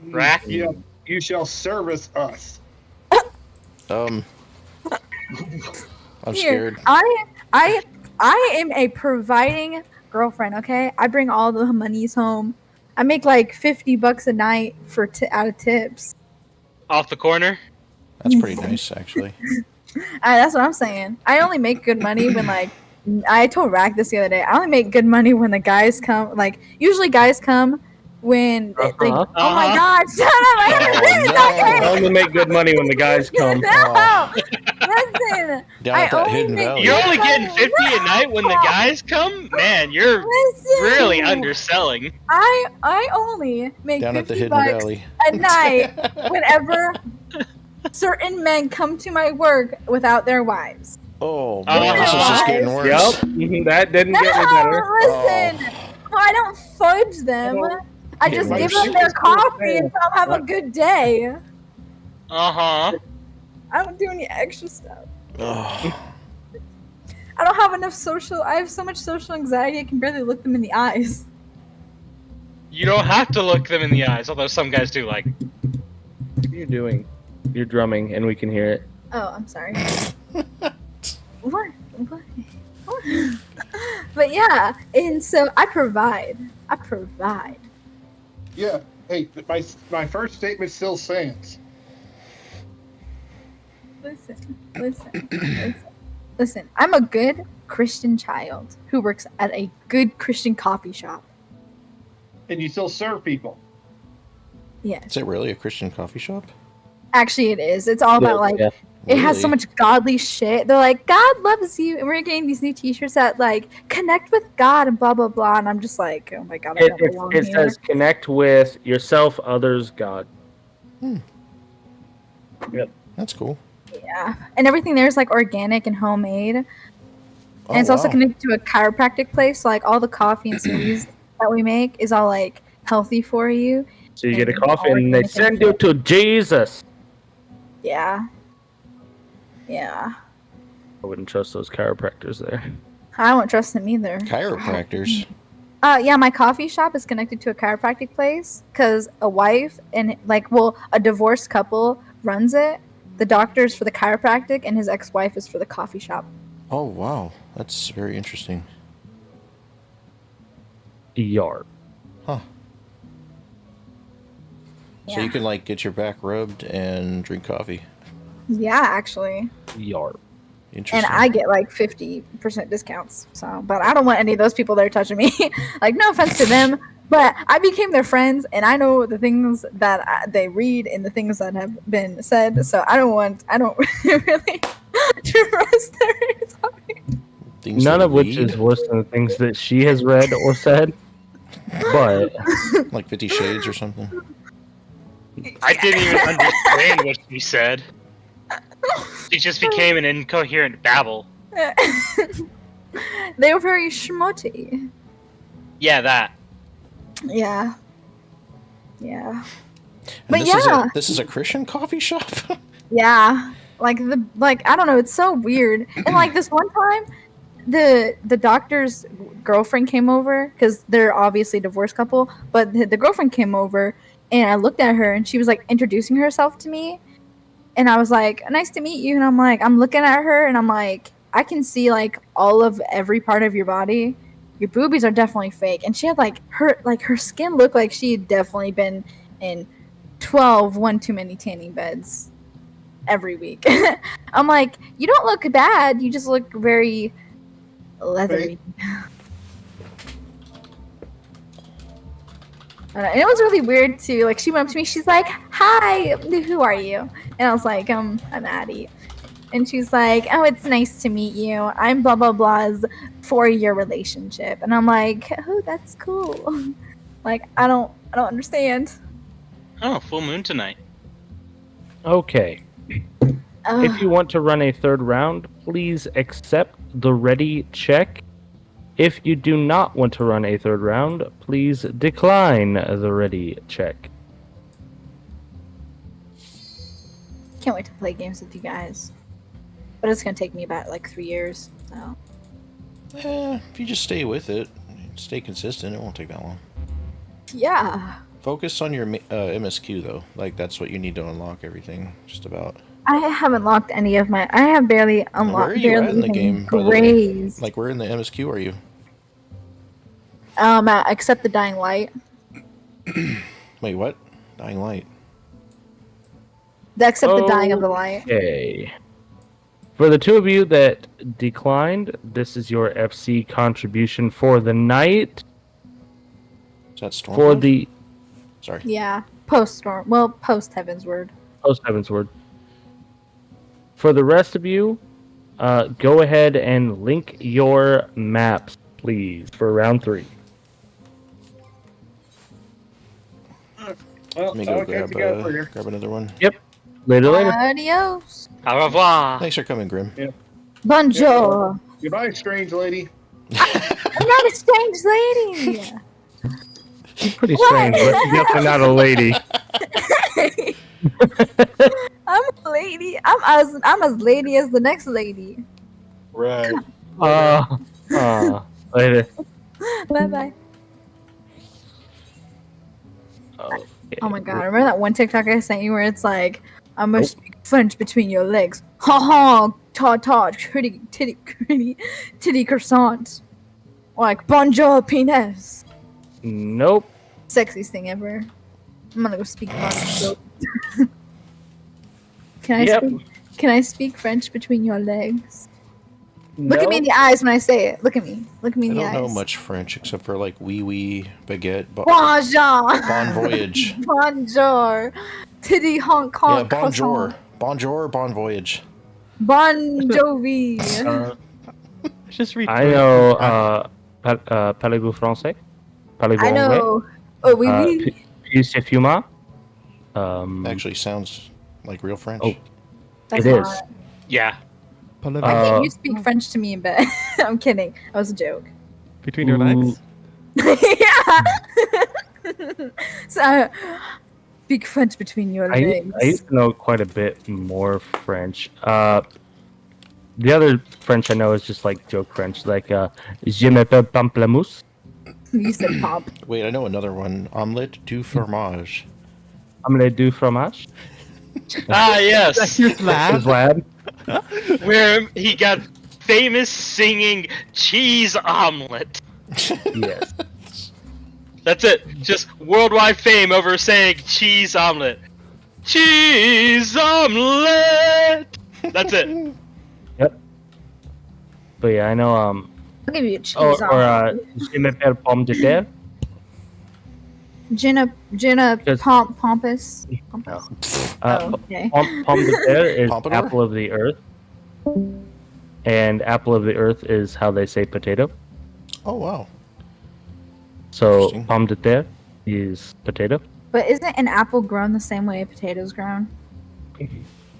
Speaker 3: Rack?
Speaker 5: Yeah. You shall service us.
Speaker 2: I'm
Speaker 1: Here,
Speaker 2: scared.
Speaker 1: I am a providing girlfriend, okay? I bring all the monies home. I make like $50 a night for out of tips.
Speaker 3: Off the corner?
Speaker 2: That's pretty nice, actually.
Speaker 1: That's what I'm saying. I only make good money when like I told Rack this the other day. I only make good money when the guys come. Like usually guys come when like, oh my god, shut up! I haven't finished,
Speaker 4: I
Speaker 1: okay?
Speaker 4: only make good money when the guys come.
Speaker 1: No, listen.
Speaker 2: Down at that hidden valley.
Speaker 3: You're only getting 50 a night when the guys come? Man, you're
Speaker 1: Listen.
Speaker 3: really underselling.
Speaker 1: I only make
Speaker 2: Down at the
Speaker 1: $50
Speaker 2: hidden valley.
Speaker 1: a night whenever certain men come to my work without their wives.
Speaker 2: Oh, man, this is just getting worse.
Speaker 4: Yep, that didn't
Speaker 1: No,
Speaker 4: get me better.
Speaker 1: listen. I don't fudge them. I just
Speaker 2: Yeah,
Speaker 1: give
Speaker 2: my
Speaker 1: them their
Speaker 5: shit is
Speaker 1: coffee and tell them have a
Speaker 5: What?
Speaker 1: good day.
Speaker 3: Uh-huh.
Speaker 1: I don't do any extra stuff.
Speaker 2: Oh,
Speaker 1: I don't have enough social. I have so much social anxiety. I can barely look them in the eyes.
Speaker 3: You don't have to look them in the eyes, although some guys do like.
Speaker 4: What are you doing? You're drumming, and we can hear it.
Speaker 1: Oh, I'm sorry. What? But yeah, and so I provide.
Speaker 5: Yeah. Hey, my first statement still stands.
Speaker 1: Listen. I'm a good Christian child who works at a good Christian coffee shop.
Speaker 5: And you still serve people.
Speaker 1: Yes.
Speaker 2: is it really a Christian coffee shop?
Speaker 1: Actually, it is. It's all about like
Speaker 4: Yeah.
Speaker 1: it has so
Speaker 2: Really?
Speaker 1: much godly shit. They're like, God loves you, and we're getting these new T-shirts that like connect with God and blah blah blah. And I'm just like, oh my god, I don't belong
Speaker 4: It
Speaker 1: here.
Speaker 4: says connect with yourself, others, God.
Speaker 2: That's cool.
Speaker 1: Yeah, and everything there is like organic and homemade, and
Speaker 2: Oh,
Speaker 1: it's also
Speaker 2: wow.
Speaker 1: connected to a chiropractic place. So like all the coffee and smoothies that we make is all like healthy for you.
Speaker 4: So you get a
Speaker 1: And
Speaker 4: coffee, and they
Speaker 1: organic
Speaker 4: send you to Jesus.
Speaker 1: Yeah.
Speaker 4: I wouldn't trust those chiropractors there.
Speaker 1: I don't trust them either.
Speaker 2: Chiropractors.
Speaker 1: Yeah, my coffee shop is connected to a chiropractic place because a wife and a divorced couple runs it. The doctor's for the chiropractic and his ex-wife is for the coffee shop.
Speaker 2: Oh, wow. That's very interesting.
Speaker 4: Yard.
Speaker 2: Huh. So you can like get your back rubbed and drink coffee.
Speaker 1: Yeah, actually.
Speaker 4: Yarp.
Speaker 1: And
Speaker 2: Interesting.
Speaker 1: I get like 50% discounts. So, but I don't want any of those people there touching me. Like, no offense to them, but I became their friends, and I know the things that they read and the things that have been said. So I don't really trust their topic.
Speaker 2: Things
Speaker 4: None
Speaker 2: they
Speaker 4: of which
Speaker 2: read,
Speaker 4: is worse than the things that she has read or said. But
Speaker 2: like 50 Shades or something.
Speaker 3: I didn't even understand what she said. She just became an incoherent babble.
Speaker 1: They were very schmutty.
Speaker 3: Yeah, that.
Speaker 1: Yeah. Yeah.
Speaker 2: And
Speaker 1: But
Speaker 2: this this is a Christian coffee shop.
Speaker 1: Yeah. Like I don't know, it's so weird. And like this one time the doctor's girlfriend came over because they're obviously a divorced couple, but the girlfriend came over and I looked at her and she was like introducing herself to me, and I was like, "Nice to meet you." And I'm looking at her and I'm like, I can see like all of every part of your body. Your boobies are definitely fake. And she had her skin looked like she had definitely been in 12 one too many tanning beds every week. I'm like, you don't look bad, you just look very leathery. And it was really weird too. Like, she went up to me, she's like, "Hi, who are you?" And I was like, I'm Addie. And she's like, "Oh, it's nice to meet you. I'm blah blah blah's 4-year relationship." And I'm like, "Oh, that's cool." Like, I don't understand.
Speaker 3: Oh, full moon tonight.
Speaker 4: okay.
Speaker 1: Ugh.
Speaker 4: If you want to run a third round, please accept the ready check. If you do not want to run a third round, please decline the ready check.
Speaker 1: Can't wait to play games with you guys. But it's gonna take me about like 3 years. So
Speaker 2: If you just stay with it, stay consistent, it won't take that long.
Speaker 1: yeah.
Speaker 2: Focus on your MSQ though. Like that's what you need to unlock everything. Just about.
Speaker 1: I haven't locked any of my. I have barely unlocked.
Speaker 2: Where are you at in the game? By the way?
Speaker 1: Grays.
Speaker 2: Like where in the MSQ are you?
Speaker 1: Except the Dying Light.
Speaker 2: Wait, what? Dying Light.
Speaker 1: Except the Dying of the Light.
Speaker 4: Okay. For the two of you that declined, this is your FC contribution for the night.
Speaker 2: Is that Storm?
Speaker 4: For the
Speaker 2: Sorry.
Speaker 1: Yeah. Post Storm. Well, post Heaven's Word.
Speaker 4: Post Heaven's Word. For the rest of you, go ahead and link your maps, please, for round 3.
Speaker 5: Well,
Speaker 2: Let me go
Speaker 5: I'll catch you guys later.
Speaker 2: grab another one.
Speaker 4: Yep. Later.
Speaker 1: Adios.
Speaker 3: Au revoir.
Speaker 2: Thanks for coming, Grim.
Speaker 1: Bonjour.
Speaker 5: Goodbye, strange lady.
Speaker 1: I'm not a strange lady.
Speaker 4: She's pretty strange, but she's definitely not a lady.
Speaker 1: I'm a lady. I'm as lady as the next lady.
Speaker 5: Right.
Speaker 4: Later.
Speaker 1: Bye bye.
Speaker 4: Okay.
Speaker 1: Oh my god! Remember that one TikTok I sent you where it's like, "I must speak French between your legs." Ha ha! Ta ta! Titty croissant. Like bonjour penis.
Speaker 4: Nope.
Speaker 1: Sexiest thing ever. I'm gonna go speak French. Can I speak French between your legs? Look at me in the eyes when I say it. Look at me. Look at me in the
Speaker 2: I
Speaker 1: eyes.
Speaker 2: don't know much French except for like oui oui, baguette,
Speaker 1: Bonjour.
Speaker 2: bon voyage.
Speaker 1: Bonjour. Titty honk
Speaker 2: Yeah,
Speaker 1: honk.
Speaker 2: bonjour.
Speaker 1: croissant.
Speaker 2: Bonjour, bon voyage.
Speaker 1: Bon Jovi.
Speaker 9: Just read.
Speaker 4: I know. Parlez-vous français? Parlez-vous
Speaker 1: I
Speaker 4: anglais?
Speaker 1: know. Oh, oui, oui.
Speaker 4: Puis-je fumer?
Speaker 2: Actually sounds like real French.
Speaker 4: Oh.
Speaker 1: That's
Speaker 4: It is.
Speaker 1: hot.
Speaker 3: Yeah.
Speaker 1: I think you speak French to me in bed. I'm kidding. That was a joke.
Speaker 9: Between your legs.
Speaker 1: Yeah. So, speak French between your legs.
Speaker 4: I used to know quite a bit more French. The other French I know is just like joke French, like je m'appelle pamplemousse.
Speaker 1: You said pop.
Speaker 2: Wait, I know another one. Omelette du fromage.
Speaker 4: Omelette du fromage.
Speaker 3: Ah, yes.
Speaker 9: His lab.
Speaker 4: His lab.
Speaker 3: Where he got famous singing cheese omelet.
Speaker 4: Yes.
Speaker 3: That's it. Just worldwide fame over saying cheese omelet. Cheese omelet. That's it.
Speaker 4: Yep. But yeah, I know.
Speaker 1: I'll give you a cheese
Speaker 4: Or
Speaker 1: omelet.
Speaker 4: je m'appelle pomme de terre.
Speaker 1: Jenna
Speaker 4: Because-
Speaker 1: Pompous.
Speaker 4: No.
Speaker 1: Okay.
Speaker 4: Pomme de terre is
Speaker 2: Pompadour?
Speaker 4: apple of the earth, and apple of the earth is how they say potato.
Speaker 2: Oh wow.
Speaker 4: So
Speaker 2: Interesting.
Speaker 4: pomme de terre is potato.
Speaker 1: But isn't an apple grown the same way a potato's grown?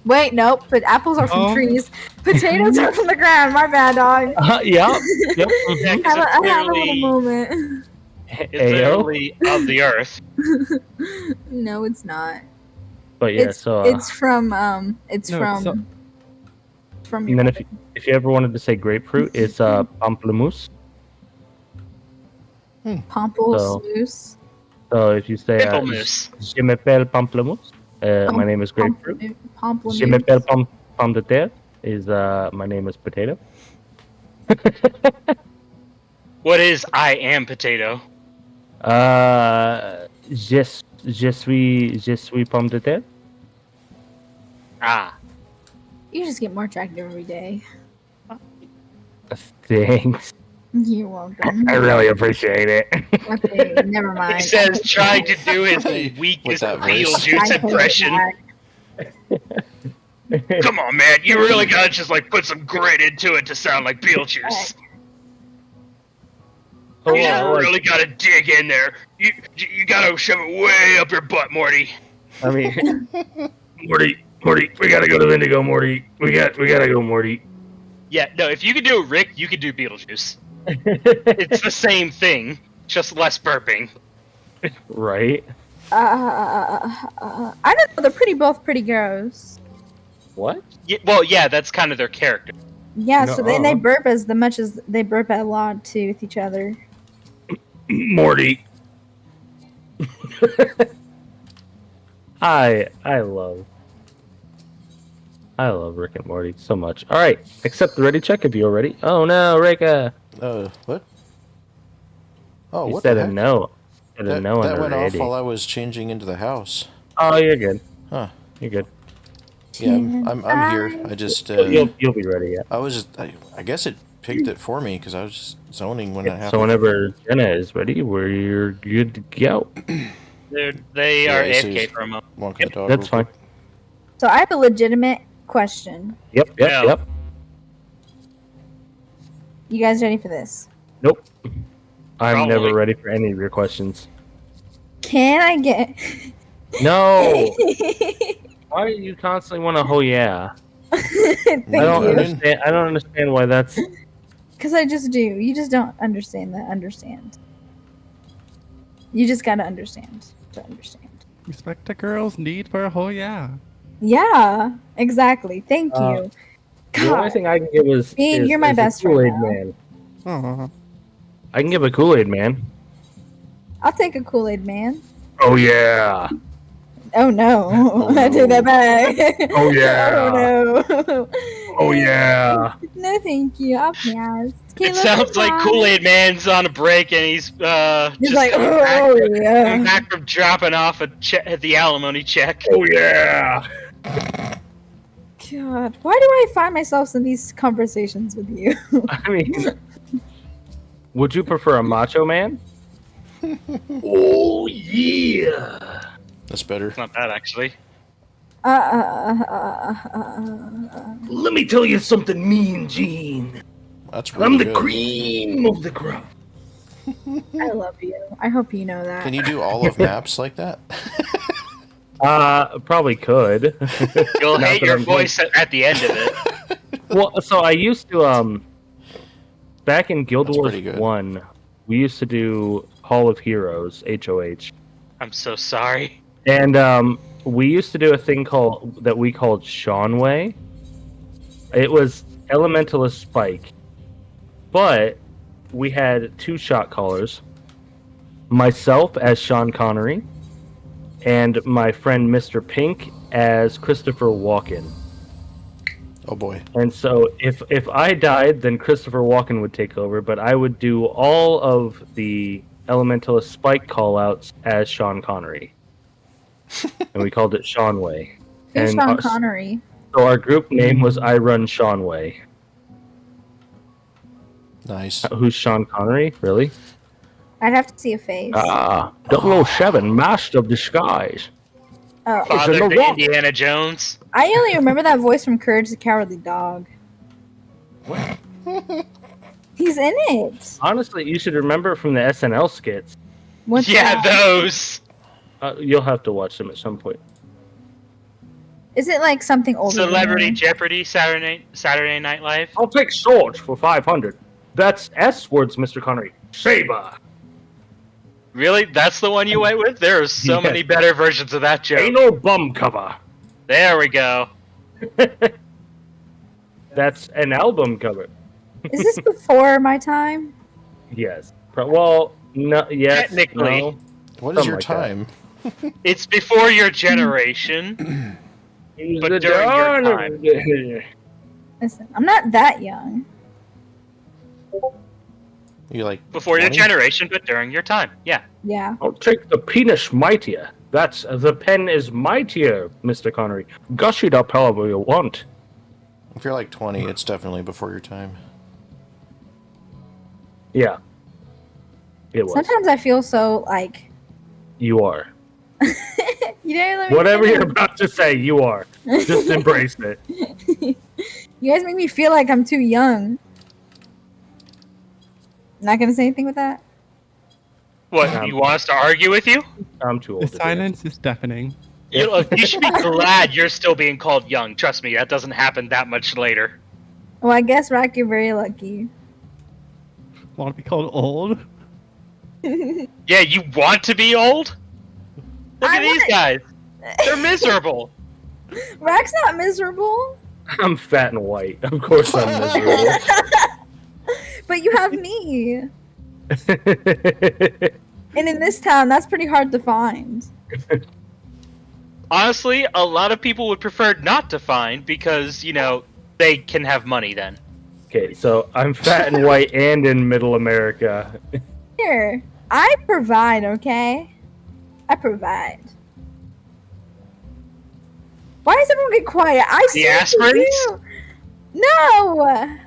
Speaker 1: Wait, nope. But apples are from
Speaker 9: Oh.
Speaker 1: trees. Potatoes are from the ground. My bad, dog.
Speaker 4: Yeah. Yep.
Speaker 3: Yeah,
Speaker 1: I
Speaker 3: 'cause
Speaker 1: have
Speaker 3: it's
Speaker 1: a little
Speaker 3: literally,
Speaker 1: moment.
Speaker 3: it's
Speaker 4: Ayo.
Speaker 3: literally of the earth.
Speaker 1: No, it's not.
Speaker 4: But yeah,
Speaker 1: it's
Speaker 4: so
Speaker 1: it's from it's
Speaker 9: No,
Speaker 1: from
Speaker 9: so-
Speaker 1: from
Speaker 4: and
Speaker 1: your
Speaker 4: then if you ever wanted to say grapefruit, it's pamplemousse.
Speaker 1: Pamplemousse.
Speaker 4: So if you say
Speaker 3: Pimple moose.
Speaker 4: je m'appelle pamplemousse, my name is grapefruit. Je m'appelle
Speaker 1: Pamplemousse.
Speaker 4: pomme de terre is my name is potato.
Speaker 3: What is I am potato?
Speaker 4: Je suis pomme de terre.
Speaker 3: Ah.
Speaker 1: You just get more attractive every day.
Speaker 4: Thanks.
Speaker 1: You're welcome.
Speaker 4: I really appreciate it.
Speaker 1: Okay, never mind.
Speaker 3: He says trying to do his weakest
Speaker 2: that voice.
Speaker 3: Beetlejuice impression. Come on, man. You really gotta just like put some grit into it to sound like Beetlejuice.
Speaker 4: Oh,
Speaker 3: You just
Speaker 4: like-
Speaker 3: really gotta dig in there. You gotta shove it way up your butt, Morty.
Speaker 4: I mean, Morty, we gotta go to Indigo, Morty. We gotta go, Morty.
Speaker 3: Yeah, no, if you could do Rick, you could do Beetlejuice. It's the same thing, just less burping.
Speaker 4: Right?
Speaker 1: I don't know. They're both pretty gross.
Speaker 4: What?
Speaker 3: Yeah, well, yeah, that's kind of their character.
Speaker 1: Yeah, so then they
Speaker 4: Nuh-uh.
Speaker 1: burp as much as they burp a lot too with each other.
Speaker 4: Morty. I love Rick and Morty so much. All right, accept the ready check if you're ready. Oh no, Reika.
Speaker 2: What? Oh,
Speaker 4: You
Speaker 2: what
Speaker 4: said
Speaker 2: the
Speaker 4: a
Speaker 2: heck?
Speaker 4: no. Said a
Speaker 2: That,
Speaker 4: no
Speaker 2: that
Speaker 4: and a
Speaker 2: went off
Speaker 4: ready.
Speaker 2: while I was changing into the house.
Speaker 4: Oh, you're good.
Speaker 2: Huh.
Speaker 4: You're good.
Speaker 2: Yeah, I'm here. I just
Speaker 4: You'll be ready. Yeah.
Speaker 2: I guess it picked it for me because I was just zoning when that happened.
Speaker 4: So whenever Jenna is ready, we're good to go.
Speaker 3: They
Speaker 2: Yeah,
Speaker 3: are
Speaker 2: I see
Speaker 3: AFK
Speaker 2: he's
Speaker 3: for a moment.
Speaker 2: walking the dog
Speaker 4: That's
Speaker 2: real
Speaker 4: fine.
Speaker 2: quick.
Speaker 1: So I have a legitimate question.
Speaker 4: Yep.
Speaker 3: No.
Speaker 1: You guys ready for this?
Speaker 4: Nope. I'm
Speaker 3: Probably.
Speaker 4: never ready for any of your questions.
Speaker 1: Can I get?
Speaker 4: No. Why do you constantly want to? Oh yeah.
Speaker 1: Thank
Speaker 4: I don't
Speaker 1: you.
Speaker 4: understand. I don't understand why that's.
Speaker 1: Because I just do. You just don't understand that. Understand. You just gotta understand to understand.
Speaker 9: Respect a girl's need for a whole yeah.
Speaker 1: Yeah, exactly. Thank you.
Speaker 4: The only
Speaker 1: God.
Speaker 4: thing I can give is.
Speaker 1: Bean,
Speaker 4: is
Speaker 1: you're my
Speaker 4: is
Speaker 1: best
Speaker 4: a Kool-Aid
Speaker 1: friend now.
Speaker 4: man.
Speaker 9: Aw.
Speaker 4: I can give a Kool-Aid man.
Speaker 1: I'll take a Kool-Aid man.
Speaker 4: Oh yeah.
Speaker 1: Oh no!
Speaker 2: Oh,
Speaker 1: I take that
Speaker 2: no.
Speaker 1: back.
Speaker 4: Oh, yeah.
Speaker 1: Oh no!
Speaker 4: Oh yeah.
Speaker 1: No, thank you. I'll pass.
Speaker 3: It sounds like Kool-Aid Man's on a break and he's
Speaker 1: He's
Speaker 3: just
Speaker 1: like,
Speaker 3: coming
Speaker 1: oh
Speaker 3: coming
Speaker 1: yeah.
Speaker 3: back from dropping off the alimony check.
Speaker 4: Oh yeah.
Speaker 1: God, why do I find myself in these conversations with you?
Speaker 4: I mean, would you prefer a macho man? Oh yeah.
Speaker 2: That's better.
Speaker 3: It's not bad actually.
Speaker 4: Let me tell you something, Mean Gene.
Speaker 2: That's really good.
Speaker 4: cream of the crop.
Speaker 1: I love you. I hope you know that.
Speaker 2: Can you do all of maps like that?
Speaker 4: Probably could.
Speaker 3: You'll
Speaker 4: Not
Speaker 3: hate
Speaker 4: that
Speaker 3: your
Speaker 4: I'm
Speaker 3: voice at the end of it.
Speaker 4: Well, so I used to back in Guild
Speaker 2: That's
Speaker 4: Wars
Speaker 2: pretty good.
Speaker 4: 1, we used to do Hall of Heroes, HOH.
Speaker 3: I'm so sorry.
Speaker 4: And we used to do a thing that we called Seanway. It was Elementalist Spike. But we had 2 shot callers. Myself as Sean Connery and my friend Mr. Pink as Christopher Walken.
Speaker 2: Oh boy.
Speaker 4: And so if I died, then Christopher Walken would take over, but I would do all of the Elementalist Spike callouts as Sean Connery. And we called it Sean Way.
Speaker 1: Who's
Speaker 4: And
Speaker 1: Sean
Speaker 4: our-
Speaker 1: Connery?
Speaker 4: So our group name was I Run Sean Way.
Speaker 2: Nice.
Speaker 4: Who's Sean Connery? Really?
Speaker 1: I'd have to see a face.
Speaker 4: 007, Master of Disguise.
Speaker 1: Oh,
Speaker 3: Father
Speaker 4: the
Speaker 3: to
Speaker 4: Rock.
Speaker 3: Indiana Jones.
Speaker 1: I only remember that voice from Courage the Cowardly Dog. He's in it.
Speaker 4: Honestly, you should remember from the SNL skits.
Speaker 1: What's
Speaker 3: Yeah,
Speaker 1: that?
Speaker 3: those.
Speaker 4: You'll have to watch them at some point.
Speaker 1: Is it like something older? than
Speaker 3: Celebrity
Speaker 1: him?
Speaker 3: Jeopardy, Saturday Night Live.
Speaker 4: I'll take swords for 500. That's S words, Mr. Connery. Saber.
Speaker 3: Really? That's the one you went with? There are so
Speaker 4: Yeah.
Speaker 3: many better versions of that joke.
Speaker 4: Anal bum cover.
Speaker 3: There we go.
Speaker 4: That's an album cover.
Speaker 1: Is this before my time?
Speaker 4: Yes. Well, no. Yes.
Speaker 3: Technically.
Speaker 4: No.
Speaker 2: What is
Speaker 4: Something
Speaker 2: your
Speaker 4: like that.
Speaker 2: time?
Speaker 3: It's before your generation, but during your time.
Speaker 1: Listen, I'm not that young.
Speaker 2: You like
Speaker 3: Before your
Speaker 2: 20?
Speaker 3: generation, but during your time. Yeah.
Speaker 1: Yeah.
Speaker 4: I'll take the penis mightier. That's the pen is mightier, Mr. Connery. Gush it up however you want.
Speaker 2: If you're like 20, it's definitely before your time.
Speaker 4: Yeah. It was.
Speaker 1: Sometimes I feel so like
Speaker 4: You are.
Speaker 1: you didn't let me
Speaker 4: Whatever
Speaker 1: finish.
Speaker 4: you're about to say, you are. Just embrace it.
Speaker 1: You guys make me feel like I'm too young. Not gonna say anything with that.
Speaker 3: What, you want us to argue with you?
Speaker 4: I'm too old.
Speaker 9: The
Speaker 4: to do
Speaker 9: silence is deafening.
Speaker 3: You should be glad you're still being called young. Trust me, that doesn't happen that much later.
Speaker 1: Well, I guess Rack, you're very lucky.
Speaker 9: Want to be called old?
Speaker 3: Yeah, you want to be old? Look at these guys. They're miserable.
Speaker 1: Rack's not miserable,
Speaker 4: it. I'm fat and white. Of course I'm miserable.
Speaker 1: but you have me. And in this town, that's pretty hard to find.
Speaker 3: Honestly, a lot of people would prefer not to find because, you know, they can have money then.
Speaker 4: Okay, so I'm fat and white and in middle America.
Speaker 1: Here, I provide, okay? I provide. Why does everyone get quiet? I
Speaker 3: The
Speaker 1: see
Speaker 3: aspirins?
Speaker 1: you. No!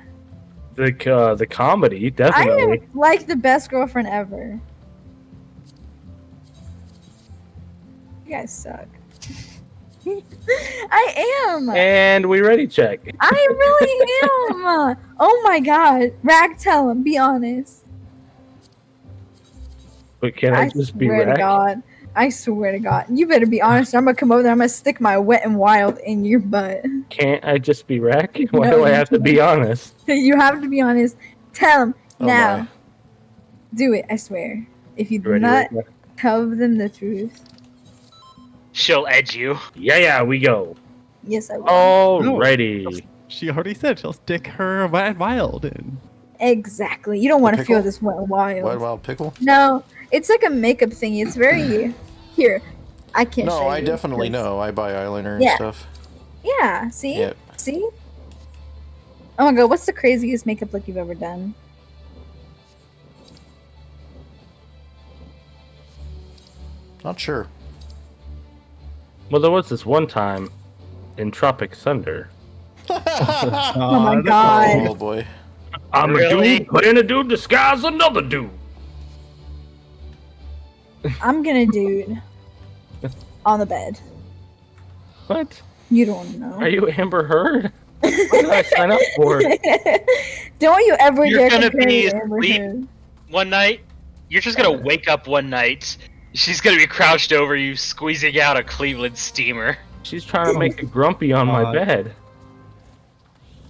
Speaker 4: The comedy,
Speaker 1: I
Speaker 4: definitely.
Speaker 1: am like the best girlfriend ever. You guys suck. I am.
Speaker 4: And we ready check.
Speaker 1: I really am. Oh my god. Rack, tell him. Be honest.
Speaker 4: But can I just be
Speaker 1: swear to
Speaker 4: Rack?
Speaker 1: God. I swear to God. You better be honest. I'm gonna come over there. I'm gonna stick my wet and wild in your butt.
Speaker 4: Can't I just be Rack? Why
Speaker 1: No,
Speaker 4: do I
Speaker 1: you
Speaker 4: have to be honest?
Speaker 1: You have to be honest. Tell him
Speaker 2: Oh
Speaker 1: now.
Speaker 2: my.
Speaker 1: Do it. I swear. If you do
Speaker 4: Ready,
Speaker 1: not
Speaker 4: Rack?
Speaker 1: tell them the truth,
Speaker 3: She'll edge you.
Speaker 4: Yeah, we go.
Speaker 1: yes, I will.
Speaker 4: Alrighty.
Speaker 9: She already said she'll stick her wet and wild in.
Speaker 1: Exactly. You don't want to
Speaker 2: pickle?
Speaker 1: feel this wet and wild.
Speaker 2: Wild Wild Pickle?
Speaker 1: No, it's like a makeup thingy. It's very here. I can't.
Speaker 2: No,
Speaker 1: show
Speaker 2: I
Speaker 1: you
Speaker 2: definitely
Speaker 1: because-
Speaker 2: know. I buy eyeliner and
Speaker 1: Yeah.
Speaker 2: stuff.
Speaker 1: Yeah. See.
Speaker 2: Yep.
Speaker 1: See. Oh my god! What's the craziest makeup look you've ever done?
Speaker 2: Not sure.
Speaker 4: Well, there was this one time in Tropic Thunder.
Speaker 1: Oh my god!
Speaker 2: Oh boy.
Speaker 4: I'm a
Speaker 3: Really?
Speaker 4: dude playing a dude disguise another dude.
Speaker 1: I'm gonna dude on the bed.
Speaker 4: What?
Speaker 1: You don't know.
Speaker 4: Are you Amber Heard? What did I sign up for?
Speaker 1: Don't you ever
Speaker 3: You're
Speaker 1: dare
Speaker 3: gonna
Speaker 1: compare
Speaker 3: be
Speaker 1: me to Amber
Speaker 3: asleep.
Speaker 1: Heard.
Speaker 3: One night, you're just gonna wake up one night. She's gonna be crouched over you, squeezing out a Cleveland steamer.
Speaker 4: She's trying to make a grumpy on my
Speaker 9: God.
Speaker 4: bed.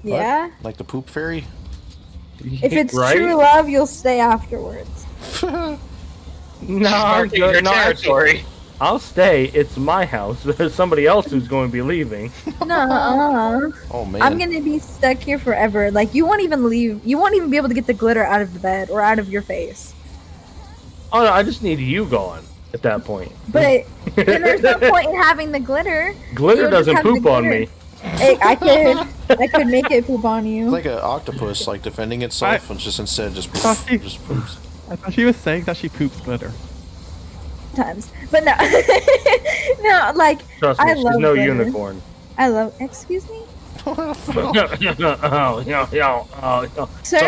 Speaker 1: Yeah.
Speaker 2: Like the poop fairy?
Speaker 1: If it's
Speaker 4: Right?
Speaker 1: true love, you'll stay afterwards.
Speaker 4: No, I'm
Speaker 3: Marking your
Speaker 4: good. No, actually,
Speaker 3: territory.
Speaker 4: I'll stay. It's my house. There's somebody else who's going to be leaving.
Speaker 1: No.
Speaker 2: Oh man.
Speaker 1: I'm gonna be stuck here forever. Like you won't even leave. You won't even be able to get the glitter out of the bed or out of your face.
Speaker 4: Oh, no, I just need you gone at that point.
Speaker 1: But then there's no point in having the glitter.
Speaker 4: Glitter
Speaker 1: You'll just
Speaker 4: doesn't
Speaker 1: have the
Speaker 4: poop on
Speaker 1: glitter.
Speaker 4: me.
Speaker 1: Hey, I could make it poop on you.
Speaker 2: It's like an octopus, like defending itself, and just instead just poops.
Speaker 9: I thought she was saying that she poops glitter.
Speaker 1: Times, but no, no, like
Speaker 4: Trust me,
Speaker 1: I
Speaker 4: she's
Speaker 1: love
Speaker 4: no
Speaker 1: glitter.
Speaker 4: unicorn.
Speaker 1: I love. Excuse me,
Speaker 4: oh,
Speaker 1: sir.
Speaker 4: So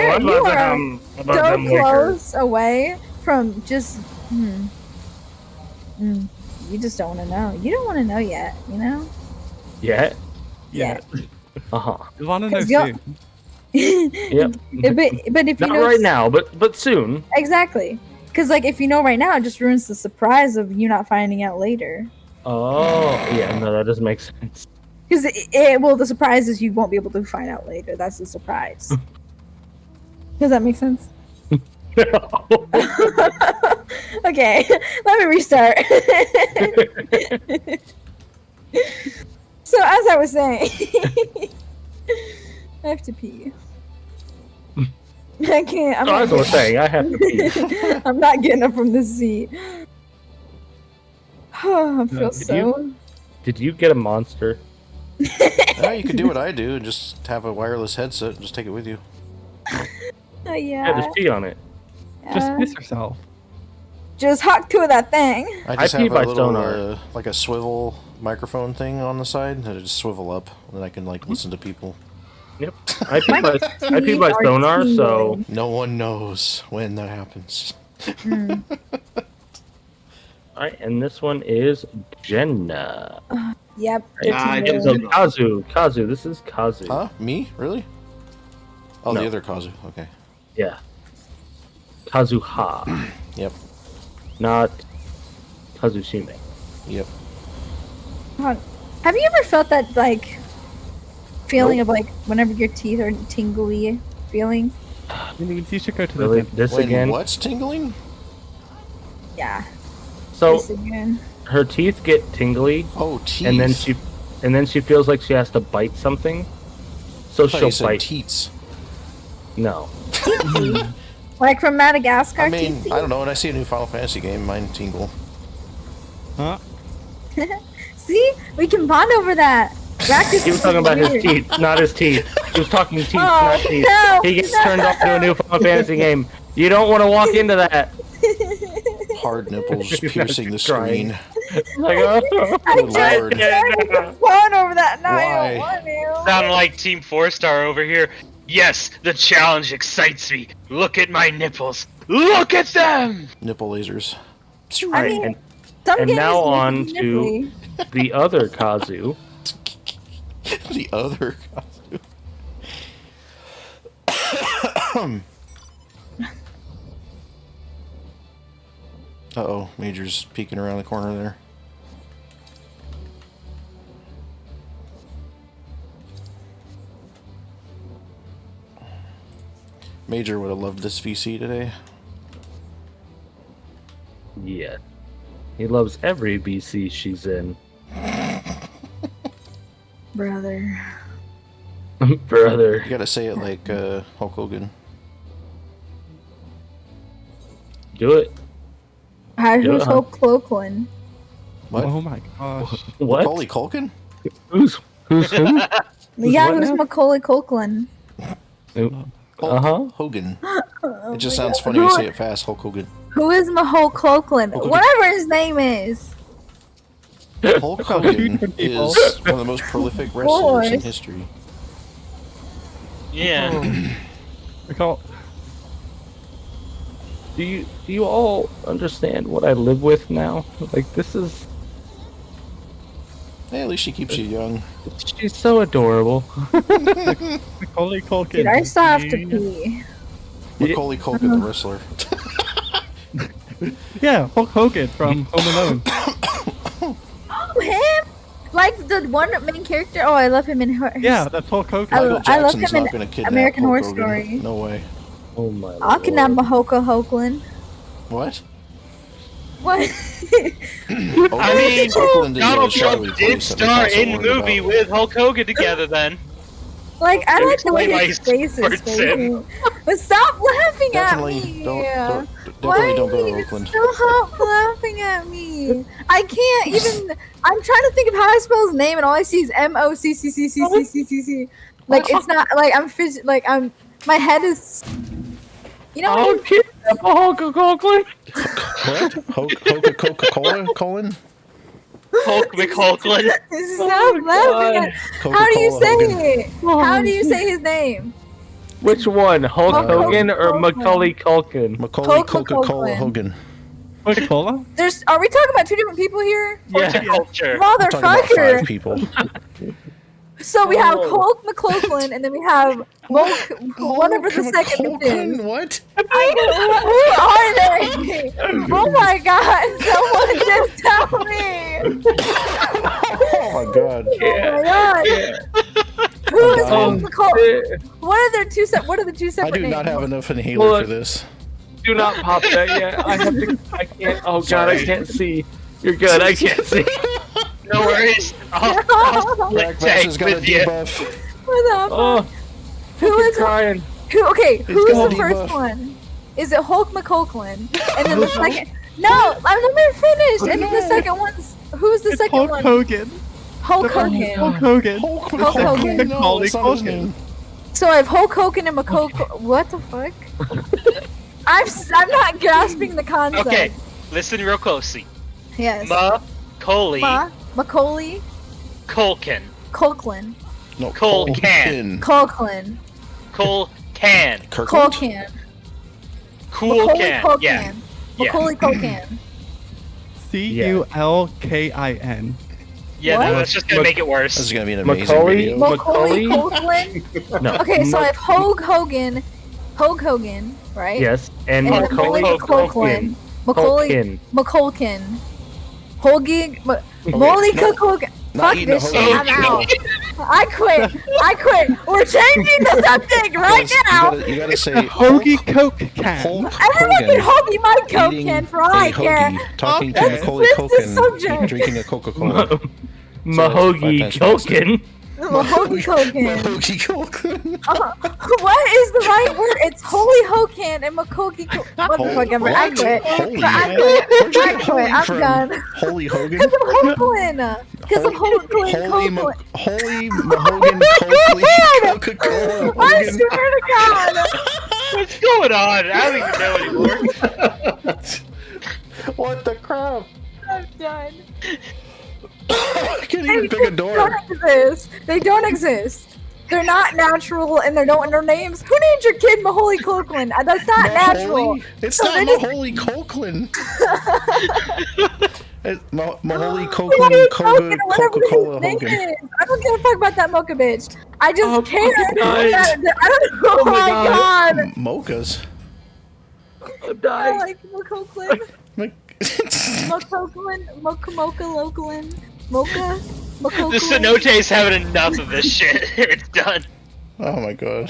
Speaker 4: what
Speaker 1: You
Speaker 4: about
Speaker 1: are
Speaker 4: them? About
Speaker 1: so
Speaker 4: them Lakers?
Speaker 1: close away from just. You just don't want to know. You don't want to know yet. You know.
Speaker 4: Yeah.
Speaker 1: Yeah.
Speaker 9: You want to know
Speaker 1: 'Cause you'll-
Speaker 9: too.
Speaker 4: Yep.
Speaker 1: but if you
Speaker 4: Not
Speaker 1: know
Speaker 4: right now, but soon.
Speaker 1: exactly, because like if you know right now, it just ruins the surprise of you not finding out later.
Speaker 4: Oh, yeah. No, that doesn't make sense.
Speaker 1: Because the surprise is you won't be able to find out later. That's the surprise. Does that make sense? Okay, let me restart. So as I was saying, I have to pee. I can't. I'm
Speaker 4: So
Speaker 1: not
Speaker 4: as I was
Speaker 1: getting-
Speaker 4: saying, I have to pee.
Speaker 1: I'm not getting up from this seat. I feel
Speaker 4: Did
Speaker 1: so.
Speaker 4: Did you get a monster?
Speaker 2: Yeah, you could do what I do and just have a wireless headset and just take it with you.
Speaker 1: Oh,
Speaker 4: Yeah,
Speaker 1: yeah.
Speaker 4: just pee on it.
Speaker 9: Just piss yourself.
Speaker 1: Just hot to that thing.
Speaker 2: I just
Speaker 4: I peed
Speaker 2: have a
Speaker 4: by
Speaker 2: little,
Speaker 4: sonar.
Speaker 2: like a swivel microphone thing on the side that I just swivel up, and then I can like listen to people.
Speaker 4: Yep. I peed by
Speaker 1: Teeth are
Speaker 4: sonar, so
Speaker 1: tingling.
Speaker 2: No one knows when that happens.
Speaker 4: Alright, and this one is Jenna.
Speaker 1: Yep.
Speaker 7: I
Speaker 1: it's
Speaker 7: just-
Speaker 4: So
Speaker 1: tingling.
Speaker 4: Kazu, this is Kazu.
Speaker 2: Huh? Me? Really? Oh,
Speaker 4: No.
Speaker 2: the other Kazu. Okay.
Speaker 4: Yeah. Kazuha,
Speaker 2: Yep.
Speaker 4: not Kazushime.
Speaker 2: Yep.
Speaker 1: God. Have you ever felt that like feeling of like whenever your teeth are tingly feeling?
Speaker 9: You should go to the
Speaker 4: Really?
Speaker 9: dentist.
Speaker 4: This
Speaker 2: When
Speaker 4: again?
Speaker 2: what's tingling?
Speaker 1: Yeah.
Speaker 4: So
Speaker 1: This again.
Speaker 4: her teeth get tingly,
Speaker 2: Oh, teeth.
Speaker 4: and then she feels like she has to bite something. So
Speaker 2: I thought
Speaker 4: she'll
Speaker 2: you said
Speaker 4: bite.
Speaker 2: teats.
Speaker 4: No.
Speaker 1: Like from Madagascar.
Speaker 2: I mean,
Speaker 1: teeth?
Speaker 2: I don't know. When I see a new Final Fantasy game, mine tingle.
Speaker 9: Huh?
Speaker 1: See, we can bond over that. Rackus
Speaker 4: He was
Speaker 1: is
Speaker 4: talking about his
Speaker 1: weird.
Speaker 4: teeth, not his teeth. He was talking teeth,
Speaker 1: Oh,
Speaker 4: not teeth.
Speaker 1: no,
Speaker 4: He gets
Speaker 1: no.
Speaker 4: turned off to a new Final Fantasy game. You don't want to walk into that.
Speaker 2: Hard nipples
Speaker 4: You're
Speaker 2: piercing the
Speaker 4: crying.
Speaker 2: screen.
Speaker 4: Like, oh,
Speaker 1: I
Speaker 2: Good
Speaker 1: just
Speaker 2: lord.
Speaker 1: bond over that. No, I
Speaker 2: Why?
Speaker 1: don't want to.
Speaker 3: Sound like Team 4-Star over here. Yes, the challenge excites me. Look at my nipples. Look at them!
Speaker 2: Nipple lasers.
Speaker 1: I mean,
Speaker 4: and
Speaker 1: some
Speaker 4: and
Speaker 1: games
Speaker 4: now
Speaker 1: make
Speaker 4: on
Speaker 1: me
Speaker 4: to-
Speaker 1: nipply.
Speaker 4: the other Kazu.
Speaker 2: The other Kazu. Uh-oh, Major's peeking around the corner there. Major would have loved this VC today.
Speaker 4: Yeah. He loves every BC she's in.
Speaker 1: Brother.
Speaker 4: Brother.
Speaker 2: You gotta say it like Hulk Hogan.
Speaker 4: Do it.
Speaker 1: Hi,
Speaker 4: Yeah.
Speaker 1: who's Hope Cloakland?
Speaker 2: What?
Speaker 9: Oh my gosh.
Speaker 4: What?
Speaker 2: Macaulay Culkin?
Speaker 4: Who's who?
Speaker 1: The guy
Speaker 4: what
Speaker 1: who's
Speaker 4: now?
Speaker 1: Macaulay Culkin.
Speaker 2: Hulk
Speaker 4: Uh-huh.
Speaker 2: Hogan.
Speaker 1: Oh
Speaker 2: It just
Speaker 1: my
Speaker 2: sounds
Speaker 1: God.
Speaker 2: funny to say it fast, Hulk Hogan.
Speaker 1: Who is Mahul Cloakland?
Speaker 2: Hogan.
Speaker 1: Whatever his name is.
Speaker 2: Hulk
Speaker 9: Look how
Speaker 2: Hogan
Speaker 9: cute people.
Speaker 2: is one of the most prolific wrestlers in
Speaker 1: course.
Speaker 2: history.
Speaker 3: Yeah.
Speaker 9: Recall.
Speaker 4: Do you all understand what I live with now? Like, this is...
Speaker 2: Hey, at least she keeps you young.
Speaker 4: She's so adorable.
Speaker 9: Macaulay Culkin.
Speaker 1: Dude, I still have to pee.
Speaker 2: Macaulay Culkin, the wrestler.
Speaker 9: Yeah, Hulk Hogan from Home Alone.
Speaker 1: Oh, him? Like the one main character? Oh, I love him in her.
Speaker 9: Yeah, that's Hulk Hogan.
Speaker 1: I
Speaker 2: Michael
Speaker 1: love
Speaker 2: Jackson's
Speaker 1: him in
Speaker 2: not gonna kidnap
Speaker 1: American
Speaker 2: Hulk
Speaker 1: Horror
Speaker 2: Hogan.
Speaker 1: Story.
Speaker 2: No way.
Speaker 4: Oh my
Speaker 1: I'll kidnap
Speaker 4: lord.
Speaker 1: Mahoka Hoakland.
Speaker 2: What?
Speaker 1: What?
Speaker 2: Oh,
Speaker 3: I mean,
Speaker 2: Oakland is
Speaker 3: Donald
Speaker 2: shadowy
Speaker 3: Trump did
Speaker 2: place that we
Speaker 3: star
Speaker 2: also
Speaker 3: in
Speaker 2: learned
Speaker 3: movie
Speaker 2: about.
Speaker 3: with Hulk Hogan together then.
Speaker 1: Like, I
Speaker 3: It
Speaker 1: like the way
Speaker 3: explained
Speaker 1: his
Speaker 3: why
Speaker 1: face
Speaker 3: he
Speaker 1: is
Speaker 3: squirts him.
Speaker 1: facing. But stop laughing
Speaker 2: Definitely
Speaker 1: at me.
Speaker 2: definitely don't go to Oakland.
Speaker 1: Stop laughing at me. I can't even. I'm trying to think of how I spell his name, and all I see is MOCCCCCCCC. Like it's not like I'm. My head is. You know
Speaker 4: Oh,
Speaker 1: what?
Speaker 4: kidnap Mahulcaulay.
Speaker 2: What? Coca-Cola? Colon?
Speaker 3: Hulk McHulkland.
Speaker 1: Stop laughing at. How do you
Speaker 2: Coca-Cola
Speaker 1: say
Speaker 2: Hogan.
Speaker 1: it? How do you say his name?
Speaker 4: Which one? Hulk
Speaker 1: Hulk
Speaker 4: Hogan or
Speaker 1: Hogan.
Speaker 4: Macaulay Culkin?
Speaker 2: Macaulay
Speaker 1: Hulk
Speaker 2: Coca-Cola
Speaker 1: McHulkland.
Speaker 2: Hogan.
Speaker 9: Coca-Cola?
Speaker 1: Are we talking about two different people here?
Speaker 3: Culture.
Speaker 2: I'm talking about 5
Speaker 1: Motherfucker!
Speaker 2: people.
Speaker 1: So we have
Speaker 4: Oh.
Speaker 1: Hulk McLaughlin, and then we have whatever the second bitch is.
Speaker 2: What?
Speaker 1: Who are they? Oh my god! Someone just tell me!
Speaker 2: Oh my god.
Speaker 1: Oh my god! Who is Hulk McLaughlin? What are the two
Speaker 2: I
Speaker 1: separate
Speaker 2: do
Speaker 1: names?
Speaker 2: not have enough inhaler
Speaker 4: Look.
Speaker 2: for this.
Speaker 4: Do not pop that yet. I have to. I can't. Oh god,
Speaker 2: Sorry.
Speaker 4: I can't see. You're good. I can't see.
Speaker 3: No worries. I'll
Speaker 2: Black
Speaker 3: tag
Speaker 2: Mass has got a
Speaker 3: with you.
Speaker 2: debuff.
Speaker 1: What the fuck?
Speaker 4: Oh,
Speaker 1: Who
Speaker 4: I'm
Speaker 1: is
Speaker 4: crying.
Speaker 1: who? Okay, who is
Speaker 2: got
Speaker 1: the
Speaker 2: a
Speaker 1: first
Speaker 2: debuff.
Speaker 1: one? Is it Hulk McCulkin? And then the second. No, let me finish. And then the second one's who's the
Speaker 9: It's
Speaker 1: second
Speaker 9: Hulk
Speaker 1: one?
Speaker 9: Hogan.
Speaker 1: Hulk
Speaker 9: Hulk
Speaker 1: Hogan.
Speaker 9: Hogan.
Speaker 2: Hulk
Speaker 1: Hogan.
Speaker 2: No,
Speaker 9: Macaulay
Speaker 2: that's not his
Speaker 9: Culkin.
Speaker 2: name.
Speaker 1: So I have Hulk Hogan and McCulkin. What the fuck? I'm not grasping the concept.
Speaker 3: Okay, listen real closely.
Speaker 1: Yes.
Speaker 3: Macaulay
Speaker 1: Macaulay
Speaker 3: Culkin.
Speaker 1: Culkin.
Speaker 2: No,
Speaker 3: Culkin.
Speaker 1: Culkin.
Speaker 3: Culkin.
Speaker 1: Culkin.
Speaker 3: Cool
Speaker 1: Macaulay
Speaker 3: can.
Speaker 1: Culkin.
Speaker 3: Yeah.
Speaker 1: Macaulay Culkin.
Speaker 9: Culkin.
Speaker 3: Yeah,
Speaker 1: What?
Speaker 3: no, that's just gonna make it worse.
Speaker 2: This is gonna be an amazing
Speaker 4: Macaulay.
Speaker 2: video.
Speaker 1: Macaulay
Speaker 4: Macaulay?
Speaker 1: Culkin.
Speaker 4: No.
Speaker 1: Okay, so I have Hulk Hogan, right?
Speaker 4: Yes, and
Speaker 1: And
Speaker 4: Macaulay
Speaker 1: Culkin.
Speaker 4: Culkin.
Speaker 1: Macaulay
Speaker 4: Culkin.
Speaker 1: McCulkin. Hoagie. Molly Culkin.
Speaker 2: Not
Speaker 1: Fuck
Speaker 2: eating a
Speaker 1: this shit.
Speaker 2: Hoagie.
Speaker 1: I'm out. I quit. We're changing the subject right
Speaker 2: Guys,
Speaker 1: now.
Speaker 2: You gotta say
Speaker 9: Hoagie Coke can.
Speaker 2: Hulk
Speaker 1: Everyone
Speaker 2: Hogan
Speaker 1: can Hoagie my Coke
Speaker 2: eating
Speaker 1: can for all I
Speaker 2: a
Speaker 1: care.
Speaker 2: hoagie, talking
Speaker 9: Okay.
Speaker 2: to Macaulay
Speaker 1: That's the
Speaker 2: Culkin,
Speaker 1: subject.
Speaker 2: drinking a Coca-Cola.
Speaker 4: Mahogany Culkin.
Speaker 1: Hoagie Culkin.
Speaker 2: Macaulay Culkin.
Speaker 1: What is the right word? It's Holy Hokan and Macaulay Motherfucker, I quit.
Speaker 2: Holy.
Speaker 1: I quit. I'm
Speaker 2: from?
Speaker 1: done.
Speaker 2: Holy Hogan.
Speaker 1: Because of Hoagland. Because of Hoagland.
Speaker 2: Holy Mahogan Coca-Cola
Speaker 1: I
Speaker 2: Hogan.
Speaker 1: swear to God.
Speaker 3: What's going on? I don't even know anymore.
Speaker 2: What the crap?
Speaker 1: I'm done.
Speaker 2: I can't even pick a
Speaker 1: They
Speaker 2: door.
Speaker 1: don't exist. They don't exist. They're not natural, and they're not in their names. Who named your kid Macaulay Culkin? That's not natural.
Speaker 2: Maholy? It's
Speaker 1: So
Speaker 2: not
Speaker 1: they just-
Speaker 2: Macaulay Culkin. It's Macaulay
Speaker 1: Macaulay
Speaker 2: Culkin,
Speaker 1: Culkin, whatever
Speaker 2: Coca-Cola
Speaker 1: his name
Speaker 2: Hogan.
Speaker 1: is. I don't give a fuck about that mocha bitch. I just
Speaker 4: Oh,
Speaker 1: care.
Speaker 4: fucking nice.
Speaker 1: I don't know. Oh my god.
Speaker 2: Mochas.
Speaker 4: I'm
Speaker 1: I
Speaker 4: dying.
Speaker 1: like Macaulay. Mocha Localin. Mocha?
Speaker 3: The
Speaker 1: Macaulay.
Speaker 3: Cenote's having enough of this shit. It's done.
Speaker 2: Oh my gosh.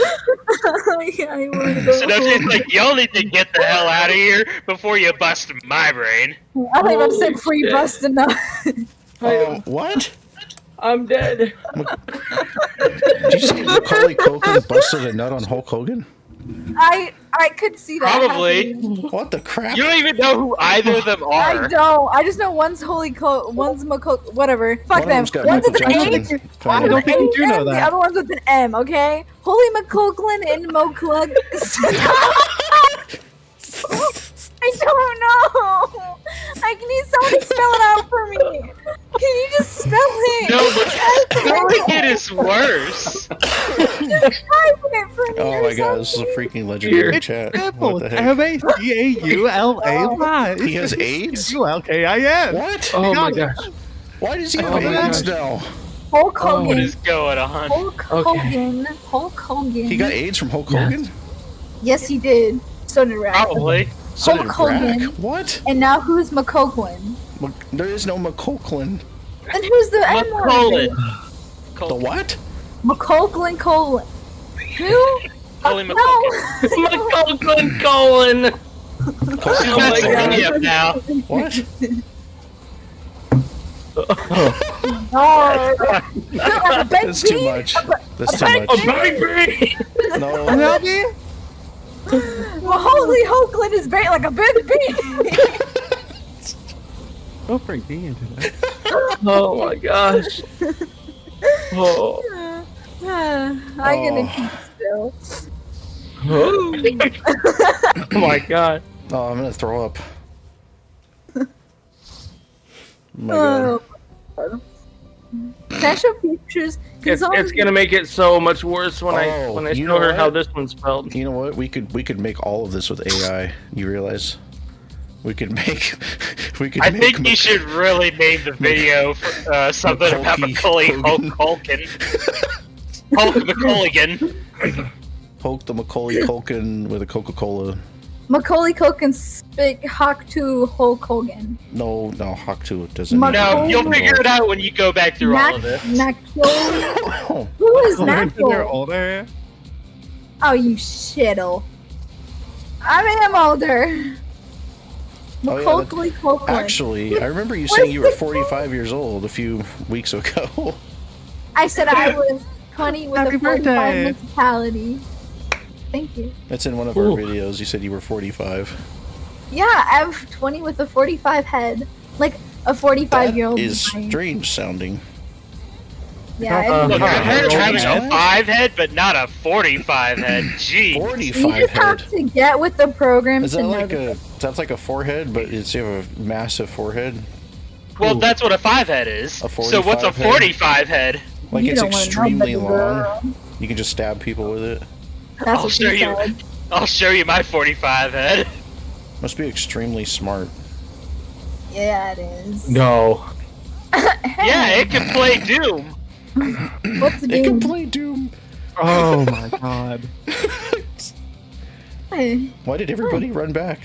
Speaker 1: Yeah, I wanna go
Speaker 3: Cenote's
Speaker 1: home.
Speaker 3: like, y'all need to get the hell out of here before you bust my brain.
Speaker 1: I think I'm sick
Speaker 4: Oh,
Speaker 1: free
Speaker 4: shit.
Speaker 1: busting up.
Speaker 2: What?
Speaker 4: I'm dead.
Speaker 2: Did you say Macaulay Culkin busted a nut on Hulk Hogan?
Speaker 1: I could see that.
Speaker 3: Probably.
Speaker 1: happening.
Speaker 2: What the crap?
Speaker 3: You don't even know who either of them
Speaker 1: I
Speaker 3: are.
Speaker 1: don't. I just know one's one's whatever. Fuck
Speaker 2: One of
Speaker 1: them.
Speaker 2: them's got
Speaker 1: One's with
Speaker 2: Michael
Speaker 1: an
Speaker 2: Jackson.
Speaker 1: H.
Speaker 2: Come on.
Speaker 1: One's
Speaker 9: I don't
Speaker 1: with
Speaker 9: think
Speaker 1: an
Speaker 9: you do
Speaker 1: H,
Speaker 9: know
Speaker 1: and the
Speaker 9: that.
Speaker 1: other one's with an M. Okay. Holy McCulkin and Moclug. I don't know. I need someone to spell it out for me. Can you just spell it?
Speaker 3: No, but spelling it is worse.
Speaker 1: Just type it for me.
Speaker 2: Oh
Speaker 1: or
Speaker 2: my god, this is a
Speaker 1: something.
Speaker 2: freaking legendary
Speaker 9: It's
Speaker 2: chat.
Speaker 9: simple.
Speaker 2: What the
Speaker 9: It's
Speaker 2: heck?
Speaker 9: Macaulay.
Speaker 2: He has AIDS?
Speaker 9: Culkin.
Speaker 2: What?
Speaker 4: Oh my
Speaker 9: got it.
Speaker 4: gosh.
Speaker 2: Why does he
Speaker 4: Oh
Speaker 2: have
Speaker 4: my
Speaker 2: AIDS
Speaker 4: gosh.
Speaker 2: now?
Speaker 1: Hulk
Speaker 3: What
Speaker 1: Hogan.
Speaker 3: is going on?
Speaker 1: Hulk
Speaker 4: Okay.
Speaker 1: Hogan. Hulk Hogan.
Speaker 2: He got AIDS from Hulk
Speaker 4: Yes.
Speaker 2: Hogan?
Speaker 1: Yes, he did. So did Rat.
Speaker 3: Probably.
Speaker 2: So did
Speaker 1: Hulk Hogan.
Speaker 2: Rack. What?
Speaker 1: And now who's McCulkin?
Speaker 2: There is no McCulkin.
Speaker 1: And who's the M
Speaker 3: McCullen.
Speaker 1: word?
Speaker 2: The what?
Speaker 1: McCulkin Colin. Who?
Speaker 3: Holy
Speaker 1: No.
Speaker 4: McCulkin Colin.
Speaker 3: She's
Speaker 2: Coca-Cola
Speaker 3: got some
Speaker 4: God.
Speaker 3: video now.
Speaker 2: What?
Speaker 1: Oh. Like a baked
Speaker 2: That's too
Speaker 1: bean?
Speaker 2: much. That's too
Speaker 1: baked
Speaker 2: much.
Speaker 4: A baby.
Speaker 2: No.
Speaker 1: Well, holy Hoagland is baked like a baked bean.
Speaker 9: Don't bring me into that.
Speaker 4: Oh my gosh. Oh.
Speaker 1: I'm gonna keep still.
Speaker 4: Oh my god.
Speaker 2: Oh, I'm gonna throw up. My god.
Speaker 1: Oh. Can I show pictures?
Speaker 4: It's gonna make it so much worse when I
Speaker 2: you
Speaker 4: show
Speaker 2: know
Speaker 4: her how
Speaker 2: what?
Speaker 4: this one's spelled.
Speaker 2: You know what? We could make all of this with AI. You realize? We could make.
Speaker 3: I think you should really name the video something about Macaulay Culkin. Hulk Macaulay.
Speaker 2: Hulk the Macaulay Culkin with a Coca-Cola.
Speaker 1: Macaulay Culkin speak Hawk to Hulk Hogan.
Speaker 2: No, Hawk 2 doesn't.
Speaker 3: No, you'll figure it out when you go back through all of this.
Speaker 1: Macaulay. Who is
Speaker 9: They're
Speaker 1: Macaulay?
Speaker 9: older.
Speaker 1: Oh, you shittle. I am older.
Speaker 2: Oh, yeah,
Speaker 1: Macaulay Culkin.
Speaker 2: Actually, I remember you saying you were 45 years old a few weeks ago.
Speaker 1: I said I was 20 with
Speaker 9: Happy
Speaker 1: a 45
Speaker 9: birthday.
Speaker 1: mentality. Thank you.
Speaker 2: That's in one of our videos. You said you were 45.
Speaker 1: Yeah, I have 20 with a 45 head. Like a 45-year-old.
Speaker 2: That is strange sounding.
Speaker 1: Yeah,
Speaker 3: Look, I've heard of having
Speaker 2: What?
Speaker 3: a 5 head, but not a 45 head. Gee.
Speaker 2: 45
Speaker 1: you just
Speaker 2: head.
Speaker 1: have to get with the program
Speaker 2: Is
Speaker 1: to
Speaker 2: that
Speaker 1: know
Speaker 2: like
Speaker 1: the
Speaker 2: that's like a forehead, but it's you have a massive forehead?
Speaker 3: Well, that's what a 5 head is.
Speaker 2: A
Speaker 3: So what's a
Speaker 2: 45 head?
Speaker 3: 45 head?
Speaker 2: Like
Speaker 1: You
Speaker 2: it's
Speaker 1: don't wanna know,
Speaker 2: extremely
Speaker 1: baby
Speaker 2: long.
Speaker 1: girl.
Speaker 2: You can just stab people with it.
Speaker 1: That's
Speaker 3: I'll
Speaker 1: what
Speaker 3: show
Speaker 1: she
Speaker 3: you.
Speaker 1: said.
Speaker 3: I'll show you my 45 head.
Speaker 2: Must be extremely smart.
Speaker 1: Yeah, it is.
Speaker 4: No.
Speaker 3: Yeah, it can play Doom.
Speaker 1: What's the
Speaker 2: It can
Speaker 1: game?
Speaker 2: play Doom.
Speaker 9: Oh my god.
Speaker 1: Hey,
Speaker 2: Why did everybody run back?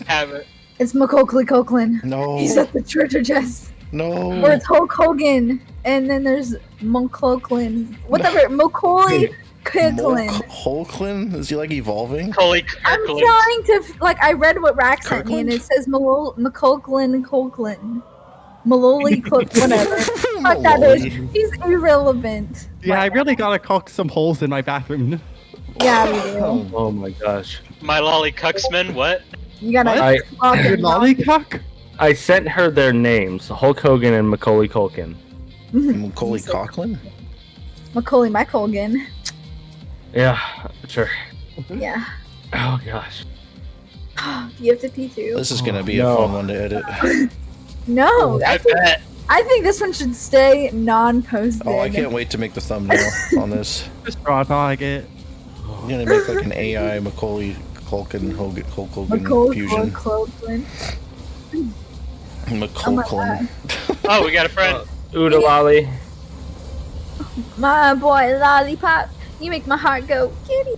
Speaker 3: Have it.
Speaker 1: it's Macaulay Culkin.
Speaker 2: No.
Speaker 1: He's at the treasure chest.
Speaker 2: No.
Speaker 1: Or it's Hulk Hogan. And then there's Macaulay. Whatever. Macaulay Culkin.
Speaker 2: Hulklin? Is he like evolving?
Speaker 3: Macaulay
Speaker 1: I'm
Speaker 3: Culkin.
Speaker 1: trying to I read what Rack sent me and
Speaker 2: Kirkland?
Speaker 1: it says Macaulay Culkin. Maloli Cook, whatever. Fuck that is. He's irrelevant.
Speaker 9: Yeah, I really gotta caulk some holes in my bathroom.
Speaker 1: Yeah, we do.
Speaker 4: Oh my gosh.
Speaker 3: My lolly cucksman, what?
Speaker 1: You gotta
Speaker 4: What?
Speaker 1: walk
Speaker 9: Your
Speaker 1: and
Speaker 9: lollycock?
Speaker 4: I sent her their names, Hulk Hogan and Macaulay Culkin.
Speaker 2: Macaulay Culkin?
Speaker 1: Macaulay Culkin.
Speaker 4: Yeah, sure.
Speaker 1: Yeah.
Speaker 4: Oh gosh.
Speaker 1: You have to pee too.
Speaker 2: This is gonna be
Speaker 4: No.
Speaker 2: a fun one to edit.
Speaker 1: No,
Speaker 3: I bet.
Speaker 1: I think this one should stay non-posted.
Speaker 2: Oh, I can't wait to make the thumbnail on this.
Speaker 9: Just raw dog it.
Speaker 2: I'm gonna make like an AI Macaulay Culkin Hulk Hogan
Speaker 1: Macaulay
Speaker 2: fusion.
Speaker 1: Culkin.
Speaker 2: Macaulay.
Speaker 3: Oh, we got a friend.
Speaker 4: Ooda lolly.
Speaker 1: My boy Lollipop, you make my heart go kitty.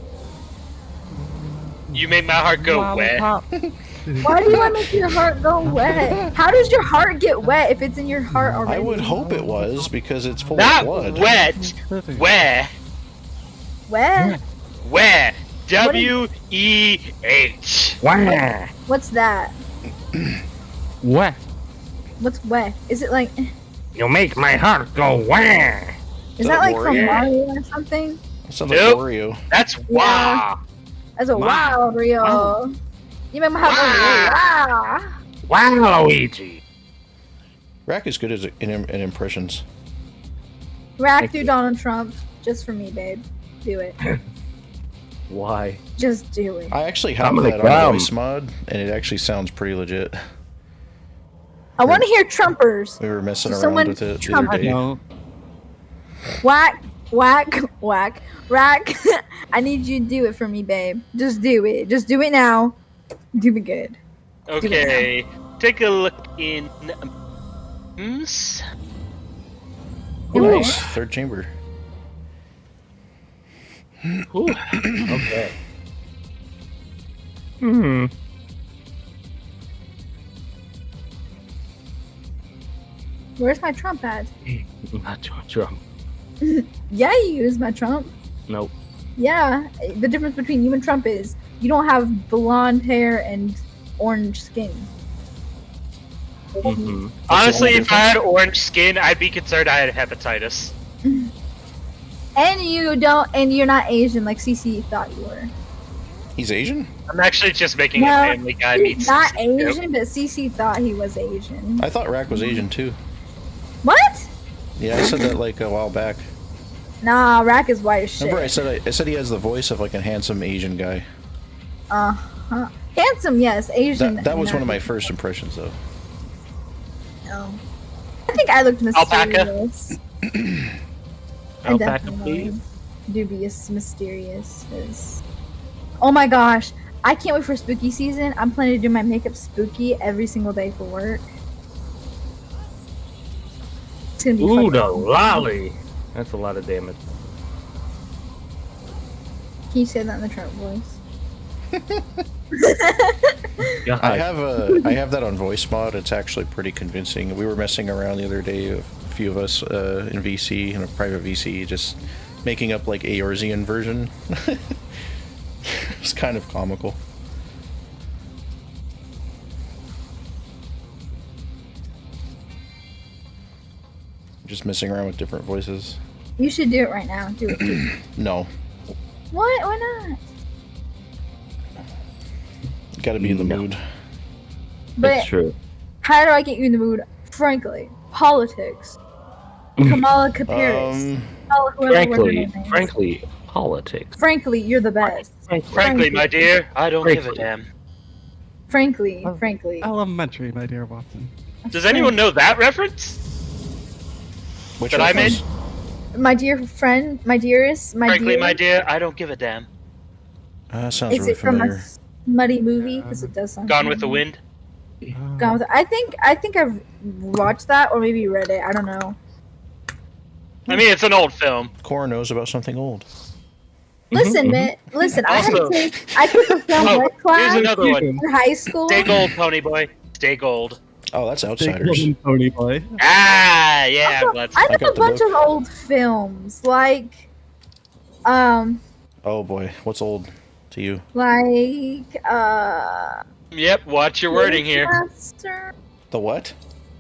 Speaker 3: You made my heart go wet.
Speaker 1: Why do you want to make your heart go wet? How does your heart get wet if it's in your heart already?
Speaker 2: I would hope it was because it's full
Speaker 3: Not
Speaker 2: of blood.
Speaker 3: wet. Where?
Speaker 1: Wet?
Speaker 3: Where? W-E-H.
Speaker 4: Wah.
Speaker 1: What's that?
Speaker 9: What?
Speaker 1: What's wet? Is it like?
Speaker 4: You make my heart go wah.
Speaker 1: Is that
Speaker 2: that
Speaker 1: like from
Speaker 2: Wario?
Speaker 1: Mario or something?
Speaker 2: Sounds
Speaker 3: Nope.
Speaker 2: like Wario.
Speaker 3: That's wow.
Speaker 1: That's a
Speaker 4: Wow.
Speaker 1: wild Rio. You make my heart go wow.
Speaker 4: Wow, Luigi.
Speaker 2: Rack is good as in impressions.
Speaker 1: Rack
Speaker 4: Thank
Speaker 1: through
Speaker 4: you.
Speaker 1: Donald Trump just for me, babe. Do it.
Speaker 4: Why?
Speaker 1: Just do it.
Speaker 2: I actually have
Speaker 4: I'm gonna
Speaker 2: that
Speaker 4: cry.
Speaker 2: on voice mod, and it actually sounds pretty legit.
Speaker 1: I want to hear Trumpers.
Speaker 2: We were messing
Speaker 1: So
Speaker 2: around
Speaker 1: someone
Speaker 2: with it the
Speaker 1: Trump-
Speaker 2: other
Speaker 9: I
Speaker 2: day.
Speaker 9: know.
Speaker 1: Whack, whack, whack. Rack, I need you to do it for me, babe. Just do it. Just do it now. Do me good.
Speaker 3: Okay. Take a look in.
Speaker 2: Nice. Third chamber.
Speaker 4: Ooh. Okay. Hmm.
Speaker 1: Where's my Trump at?
Speaker 4: Not your drum.
Speaker 1: Yeah, you use my Trump.
Speaker 4: Nope.
Speaker 1: Yeah, the difference between you and Trump is you don't have blonde hair and orange skin.
Speaker 4: Mm-hmm.
Speaker 3: Honestly, if I had orange skin, I'd be concerned I had hepatitis.
Speaker 1: And you don't, and you're not Asian like CC thought you were.
Speaker 2: He's Asian?
Speaker 3: I'm actually just making
Speaker 1: No,
Speaker 3: a Family Guy meet.
Speaker 1: He's not
Speaker 3: CC joke.
Speaker 1: Asian, but CC thought he was Asian.
Speaker 2: I thought Rack was Asian too.
Speaker 1: What?
Speaker 2: Yeah, I said that like a while back.
Speaker 1: Nah, Rack is white as shit.
Speaker 2: Remember, I said he has the voice of like a handsome Asian guy.
Speaker 1: Handsome, yes. Asian.
Speaker 2: That was
Speaker 1: no.
Speaker 2: one of my first impressions, though.
Speaker 1: No. I think I looked mysterious.
Speaker 3: Alpaca?
Speaker 1: I
Speaker 4: Alpaca,
Speaker 1: definitely
Speaker 4: please.
Speaker 1: dubious, mysterious. Oh my gosh. I can't wait for spooky season. I'm planning to do my makeup spooky every single day for work. It's gonna be
Speaker 4: Ooh,
Speaker 1: fucking
Speaker 4: the
Speaker 1: awesome.
Speaker 4: lolly. That's a lot of damage.
Speaker 1: Can you say that in the Trump voice?
Speaker 4: God.
Speaker 2: I have that on voice mod. It's actually pretty convincing. We were messing around the other day, a few of us in VC, in a private VC, just making up like Eorzean version. It's kind of comical. Just messing around with different voices.
Speaker 1: You should do it right now. Do it.
Speaker 2: No,
Speaker 1: What? Why not?
Speaker 2: gotta be in the
Speaker 4: No.
Speaker 2: mood.
Speaker 4: That's
Speaker 1: But
Speaker 4: true.
Speaker 1: how do I get you in the mood? Frankly, politics. Kamala Kapiris.
Speaker 4: Frankly, politics.
Speaker 1: Frankly, you're the best.
Speaker 3: Frankly, my dear, I don't give a
Speaker 4: Frankly.
Speaker 3: damn.
Speaker 1: Frankly.
Speaker 9: Elementary, my dear Watson.
Speaker 3: Does anyone know that reference?
Speaker 2: Which
Speaker 3: That I
Speaker 2: reference?
Speaker 3: made?
Speaker 1: My dear friend, my dearest, my
Speaker 3: Frankly,
Speaker 1: dear.
Speaker 3: my dear, I don't give a damn.
Speaker 2: Sounds
Speaker 1: Is
Speaker 2: really
Speaker 1: it from
Speaker 2: familiar.
Speaker 1: a smutty movie? Because it does sound.
Speaker 3: Gone with the
Speaker 1: familiar.
Speaker 3: Wind.
Speaker 1: Gone with the, I think I've watched that or maybe read it. I don't know.
Speaker 3: I mean, it's an old film.
Speaker 2: Cora knows about something old.
Speaker 1: Listen, man. Listen, I
Speaker 3: Also-
Speaker 1: took a film
Speaker 3: Oh,
Speaker 1: art
Speaker 3: here's
Speaker 1: class
Speaker 3: another one.
Speaker 1: in high school.
Speaker 3: Stay gold, pony boy. Stay gold.
Speaker 2: Oh, that's
Speaker 9: Stay
Speaker 2: Outsiders.
Speaker 9: golden, Pony Boy.
Speaker 3: Ah, yeah.
Speaker 1: Also,
Speaker 3: Let's.
Speaker 1: I
Speaker 2: I
Speaker 1: took
Speaker 2: got
Speaker 1: a
Speaker 2: the
Speaker 1: bunch
Speaker 2: book.
Speaker 1: of old films, like,
Speaker 2: Oh boy, what's old to you?
Speaker 3: Yep. Watch your wording here.
Speaker 1: Master?
Speaker 2: The what?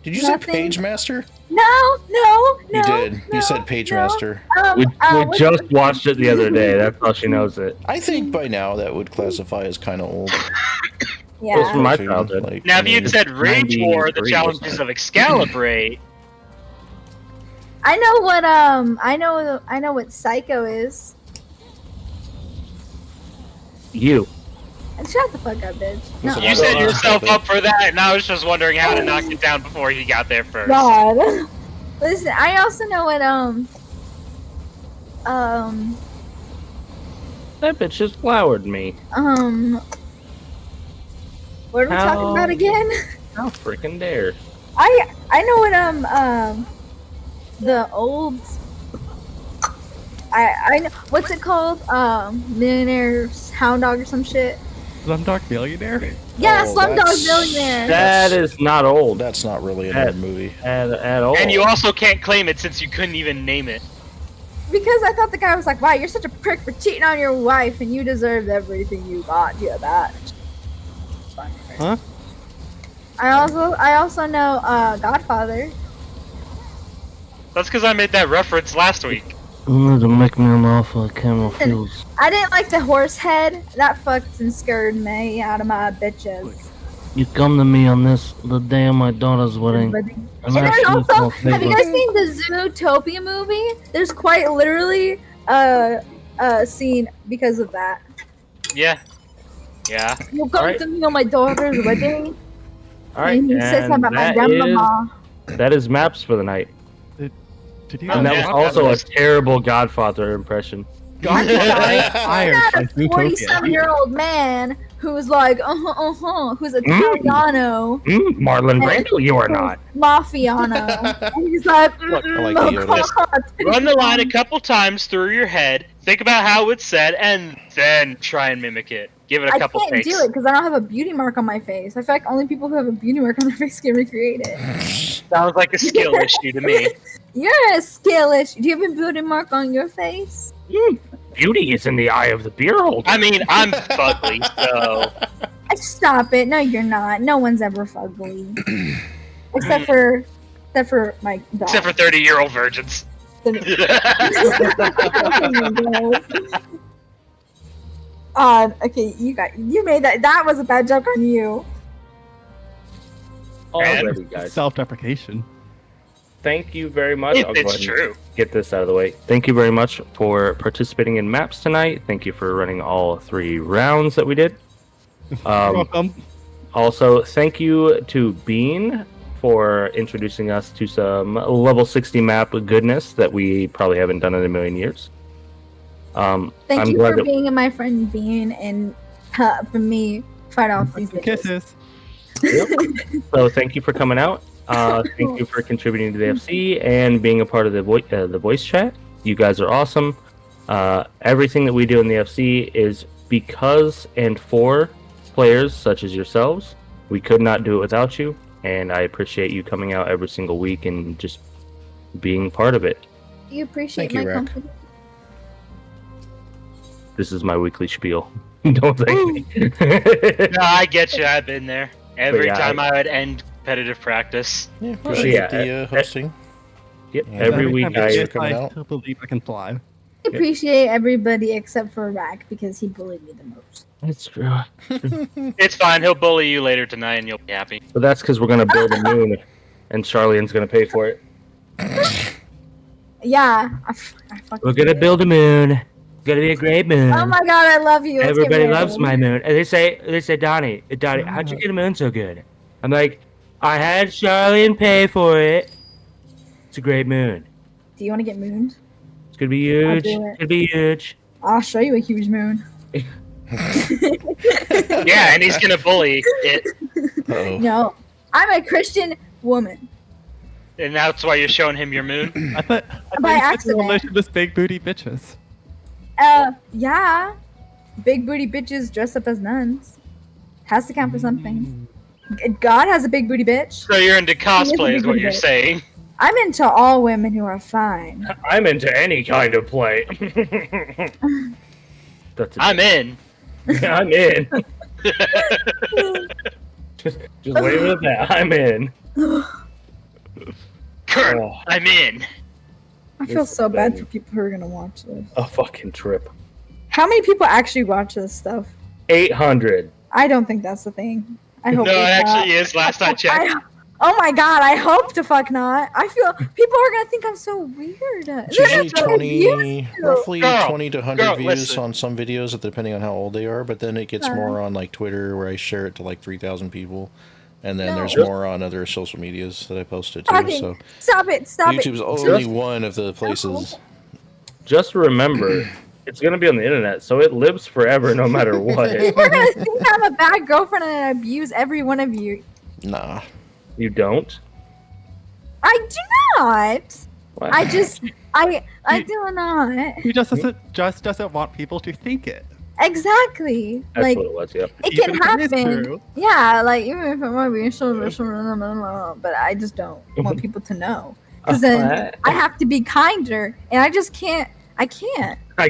Speaker 2: Did you
Speaker 1: Nothing.
Speaker 2: say Page Master?
Speaker 1: No.
Speaker 2: You did. You said Page Master.
Speaker 4: We
Speaker 1: what's
Speaker 4: just
Speaker 1: it-
Speaker 4: watched it the other day. That's how she knows it.
Speaker 2: I think by now that would classify as kind of old.
Speaker 4: It was from
Speaker 1: Yeah.
Speaker 4: my
Speaker 2: Cartoon,
Speaker 4: childhood.
Speaker 2: like,
Speaker 3: Now, if
Speaker 2: I
Speaker 3: you
Speaker 2: mean,
Speaker 3: had said Rage War: The
Speaker 4: 93 or
Speaker 3: Challenges of Excalibur,
Speaker 1: I know what Psycho is.
Speaker 4: You.
Speaker 1: And shut the fuck up, bitch. No.
Speaker 2: Listen,
Speaker 3: you set yourself up for that, and I was just wondering how to knock it down before he got there first.
Speaker 1: God. Listen, I also know what
Speaker 4: That bitch just flowered me.
Speaker 1: what are we talking about again?
Speaker 4: How freaking dare.
Speaker 1: I know what the old I know what's it called? Millionaire's Hound Dog or some shit.
Speaker 9: Slumdog Millionaire?
Speaker 1: Yeah,
Speaker 2: Oh,
Speaker 1: Slumdog
Speaker 2: that's-
Speaker 1: Millionaire.
Speaker 4: That is not old
Speaker 2: That's not really an
Speaker 4: That-
Speaker 2: old movie.
Speaker 4: at all.
Speaker 3: And you also can't claim it since you couldn't even name it.
Speaker 1: Because I thought the guy was like, wow, you're such a prick for cheating on your wife and you deserve everything you got, you bitch.
Speaker 9: Huh?
Speaker 1: I also know Godfather.
Speaker 3: That's because I made that reference last week.
Speaker 4: to make me an offer, camel feels.
Speaker 1: I didn't like the horse head. That fucking scared me out of my bitches.
Speaker 4: You come to me on this, the day of my daughter's wedding.
Speaker 1: And
Speaker 4: I'm
Speaker 1: then
Speaker 4: asking
Speaker 1: also,
Speaker 4: for a
Speaker 1: have you
Speaker 4: favor.
Speaker 1: guys seen the Zootopia movie? There's quite literally a scene because of that.
Speaker 3: Yeah. Yeah.
Speaker 1: You come
Speaker 4: Alright.
Speaker 1: to me on my daughter's wedding,
Speaker 4: Alright,
Speaker 1: and he says something about my grandmama.
Speaker 4: that is maps for the night.
Speaker 9: Did you
Speaker 3: Oh,
Speaker 4: And that
Speaker 3: yeah.
Speaker 4: was also a terrible Godfather impression.
Speaker 9: Hired
Speaker 1: Not
Speaker 9: by
Speaker 1: a
Speaker 9: Zootopia.
Speaker 1: 47-year-old man who's like, who's Italiano,
Speaker 4: Marlon Brando, you are not.
Speaker 1: Mafiano. And he's like,
Speaker 2: Look, I like
Speaker 1: "Mm,
Speaker 2: the
Speaker 1: God."
Speaker 3: Run the line a couple times through your head, think about how it's said, and then try and mimic it. Give it a
Speaker 1: I
Speaker 3: couple
Speaker 1: can't
Speaker 3: takes.
Speaker 1: do it because I don't have a beauty mark on my face. I feel like only people who have a beauty mark on their face can recreate it.
Speaker 3: Sounds like a skill issue to me.
Speaker 1: You're a skillish. Do you have a beauty mark on your face?
Speaker 4: Beauty is in the eye of the beer holder.
Speaker 3: I mean, I'm fugly, so
Speaker 1: Stop it. No, you're not. No one's ever fugly. except for my dog.
Speaker 3: except for 30-year-old virgins.
Speaker 1: Okay, you made that was a bad joke on you.
Speaker 4: Already, guys.
Speaker 9: Self-deprecation.
Speaker 4: thank you very much.
Speaker 3: If
Speaker 4: I'll go
Speaker 3: it's
Speaker 4: ahead and
Speaker 3: true.
Speaker 4: get this out of the way. Thank you very much for participating in maps tonight. Thank you for running all 3 rounds that we did.
Speaker 9: Welcome.
Speaker 4: Also, thank you to Bean for introducing us to some level 60 map goodness that we probably haven't done in a million years.
Speaker 1: Thank
Speaker 4: I'm
Speaker 1: you
Speaker 4: glad
Speaker 1: for
Speaker 4: that-
Speaker 1: being my friend Bean and for me fight off these bitches.
Speaker 9: Kisses.
Speaker 4: So thank you for coming out. Thank you for contributing to the FC and being a part of the voice chat. You guys are awesome. Everything that we do in the FC is because and for players such as yourselves. We could not do it without you, and I appreciate you coming out every single week and just being part of it.
Speaker 1: You appreciate
Speaker 2: Thank you,
Speaker 1: my
Speaker 2: Rack.
Speaker 1: company.
Speaker 4: This is my weekly spiel. Don't thank me.
Speaker 3: No, I get you. I've been there. Every
Speaker 4: yeah,
Speaker 3: time I would end competitive practice.
Speaker 2: Yeah, appreciate
Speaker 4: yeah,
Speaker 2: the hosting.
Speaker 4: Yep,
Speaker 2: Yeah.
Speaker 4: every week
Speaker 9: time
Speaker 2: I-
Speaker 9: I
Speaker 2: coming out.
Speaker 9: still believe I can fly.
Speaker 1: I appreciate everybody except for Rack because he bullied me the most.
Speaker 4: That's true.
Speaker 3: It's fine. He'll bully you later tonight, and you'll be happy.
Speaker 4: But that's because we're gonna build a moon, and Charlene's gonna pay for it.
Speaker 1: Yeah, I fucking
Speaker 4: We're gonna
Speaker 1: did.
Speaker 4: build a moon. It's gonna be a great moon.
Speaker 1: Oh my god, I love you. Let's get
Speaker 4: Everybody
Speaker 1: married.
Speaker 4: loves my moon. And they say, Donnie, how'd you get a moon so good? I'm like, I had Charlene pay for it. It's a great moon.
Speaker 1: Do you want to get mooned?
Speaker 4: It's gonna be huge.
Speaker 1: do it.
Speaker 4: It's gonna be huge.
Speaker 1: I'll show you a huge moon.
Speaker 3: Yeah, and he's gonna bully it,
Speaker 2: Uh-oh.
Speaker 1: No, I'm a Christian woman.
Speaker 3: and that's why you're showing him your moon.
Speaker 9: I thought
Speaker 1: By
Speaker 9: you said
Speaker 1: accident.
Speaker 9: your relation was big booty bitches.
Speaker 1: Yeah. Big booty bitches dressed up as nuns. Has to count for something. God has a big booty bitch.
Speaker 3: So you're into cosplay, is what
Speaker 1: big
Speaker 3: you're
Speaker 1: bit.
Speaker 3: saying.
Speaker 1: I'm into all women who are fine.
Speaker 4: I'm into any kind of play. That's
Speaker 3: I'm in.
Speaker 4: I'm in. Just leave it at that. I'm in.
Speaker 3: Kurt,
Speaker 4: Oh,
Speaker 3: I'm in.
Speaker 1: I feel
Speaker 4: This
Speaker 1: so bad
Speaker 4: thing.
Speaker 1: for people who are gonna watch this.
Speaker 4: a fucking trip.
Speaker 1: How many people actually watch this stuff?
Speaker 4: 800.
Speaker 1: I don't think that's the thing. I hope
Speaker 3: No, it
Speaker 1: it's not.
Speaker 3: actually is. Last I checked.
Speaker 1: Oh my god, I hope the fuck not. I feel people are gonna think I'm so weird.
Speaker 2: It's usually
Speaker 1: They're gonna abuse
Speaker 2: 20,
Speaker 1: you.
Speaker 2: roughly
Speaker 3: Girl,
Speaker 2: 20 to 100
Speaker 3: girl,
Speaker 2: views
Speaker 3: listen.
Speaker 2: on some videos, depending on how old they are. But then it gets
Speaker 1: Uh.
Speaker 2: more on like Twitter, where I share it to like 3,000 people, and then
Speaker 1: No.
Speaker 2: there's more on other social medias that I posted too.
Speaker 1: Fucking
Speaker 2: So
Speaker 1: stop it, stop
Speaker 2: YouTube's
Speaker 1: it.
Speaker 2: only one of the places.
Speaker 4: Just remember, it's gonna be on the internet, so it lives forever no matter what.
Speaker 1: People are gonna think I'm a bad girlfriend and I abuse every one of you.
Speaker 2: Nah.
Speaker 4: You don't?
Speaker 1: I do not.
Speaker 4: What?
Speaker 1: I do not.
Speaker 9: He just doesn't want people to think it.
Speaker 1: Exactly.
Speaker 4: That's
Speaker 1: Like
Speaker 4: what it was, yep.
Speaker 1: it can
Speaker 9: Even if it is
Speaker 1: happen.
Speaker 9: true.
Speaker 1: Yeah, like even if it might be but I just don't want people to know. Because then I have to be kinder, and I just can't. I can't.
Speaker 4: I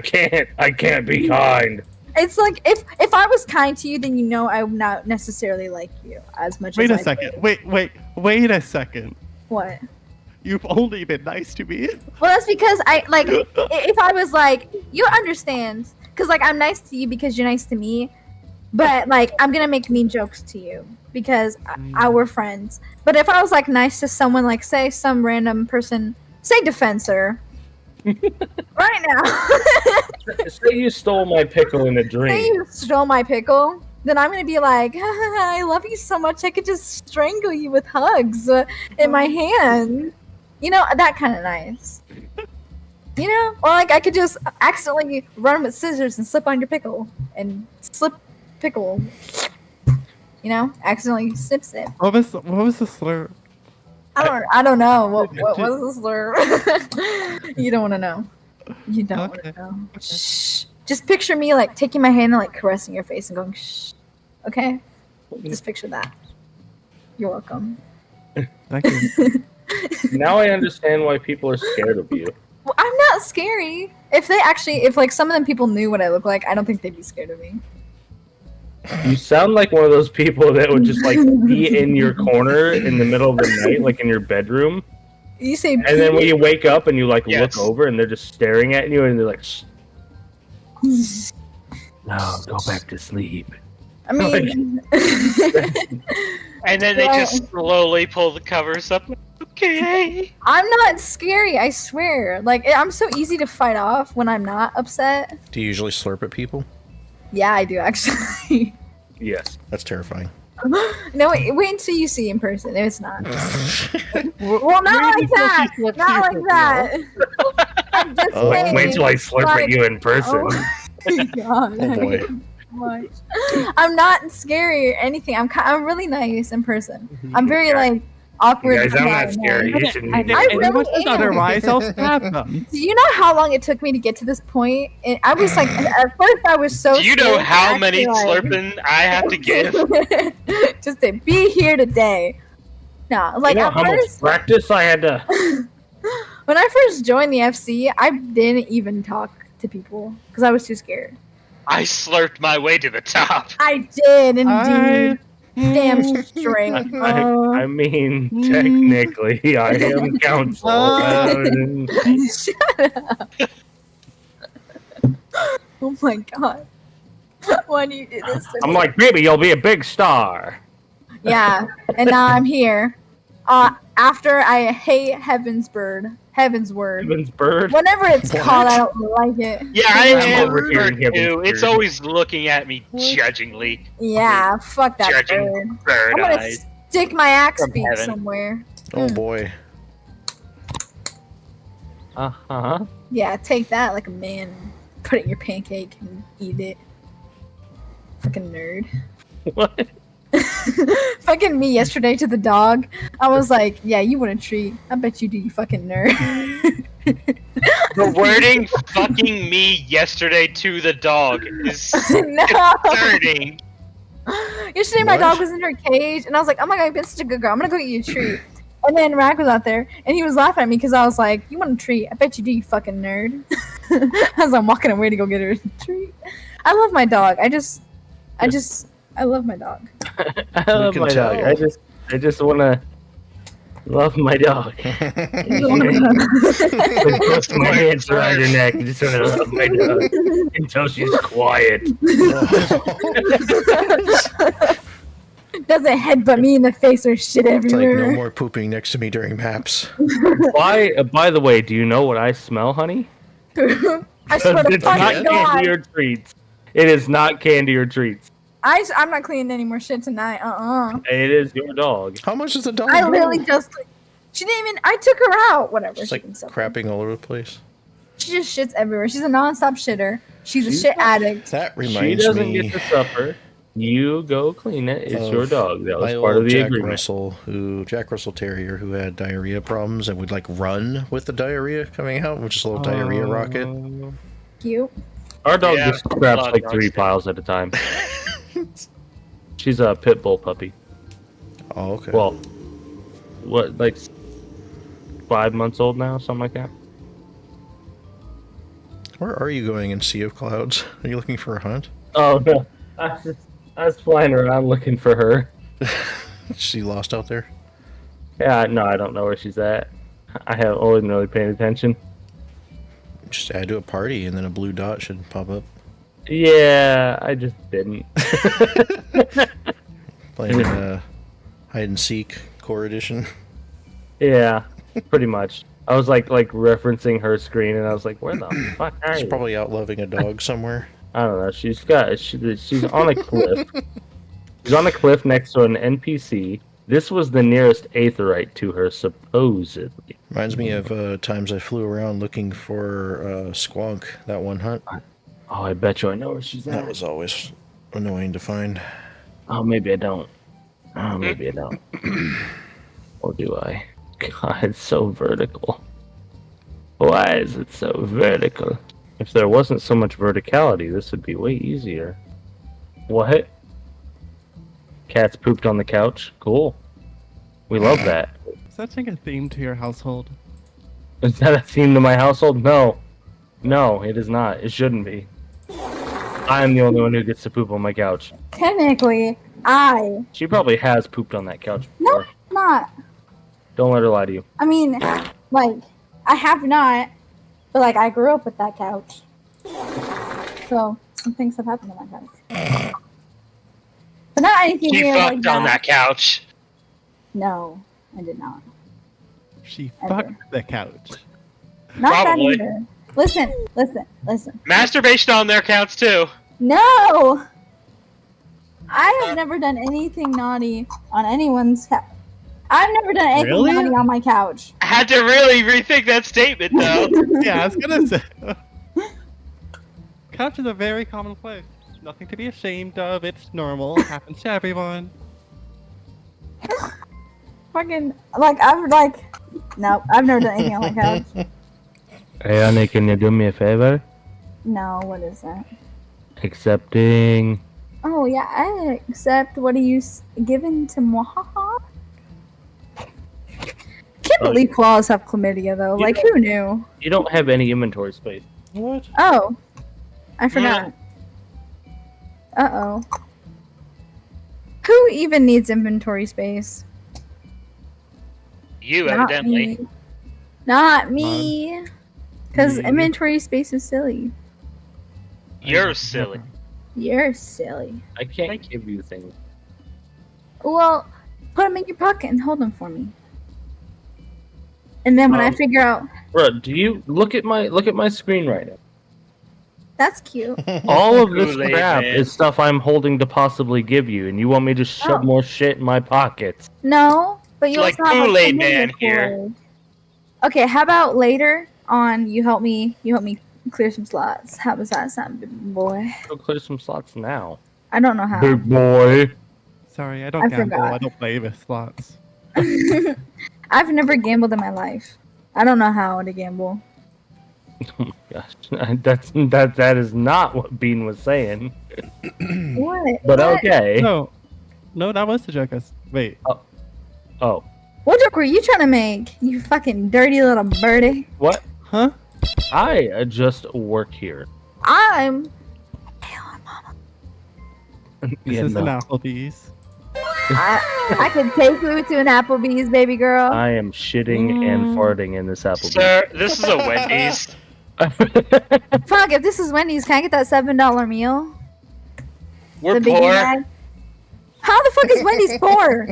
Speaker 4: can't be kind.
Speaker 1: It's like if I was kind to you, then you know I would not necessarily like you as much.
Speaker 9: Wait
Speaker 1: as
Speaker 9: a second. Wait a second.
Speaker 1: What?
Speaker 9: You've only been nice to me.
Speaker 1: Well, that's because I like if I was like you understand, because like I'm nice to you because you're nice to me, but like I'm gonna make mean jokes to you because we're friends. But if I was like nice to someone, like say some random person, say Defensor, right now.
Speaker 4: Say you stole my pickle in a
Speaker 1: Say
Speaker 4: dream.
Speaker 1: you stole my pickle, then I'm gonna be like, I love you so much, I could just strangle you with hugs in my hand. You know, that kind of nice. You know? Or like I could just accidentally run with scissors and slip on your pickle. And slip pickle. You know? Accidentally snip.
Speaker 9: What was the slur?
Speaker 1: I don't know. What was the slur? You don't want to know. You don't want
Speaker 9: Okay.
Speaker 1: to know. Shh. Just picture me like taking my hand and like caressing your face and going shh. Okay? Just picture that. You're welcome.
Speaker 9: Thank you.
Speaker 4: Now I understand why people are scared of you.
Speaker 1: Well, I'm not scary. If like some of them people knew what I look like, I don't think they'd be scared of me.
Speaker 4: You sound like one of those people that would just like be in your corner in the middle of the night, like in your bedroom.
Speaker 1: You say
Speaker 4: And then when you wake up and you like
Speaker 3: Yes.
Speaker 4: look over and they're just staring at you and they're like, shh. No, go back to sleep.
Speaker 1: I mean
Speaker 3: And then they
Speaker 1: Well-
Speaker 3: just slowly pull the covers up. Okay.
Speaker 1: I'm not scary, I swear. Like, I'm so easy to fight off when I'm not upset.
Speaker 2: Do you usually slurp at people?
Speaker 1: Yeah, I do, actually.
Speaker 4: Yes.
Speaker 2: That's terrifying.
Speaker 1: No, wait until you see in person. It's not. Well, not like that. Not like that. I'm just saying.
Speaker 4: Wait till I slurp
Speaker 1: like,
Speaker 4: at you in person.
Speaker 1: Oh my god.
Speaker 2: Oh boy.
Speaker 1: Much. I'm not scary or anything. I'm really nice in person. I'm very like awkward.
Speaker 4: Guys, I'm
Speaker 1: guy,
Speaker 4: not scary.
Speaker 1: man.
Speaker 4: You shouldn't
Speaker 1: I
Speaker 4: be
Speaker 1: really
Speaker 9: Anyone says
Speaker 1: am.
Speaker 9: otherwise, I'll stab them.
Speaker 1: Do you know how long it took me to get to this point? And I was like, at first I was so.
Speaker 3: Do you know
Speaker 1: scared
Speaker 3: how
Speaker 1: to
Speaker 3: many
Speaker 1: actually, like,
Speaker 3: slurping I have to give?
Speaker 1: just to be here today. No, like
Speaker 4: You know
Speaker 1: at
Speaker 4: how much
Speaker 1: first,
Speaker 4: practice I had to.
Speaker 1: when I first joined the FC, I didn't even talk to people because I was too scared.
Speaker 3: I slurped my way to the top.
Speaker 1: I did indeed. Damn straight.
Speaker 4: I mean, technically, I am counsel.
Speaker 1: Shut up. Oh my god. Why do you do this to
Speaker 4: I'm
Speaker 1: me?
Speaker 4: like, baby, you'll be a big star.
Speaker 1: Yeah, and now I'm here. After I hate Heaven's Word.
Speaker 4: Heaven's bird.
Speaker 1: Whatever it's
Speaker 2: What?
Speaker 1: called, I don't like it.
Speaker 3: Yeah, I
Speaker 4: I'm
Speaker 3: am
Speaker 4: over here in
Speaker 3: bird too.
Speaker 4: heaven's
Speaker 3: It's
Speaker 4: bird.
Speaker 3: always looking at me judgingly.
Speaker 1: Yeah, fuck that
Speaker 3: Judging
Speaker 1: bird.
Speaker 3: bird
Speaker 1: I'm gonna
Speaker 3: eyes.
Speaker 1: stick my axe
Speaker 3: From
Speaker 1: beak
Speaker 3: heaven.
Speaker 1: somewhere.
Speaker 2: Oh boy.
Speaker 4: Uh-huh.
Speaker 1: Yeah, take that like a man. Put it in your pancake and eat it. Fucking nerd.
Speaker 4: What?
Speaker 1: Fucking me yesterday to the dog. I was like, yeah, you want a treat. I bet you do, you fucking nerd.
Speaker 3: The wording fucking me yesterday to the dog is
Speaker 1: No.
Speaker 3: concerning.
Speaker 1: Yesterday my
Speaker 2: What?
Speaker 1: dog was in her cage and I was like, oh my god, you've been such a good girl. I'm gonna go eat you a treat. And then Rack was out there and he was laughing at me because I was like, you want a treat? I bet you do, you fucking nerd. As I'm walking away to go get her a treat. I love my dog. I love my dog.
Speaker 4: I love
Speaker 2: can
Speaker 4: my dog.
Speaker 2: tell.
Speaker 4: I just wanna love my dog. Like, put my hands around her neck and just wanna love my dog until she's quiet.
Speaker 1: Doesn't headbutt me in the face or shit
Speaker 2: It's like
Speaker 1: everywhere.
Speaker 2: no more pooping next to me during maps.
Speaker 4: By the way, do you know what I smell, honey?
Speaker 1: I swear to
Speaker 4: It's not
Speaker 1: fucking God.
Speaker 4: candy or treats. It is not candy or treats.
Speaker 1: I'm not cleaning any more shit tonight.
Speaker 4: It is your dog.
Speaker 2: How much is the dog?
Speaker 1: I
Speaker 2: go?
Speaker 1: literally just. She didn't even. I took her out. Whatever.
Speaker 2: Just
Speaker 1: she
Speaker 2: like
Speaker 1: can suck.
Speaker 2: crapping all over the place.
Speaker 1: She just shits everywhere. She's a non-stop shitter. She's a
Speaker 4: She's
Speaker 1: shit
Speaker 4: not-
Speaker 1: addict.
Speaker 2: That
Speaker 4: She
Speaker 2: reminds
Speaker 4: doesn't
Speaker 2: me
Speaker 4: get to suffer. You go clean it. It's your
Speaker 2: of
Speaker 4: dog. That was
Speaker 2: my
Speaker 4: part of
Speaker 2: old
Speaker 4: the
Speaker 2: Jack
Speaker 4: agreement.
Speaker 2: Jack Russell Terrier, who had diarrhea problems and would like run with the diarrhea coming out, which is a little diarrhea rocket.
Speaker 1: Cute.
Speaker 4: Our dog
Speaker 3: Yeah,
Speaker 4: just scraps
Speaker 3: a lot of
Speaker 4: like
Speaker 3: dogs
Speaker 4: 3
Speaker 3: do.
Speaker 4: piles at a time. She's a pit bull puppy.
Speaker 2: Oh, okay.
Speaker 4: Well, what, like 5 months old now, something like that.
Speaker 2: Where are you going in Sea of Clouds? Are you looking for a hunt?
Speaker 4: Oh no, I was flying around looking for her.
Speaker 2: Is she lost out there?
Speaker 4: Yeah, no, I don't know where she's at. I haven't always been really paying attention.
Speaker 2: Just add to a party and then a blue dot should pop up.
Speaker 4: Yeah, I just didn't.
Speaker 2: Playing hide and seek core edition.
Speaker 4: Yeah, pretty much. I was like referencing her screen, and I was like, "Where the fuck are
Speaker 2: She's
Speaker 4: you?"
Speaker 2: probably out loving a dog somewhere.
Speaker 4: I don't know. She's on a cliff. She's on a cliff next to an NPC. This was the nearest aetheryte to her, supposedly.
Speaker 2: Reminds me of times I flew around looking for Squonk, that one hunt.
Speaker 4: Oh, I bet you I know where she's
Speaker 2: That
Speaker 4: at.
Speaker 2: was always annoying to find.
Speaker 4: Oh, maybe I don't. Oh, maybe I don't. Or do I? God, it's so vertical. Why is it so vertical? If there wasn't so much verticality, this would be way easier. What? Cats pooped on the couch? Cool. We love that.
Speaker 9: Is that like a theme to your household?
Speaker 4: Is that a theme to my household? No. No, it is not. It shouldn't be. I am the only one who gets to poop on my couch.
Speaker 1: Technically,
Speaker 4: She probably has pooped on that couch
Speaker 1: no,
Speaker 4: before.
Speaker 1: not.
Speaker 4: Don't let her lie to you.
Speaker 1: I mean, like, I have not, but like, I grew up with that couch. So some things have happened on that couch. But not anything
Speaker 3: She
Speaker 1: weird like
Speaker 3: fucked on that couch.
Speaker 1: No, I did not.
Speaker 9: She
Speaker 1: Ever.
Speaker 9: fucked the couch.
Speaker 1: Not
Speaker 3: Probably.
Speaker 1: that either. Listen.
Speaker 3: Masturbation on there counts too.
Speaker 1: No! I have never done anything naughty on anyone's couch. I've never done anything
Speaker 9: Really?
Speaker 1: naughty on my couch.
Speaker 3: I had to really rethink that statement though.
Speaker 9: Yeah, I was gonna say. Couch is a very common place. Nothing to be ashamed of. It's normal. It happens to everyone.
Speaker 1: Fucking, no, I've never done anything on my couch.
Speaker 4: Hey, Annie, can you do me a favor?
Speaker 1: No, what is that?
Speaker 4: Accepting.
Speaker 1: Oh, yeah, I accept what are you giving to Mwahaha? Can't believe claws have chlamydia, though. Like, who knew?
Speaker 4: You don't have any inventory space.
Speaker 2: What?
Speaker 1: Oh, I forgot. Uh-oh. Who even needs inventory space?
Speaker 3: You
Speaker 1: Not
Speaker 3: evidently.
Speaker 1: me. Not me. Because
Speaker 9: Me.
Speaker 1: inventory space is silly.
Speaker 3: You're silly.
Speaker 1: You're silly.
Speaker 4: I can't give you things.
Speaker 1: Well, put them in your pocket and hold them for me. And then when I figure out,
Speaker 4: Bro, do you look at my screen right now?
Speaker 1: that's cute.
Speaker 4: All of this
Speaker 3: Kool-Aid
Speaker 4: crap
Speaker 3: Man.
Speaker 4: is stuff I'm holding to possibly give you, and you want me to shove
Speaker 1: Oh.
Speaker 4: more shit in my pockets.
Speaker 1: No, but you
Speaker 3: Like
Speaker 1: also have
Speaker 3: Kool-Aid
Speaker 1: chlamydia
Speaker 3: Man here.
Speaker 1: Kool-Aid. Okay, how about later on you help me clear some slots? How does that sound, big boy?
Speaker 4: Go clear some slots now.
Speaker 1: I don't know how.
Speaker 4: Big boy.
Speaker 9: Sorry, I don't
Speaker 1: I
Speaker 9: gamble.
Speaker 1: forgot.
Speaker 9: I don't play with slots.
Speaker 1: I've never gambled in my life. I don't know how to gamble.
Speaker 4: Oh my gosh, that is not what Bean was saying.
Speaker 1: What?
Speaker 4: But
Speaker 1: What?
Speaker 4: okay.
Speaker 9: No, that was the joke. Wait,
Speaker 4: Oh,
Speaker 1: What joke were you trying to make? You fucking dirty little birdie.
Speaker 4: what?
Speaker 9: huh?
Speaker 4: I just work here.
Speaker 1: I'm.
Speaker 9: This
Speaker 4: Yeah,
Speaker 9: is
Speaker 4: no.
Speaker 9: an Applebee's.
Speaker 1: I can take you to an Applebee's, baby girl.
Speaker 4: I am shitting and farting in this Applebee's.
Speaker 3: Sir, this is a Wendy's.
Speaker 1: Fuck, if this is Wendy's, can I get that $7 meal?
Speaker 3: We're
Speaker 1: The Biggie
Speaker 3: poor.
Speaker 1: Bag? How the fuck is Wendy's poor?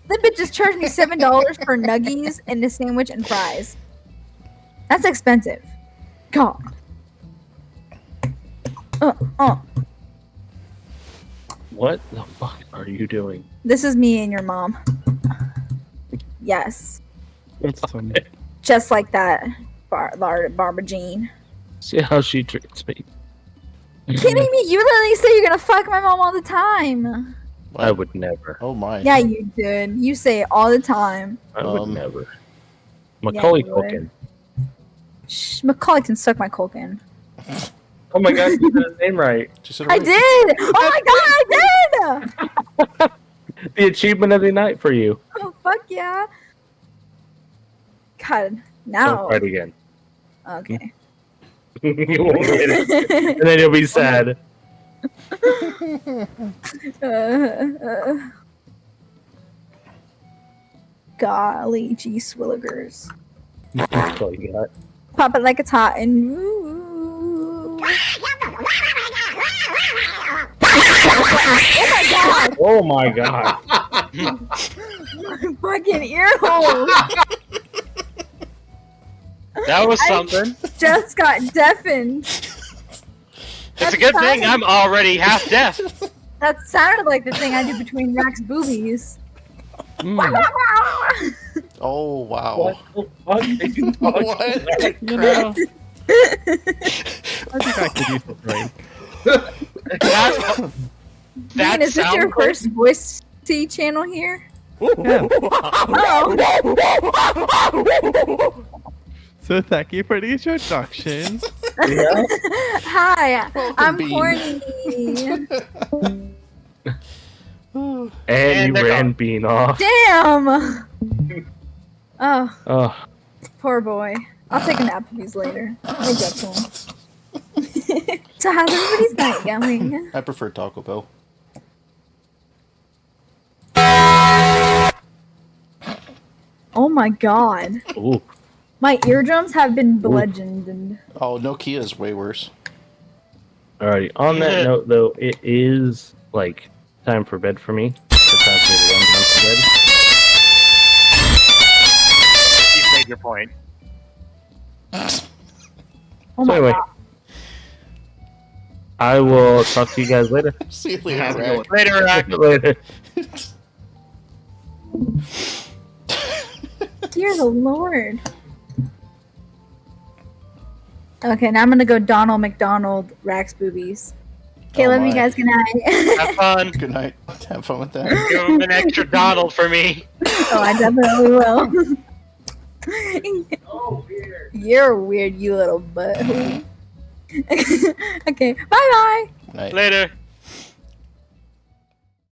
Speaker 1: That bitch just charged me $7 for nuggies and a sandwich and fries. That's expensive. God.
Speaker 4: What the fuck are you doing?
Speaker 1: This is me and your mom. Yes.
Speaker 9: Some-
Speaker 1: Just like that, Barbara Jean.
Speaker 4: See how she treats me.
Speaker 1: Kidding me? You literally say you're gonna fuck my mom all the time.
Speaker 4: I would never.
Speaker 2: Oh my.
Speaker 1: Yeah, you did. You say it all the time.
Speaker 4: I would
Speaker 2: Um,
Speaker 4: never. Macaulay
Speaker 1: you would.
Speaker 4: Culkin.
Speaker 1: Shh, Macaulay can suck my Culkin.
Speaker 4: Oh my god, you got his name right.
Speaker 2: She said it
Speaker 1: I
Speaker 2: right.
Speaker 1: did! Oh my god, I did!
Speaker 4: The achievement of the night for you.
Speaker 1: Oh, fuck yeah. God,
Speaker 4: Don't
Speaker 1: now.
Speaker 4: try it again.
Speaker 1: Okay.
Speaker 4: You won't get it. And then you'll be sad.
Speaker 1: Golly gee swilligers.
Speaker 4: That's all you got.
Speaker 1: Pop it like it's hot and ooh. Oh my god!
Speaker 4: Oh my god.
Speaker 1: Fucking ear hole
Speaker 3: That was something.
Speaker 1: just got deafened.
Speaker 3: It's a good thing I'm already half deaf.
Speaker 1: That sounded like the thing I did between Rack's boobies.
Speaker 2: Oh wow.
Speaker 4: What the fuck are you talking
Speaker 2: What?
Speaker 4: about?
Speaker 9: You know, I think I could use a break.
Speaker 3: That
Speaker 1: Ian, is this your
Speaker 3: sound
Speaker 1: first voice T channel here?
Speaker 9: Yeah.
Speaker 1: Oh,
Speaker 9: So thank you for the introduction.
Speaker 4: Yeah?
Speaker 1: hi, I'm
Speaker 2: Bean.
Speaker 1: horny.
Speaker 4: And
Speaker 3: And
Speaker 4: you
Speaker 3: they're
Speaker 4: ran
Speaker 3: gone.
Speaker 4: Bean off.
Speaker 1: Damn. Oh,
Speaker 4: Oh,
Speaker 1: poor boy. I'll take an Applebee's later. Make up to him. So how's everybody's night going?
Speaker 2: I prefer Taco Bell.
Speaker 1: Oh my god.
Speaker 4: ooh.
Speaker 1: My eardrums have been bludgeoned.
Speaker 2: Oh, Nokia is way worse.
Speaker 4: Alrighty. On that note, though, it is like time for bed for me. It's time for me to run down to bed.
Speaker 3: You point.
Speaker 1: Oh
Speaker 4: So
Speaker 1: my
Speaker 4: anyway,
Speaker 1: god.
Speaker 4: I will talk to you guys later.
Speaker 2: See you
Speaker 7: Have
Speaker 2: later,
Speaker 7: a
Speaker 2: Rack.
Speaker 7: good one.
Speaker 3: Later, Rack.
Speaker 4: Later.
Speaker 1: Dear the Lord. Okay, now I'm gonna go Donald McDonald Rax boobies. Okay,
Speaker 2: Oh
Speaker 1: love you
Speaker 2: my.
Speaker 1: guys. Good night.
Speaker 3: Have fun.
Speaker 2: Good night. Have fun with that.
Speaker 3: Give him an extra Donald for me.
Speaker 1: Oh, I definitely will. You're weird, you little butt. Okay, bye bye.
Speaker 2: Night.
Speaker 3: Later.